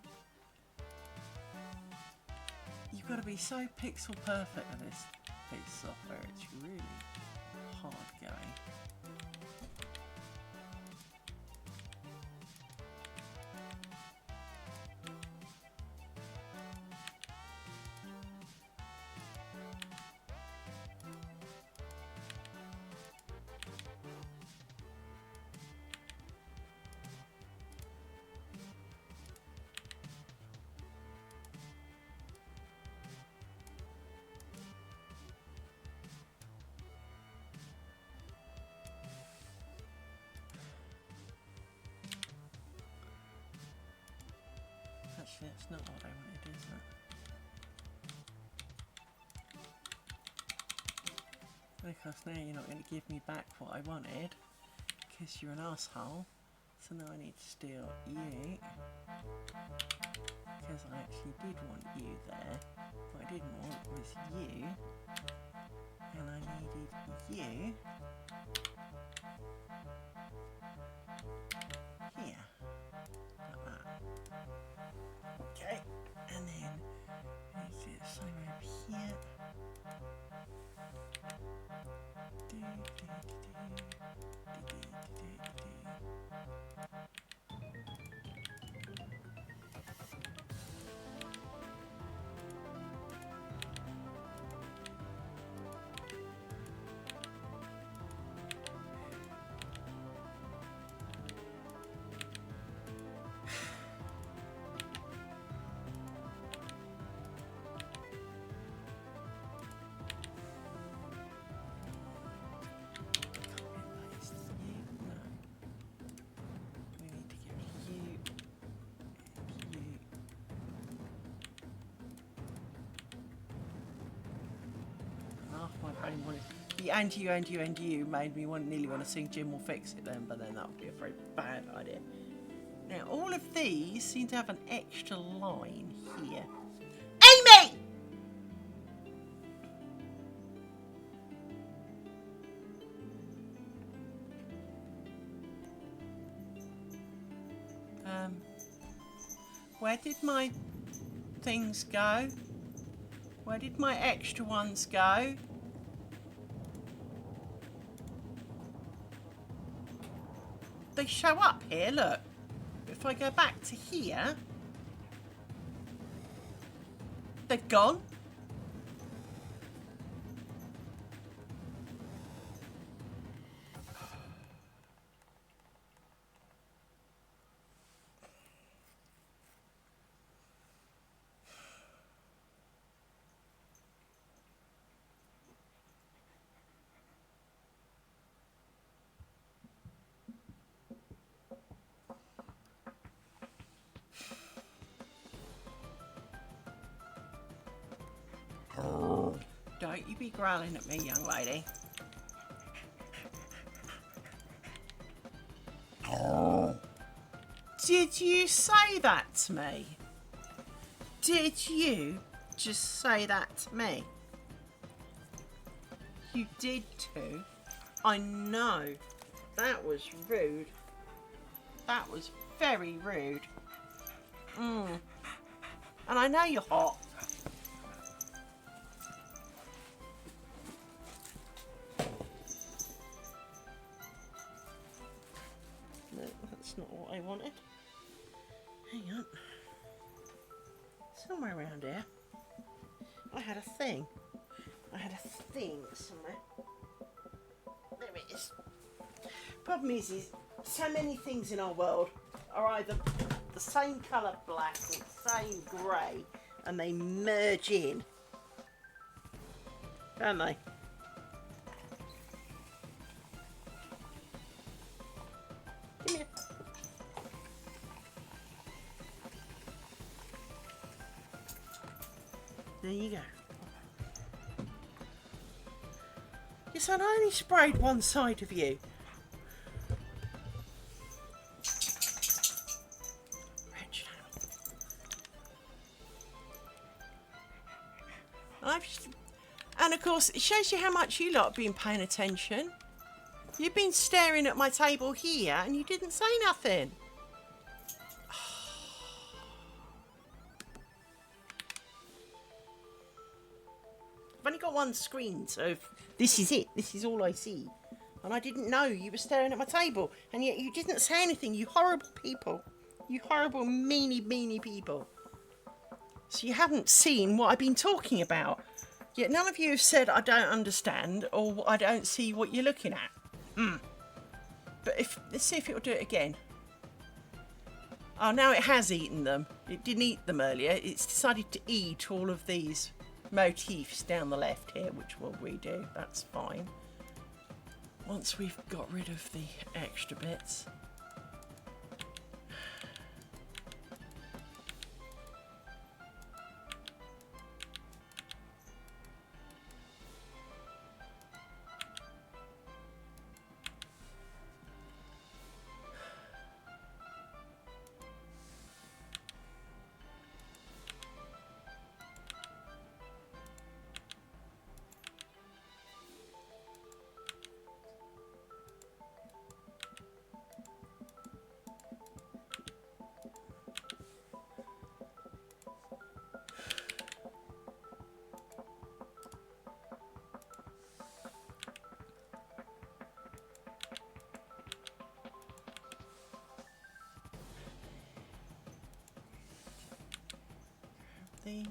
You've got to be so pixel perfect with this piece of software, it's really hard going. Actually, that's not what I wanted, is it? Because now you're not going to give me back what I wanted, because you're an asshole. So now I need to steal you, because I actually did want you there. What I didn't want was you, and I needed you here. Like that. Okay, and then let's do the same over here. My brain wanted the and you made me nearly want to sing Jim Will Fix It then, but then that would be a very bad idea. Now all of these seem to have an extra line here. Amy! Where did my things go? Where did my extra ones go? They show up here, look. If I go back to here, they're gone. Don't you be growling at me, young lady. Did you say that to me? Did you just say that to me? You did too. I know. That was rude. That was very rude. And I know you're hot. I wanted. Hang on. Somewhere around here. I had a thing. Somewhere. There it is. Problem is so many things in our world are either the same colour black or the same grey, and they merge in, don't they? Come here. There you go. Yes, I only sprayed one side of you. Wretched animal. And of course, it shows you how much you lot have been paying attention. You've been staring at my table here and you didn't say nothing. I've only got one screen, so this is it. This is all I see. And I didn't know you were staring at my table. And yet you didn't say anything, you horrible people. You horrible, meanie people. So you haven't seen what I've been talking about. Yet none of you have said I don't understand or I don't see what you're looking at. But let's see if it'll do it again. Oh, now it has eaten them. It didn't eat them earlier. It's decided to eat all of these motifs down the left here, which we'll redo. That's fine. Once we've got rid of the extra bits. These.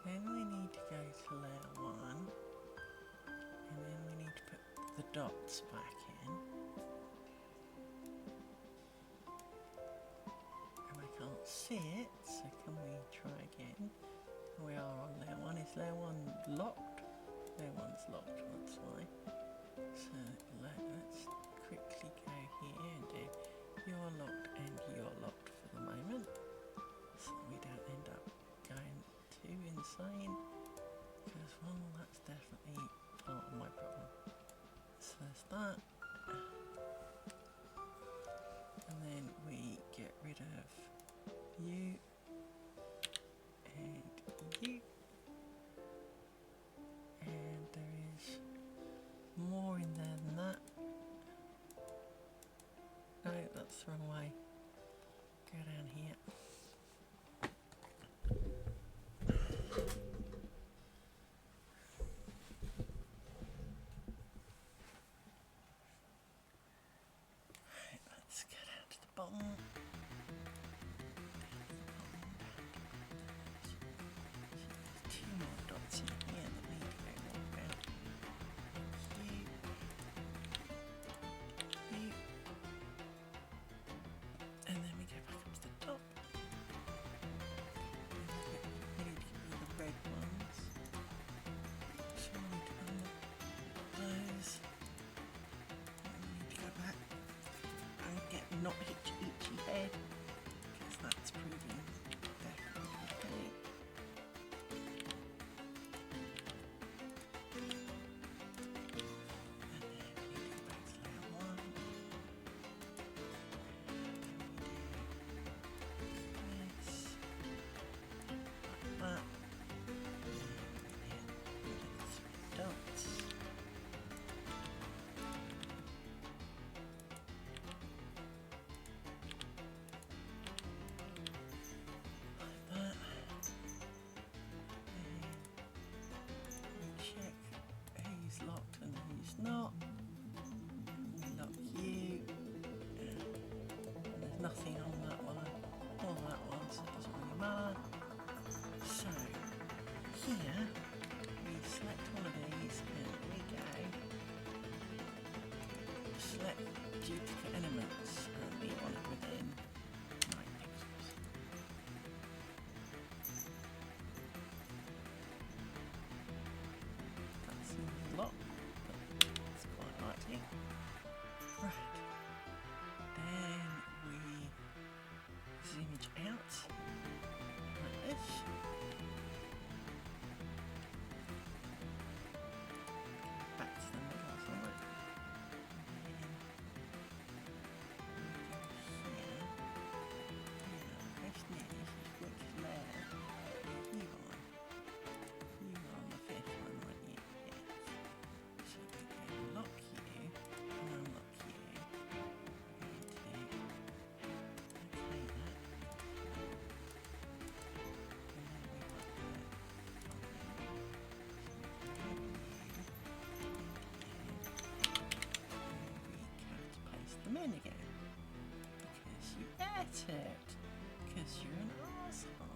Then we need to go to layer 1, and then we need to put the dots back in. And I can't see it, so can we try again? We are on layer 1. Is layer 1 locked? Layer 1's locked, that's why. So let's quickly go here and do you're locked and you're locked for the moment, so we don't end up going too insane, because well, that's definitely part of my problem. So there's that, and then we get rid of you and you, and there is more in there than that. No, that's the wrong way. Go down here. Let's get out to the bottom. There's 2 more dots in here that need to go walk out. You. And then we go back up to the top. We need to get rid of the red ones. So we need to unlock those. And we need to go back and get not itchy head, because that's proving definitely. Select duplicate elements and we want it within 9 pixels. That seems a lot, but it's quite likely. Right. Then we zoom it out like this. Back to the middle somewhere. Them in again because you ate it because you're an asshole.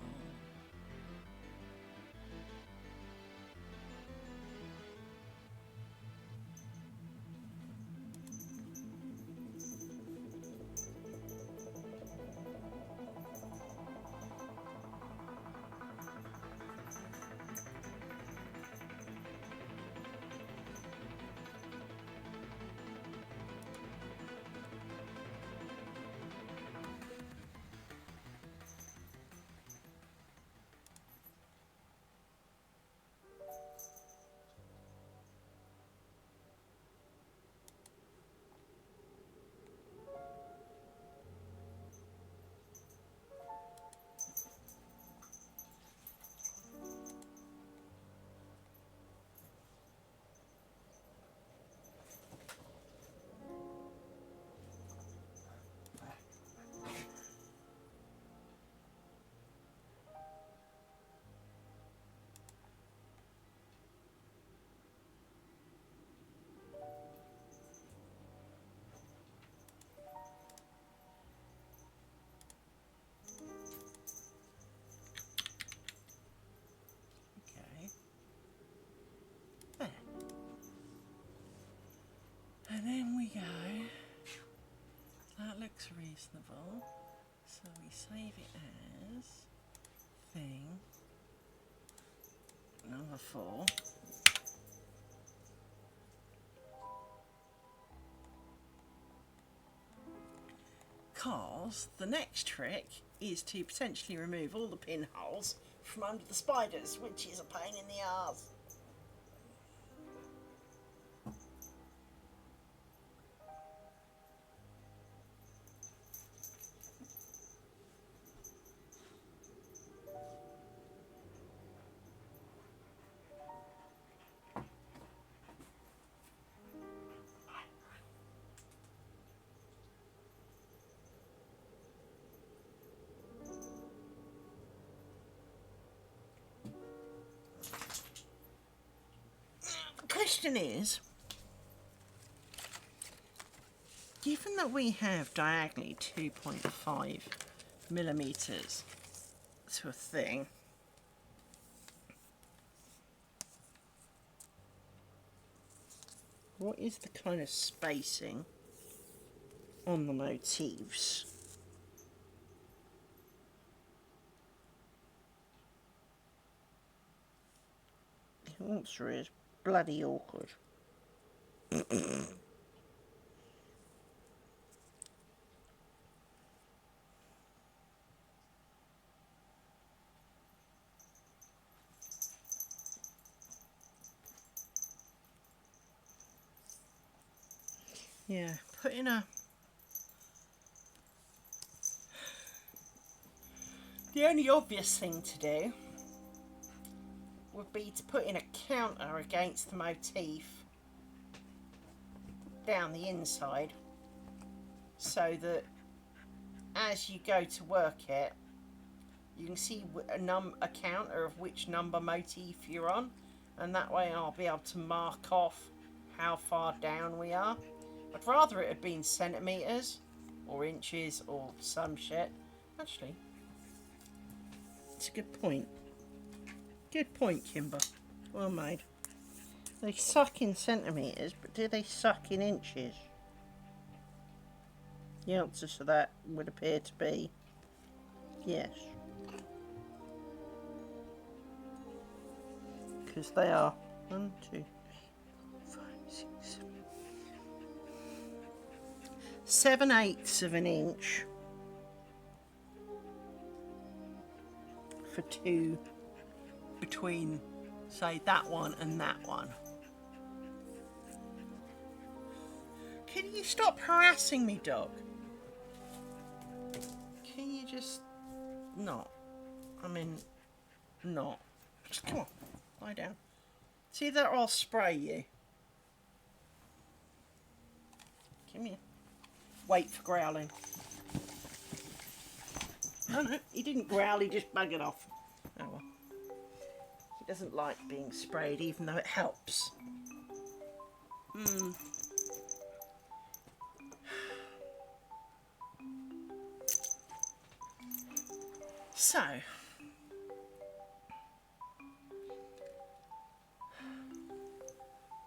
And then we go, that looks reasonable, so we save it as thing number 4. Because the next trick is to potentially remove all the pinholes from under the spiders, which is a pain in the arse. Question is, given that we have diagonally 2.5 millimeters to a thing, what is the kind of spacing on the motifs? The answer is bloody awkward. Yeah, putting a... The only obvious thing to do would be to put in a counter against the motif down the inside, so that as you go to work it, you can see a counter of which number motif you're on, and that way I'll be able to mark off how far down we are. I'd rather it had been centimetres or inches or some shit. Actually, it's a good point. Good point, Kimber. Well made. They suck in centimetres, but do they suck in inches? The answer to that would appear to be yes. Because they are 1, 2, 5, 6, 7. 7/8 of an inch for 2 Between, say, that one and that one. Can you stop harassing me, dog? Can you just not? I mean, not. Just come on, lie down. See that, or I'll spray you. Come here. Wait for growling. No, he didn't growl, he just buggered off. Oh well. He doesn't like being sprayed, even though it helps. So,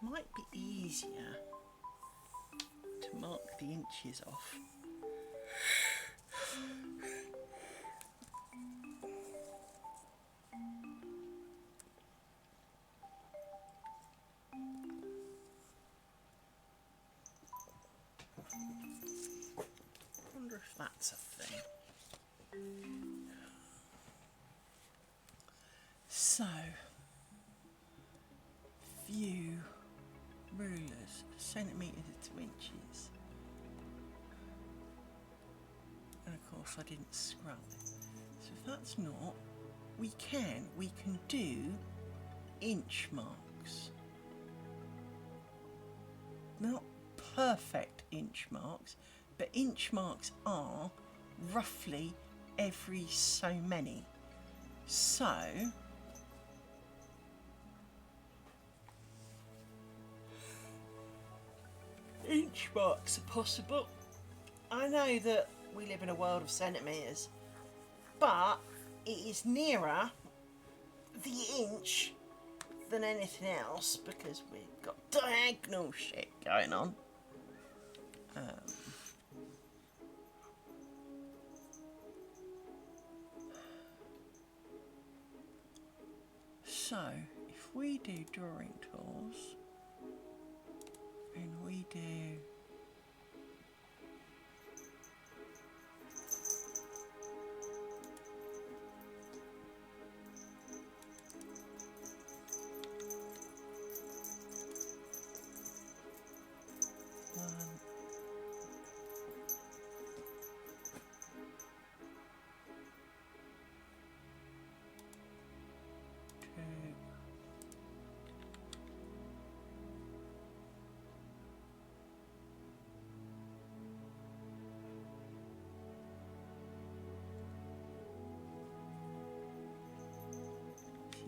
might be easier to mark the inches off. I wonder if that's a thing. So, view rulers, centimetres to inches. And of course I didn't scrub. So if that's not, we can do inch marks. Not perfect inch marks, but inch marks are roughly every so many. So, inch marks are possible. I know that we live in a world of centimetres, but it is nearer the inch than anything else because we've got diagonal shit going on. So, if we do drawing tools, and we do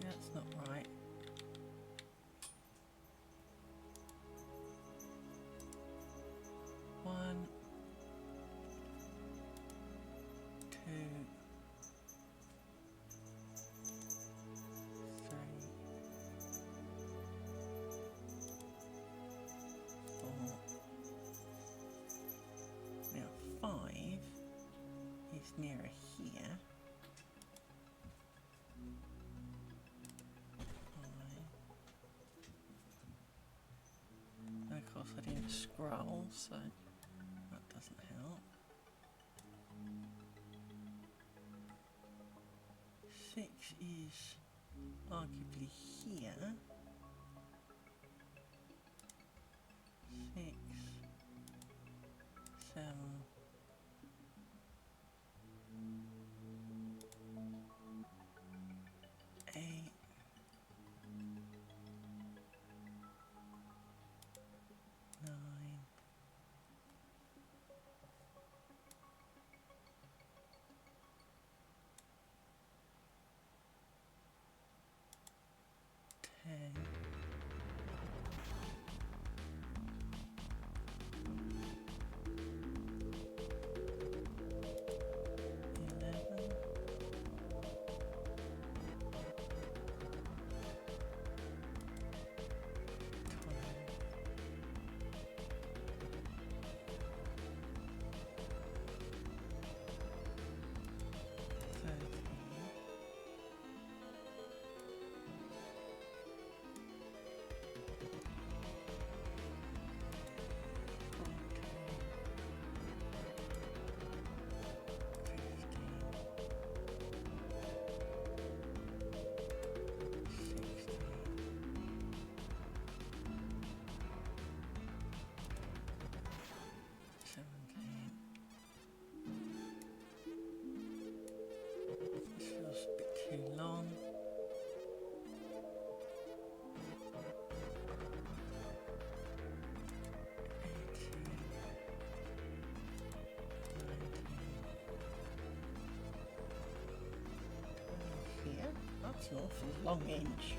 that's not right. One, two, three, 4. Now 5 is nearer here. And of course I didn't scroll, so that doesn't help. 6 is arguably here. 6, 7, 8, 9, 10, 11, 12, It's an awful long inch.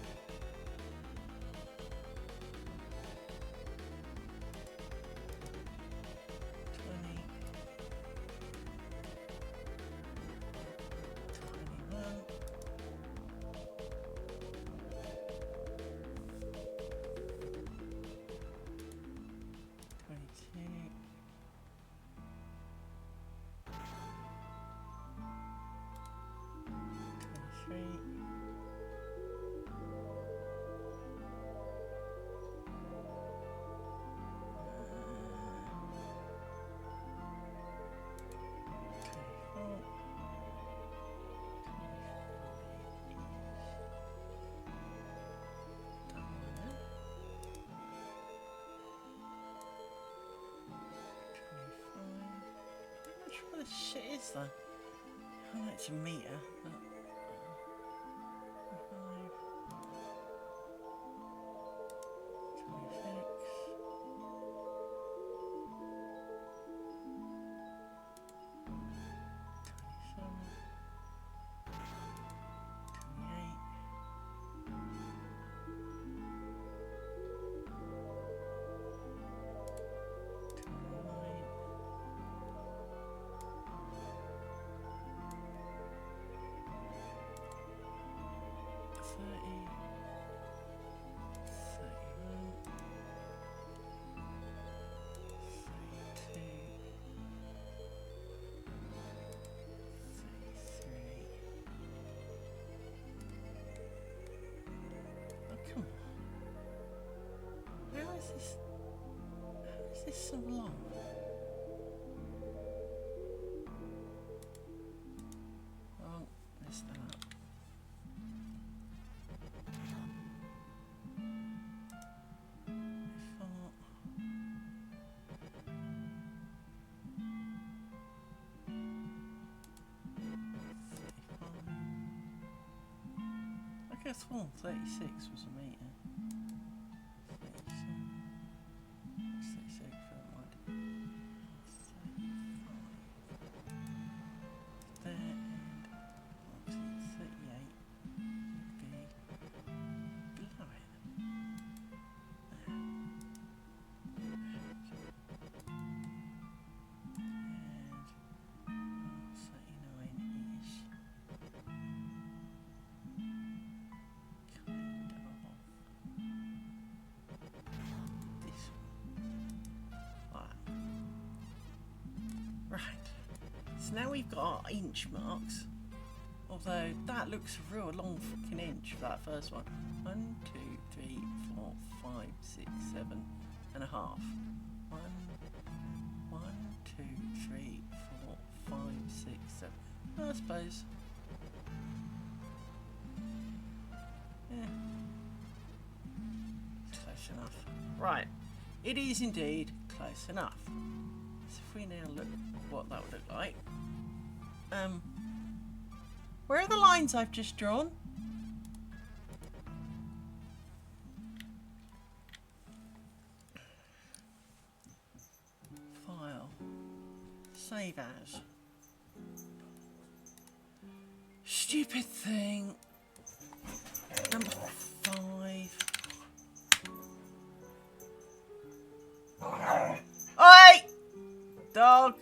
25. What the shit is that? I know it's a meter. But... 32, 33. How is this so long? Oh, messed that up. I guess 36 was a meter. 36 for the mind. 35. There and obviously 38 would be below it. And 39-ish. Right, so now we've got our inch marks, although that looks a real long fucking inch for that first one. 1, 2, 3, 4, 5, 6, 7 and a half. 1, 2, 3, 4, 5, 6, 7. I suppose. Yeah. Close enough. Right, it is indeed close enough. So if we now look what that would look like. Where are the lines I've just drawn? File. Save as. Stupid thing. Number 5. Oi! Dog.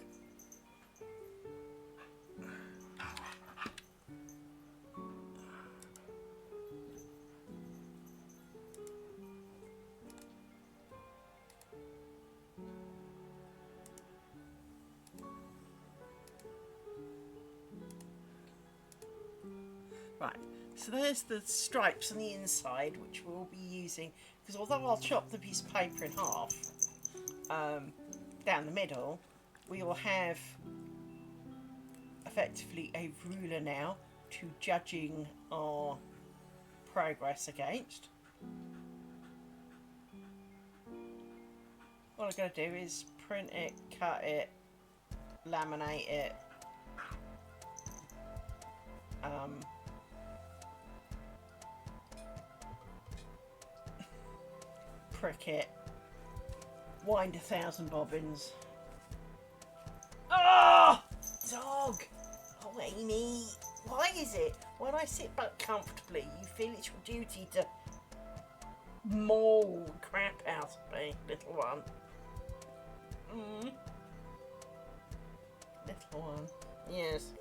Right, so there's the stripes on the inside, which we'll be using, because although I'll chop the piece of paper in half, down the middle, we will have effectively a ruler now to judging our progress against. What I've got to do is print it, cut it, laminate it, prick it, wind 1,000 bobbins. Oh! Dog! Oh, Amy! Why is it when I sit back comfortably, you feel it's your duty to maul crap out of me, little one? Little one. Yes.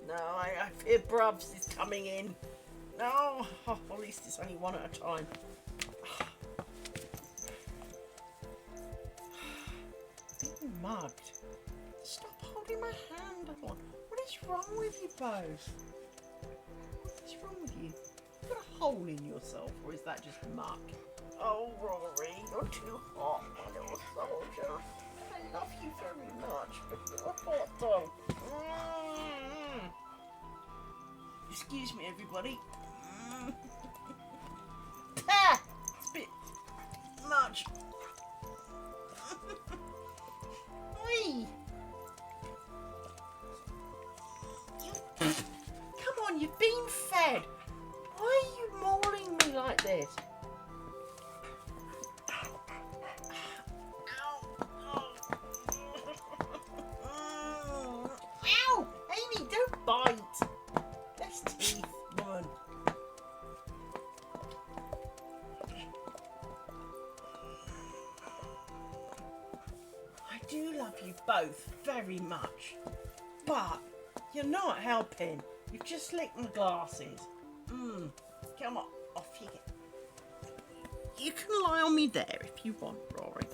No, I fear Brubs is coming in. No, oh, at least it's only one at a time. Being mugged. Stop holding my hand on. What is wrong with you both? What is wrong with you? You got a hole in yourself, or is that just muck? Oh, Rory, you're too hot, my little soldier. I love you very much, but you're a hot dog. Excuse me, everybody. Ah! It's a bit much. Oi! Come on, you've been fed. Why are you mauling me like this? Ow! Amy, don't bite. Less teeth, woman. I do love you both very much, but you're not helping. You've just licked my glasses. Come on, off you get. You can lie on me there if you want, Rory.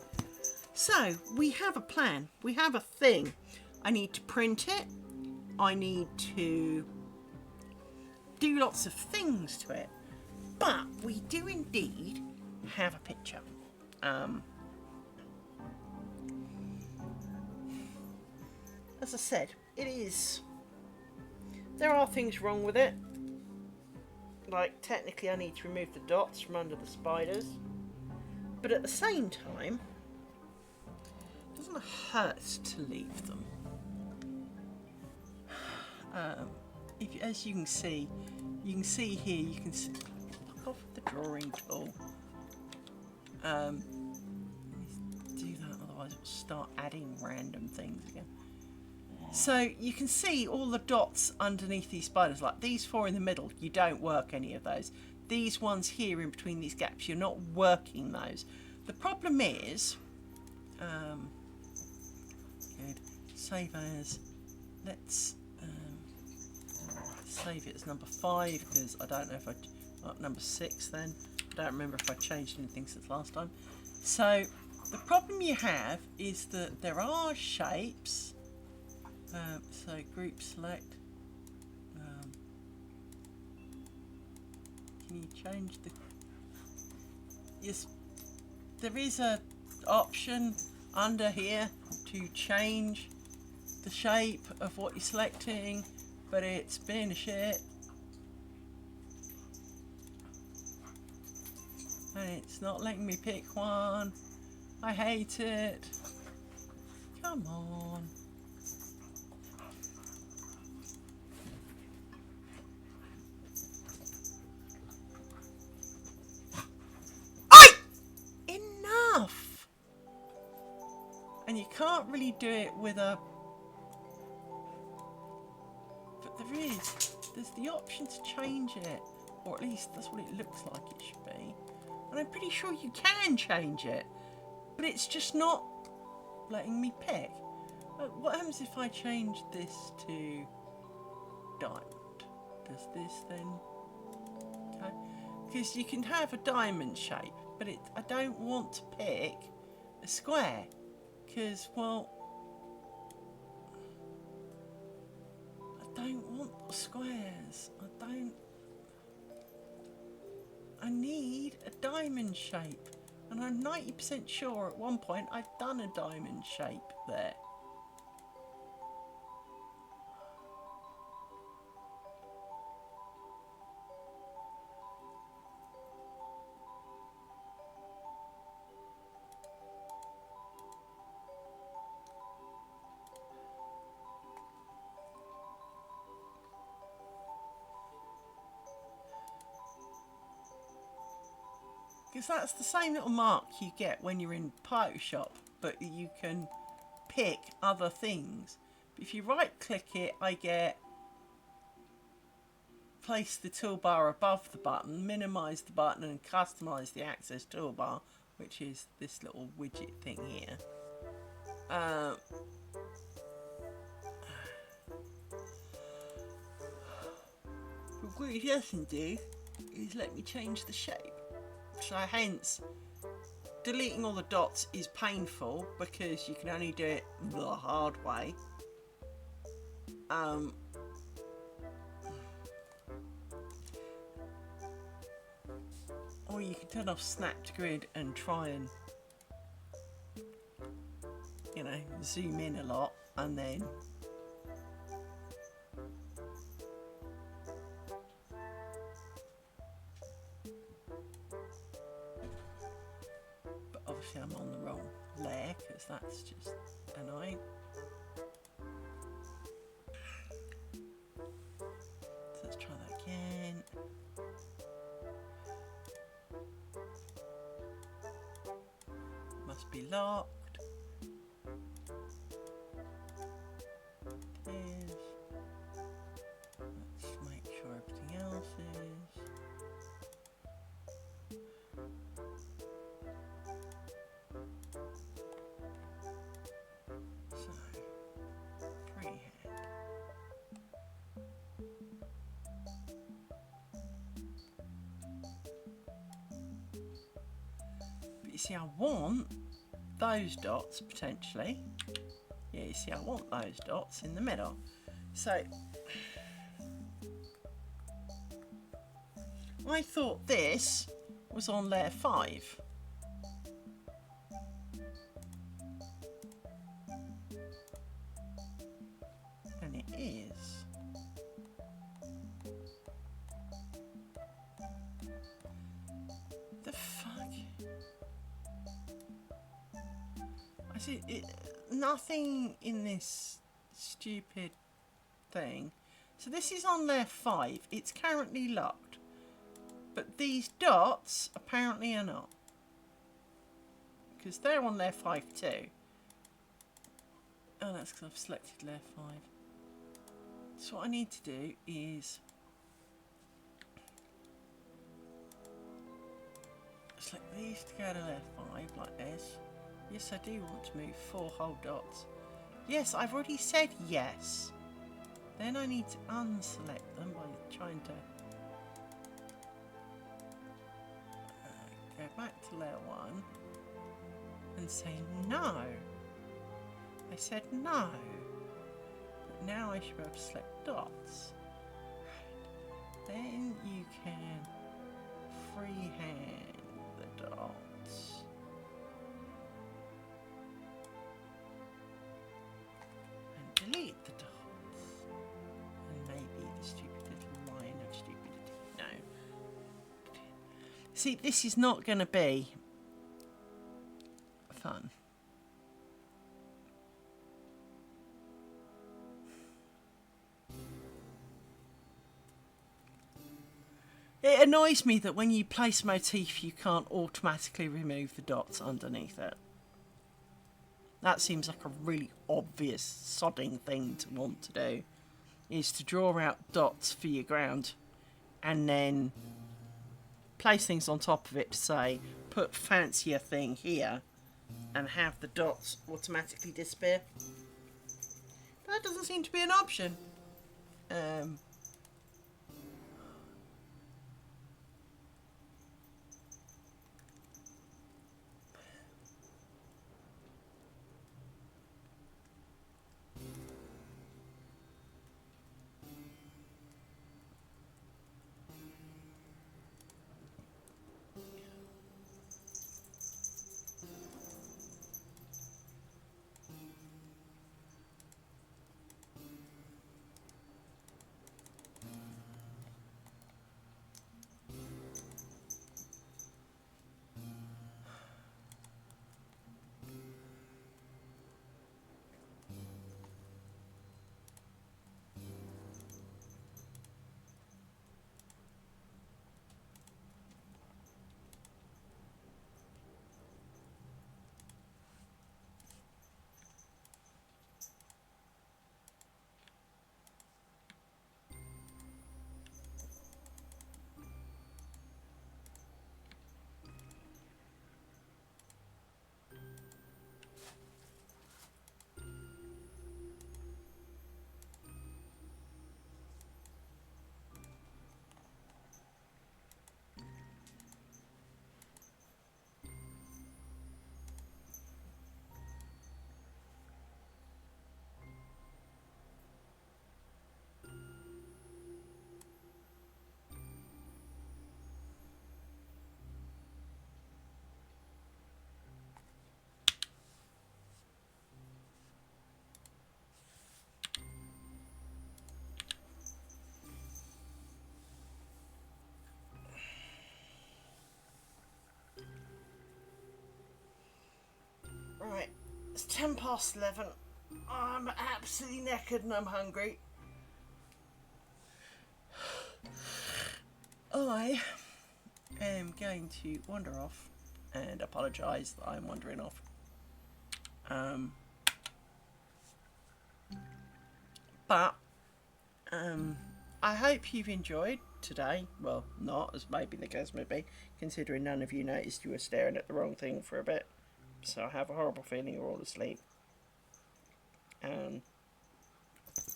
So, we have a plan. We have a thing. I need to print it. I need to do lots of things to it. But we do indeed have a picture. As I said, it is... There are things wrong with it. Like, technically I need to remove the dots from under the spiders. But at the same time, it doesn't hurt to leave them. As you can see here, you can see... Fuck off with the drawing tool. Do that, otherwise it will start adding random things again. So you can see all the dots underneath these spiders, like these four in the middle, you don't work any of those. These ones here in between these gaps, you're not working those. The problem is, good, save as, let's save it as number 5, because I don't know if number 6 then, I don't remember if I changed anything since last time. So the problem you have is that there are shapes. So group select. Can you change the? Yes, there is a option under here to change the shape of what you're selecting, but it's been a shit. And it's not letting me pick one. I hate it. Come on. And you can't really do it with a... But there's the option to change it. Or at least that's what it looks like it should be. And I'm pretty sure you can change it. But it's just not letting me pick. What happens if I change this to diamond? Does this then... Okay. Because you can have a diamond shape, but I don't want to pick a square. Because, well, I don't want squares. I need a diamond shape. And I'm 90% sure at one point I've done a diamond shape there. Because that's the same little mark you get when you're in Photoshop, but you can pick other things. But if you right click it, I get place the toolbar above the button, minimize the button and customize the access toolbar, which is this little widget thing here. But what it doesn't do is let me change the shape. So hence, deleting all the dots is painful because you can only do it the hard way. Or you can turn off snap to grid and try and, you know, zoom in a lot and then but obviously I'm on the wrong layer because that's just annoying. So let's try that again. Must be locked. It is. Let's make sure everything else is. So, freehand. But you see, I want those dots potentially. Yeah, you see, I want those dots in the middle. So, I thought this was on layer 5. And it is. The fuck? I see nothing in this stupid thing. So this is on layer 5. It's currently locked. But these dots apparently are not. Because they're on layer 5 too. Oh, that's because I've selected layer 5. So what I need to do is select these to go to layer 5 like this. Yes, I do want to move 4 whole dots. Yes, I've already said yes. Then I need to unselect them by trying to go back to layer 1 and say no. I said no. But now I should be able to select dots. Right. Then you can freehand the dots. And delete the dots. And maybe the stupid little line of stupidity. No. See, this is not going to be fun. It annoys me that when you place a motif you can't automatically remove the dots underneath it. That seems like a really obvious sodding thing to want to do, is to draw out dots for your ground and then place things on top of it to say put fancier thing here and have the dots automatically disappear. But that doesn't seem to be an option. It's 11:10. I'm absolutely knackered and I'm hungry. I am going to wander off and apologise that I'm wandering off. But I hope you've enjoyed today. Well, not as maybe the case may be, considering none of you noticed you were staring at the wrong thing for a bit. So I have a horrible feeling you're all asleep. And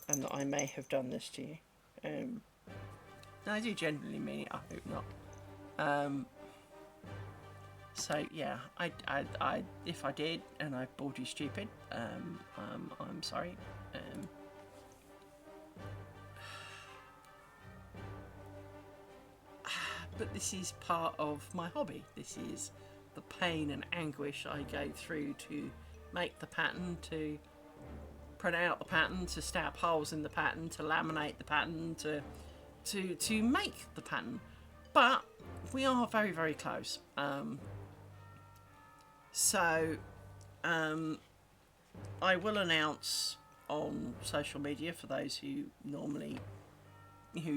that I may have done this to you. No, I do genuinely mean it. I hope not. So yeah, I if I did and I bored you stupid, I'm sorry. But this is part of my hobby. This is the pain and anguish I go through to make the pattern, to print out the pattern, to stab holes in the pattern, to laminate the pattern, to make the pattern. But we are very, very close. So I will announce on social media for those who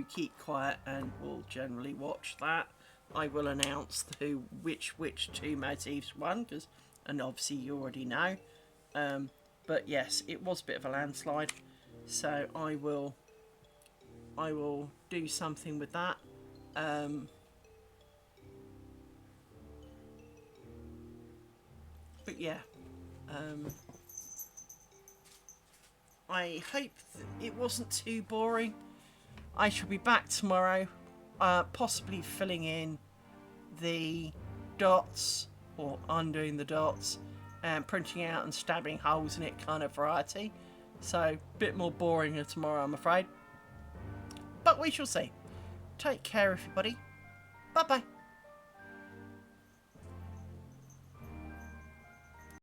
keep quiet and will generally watch that. I will announce which two motifs won, and obviously you already know. But yes, it was a bit of a landslide, so I will do something with that. But yeah, I hope it wasn't too boring. I shall be back tomorrow, possibly filling in the dots, or undoing the dots, and printing out and stabbing holes in it kind of variety. So, a bit more boring than tomorrow, I'm afraid. But we shall see. Take care, everybody. Bye-bye.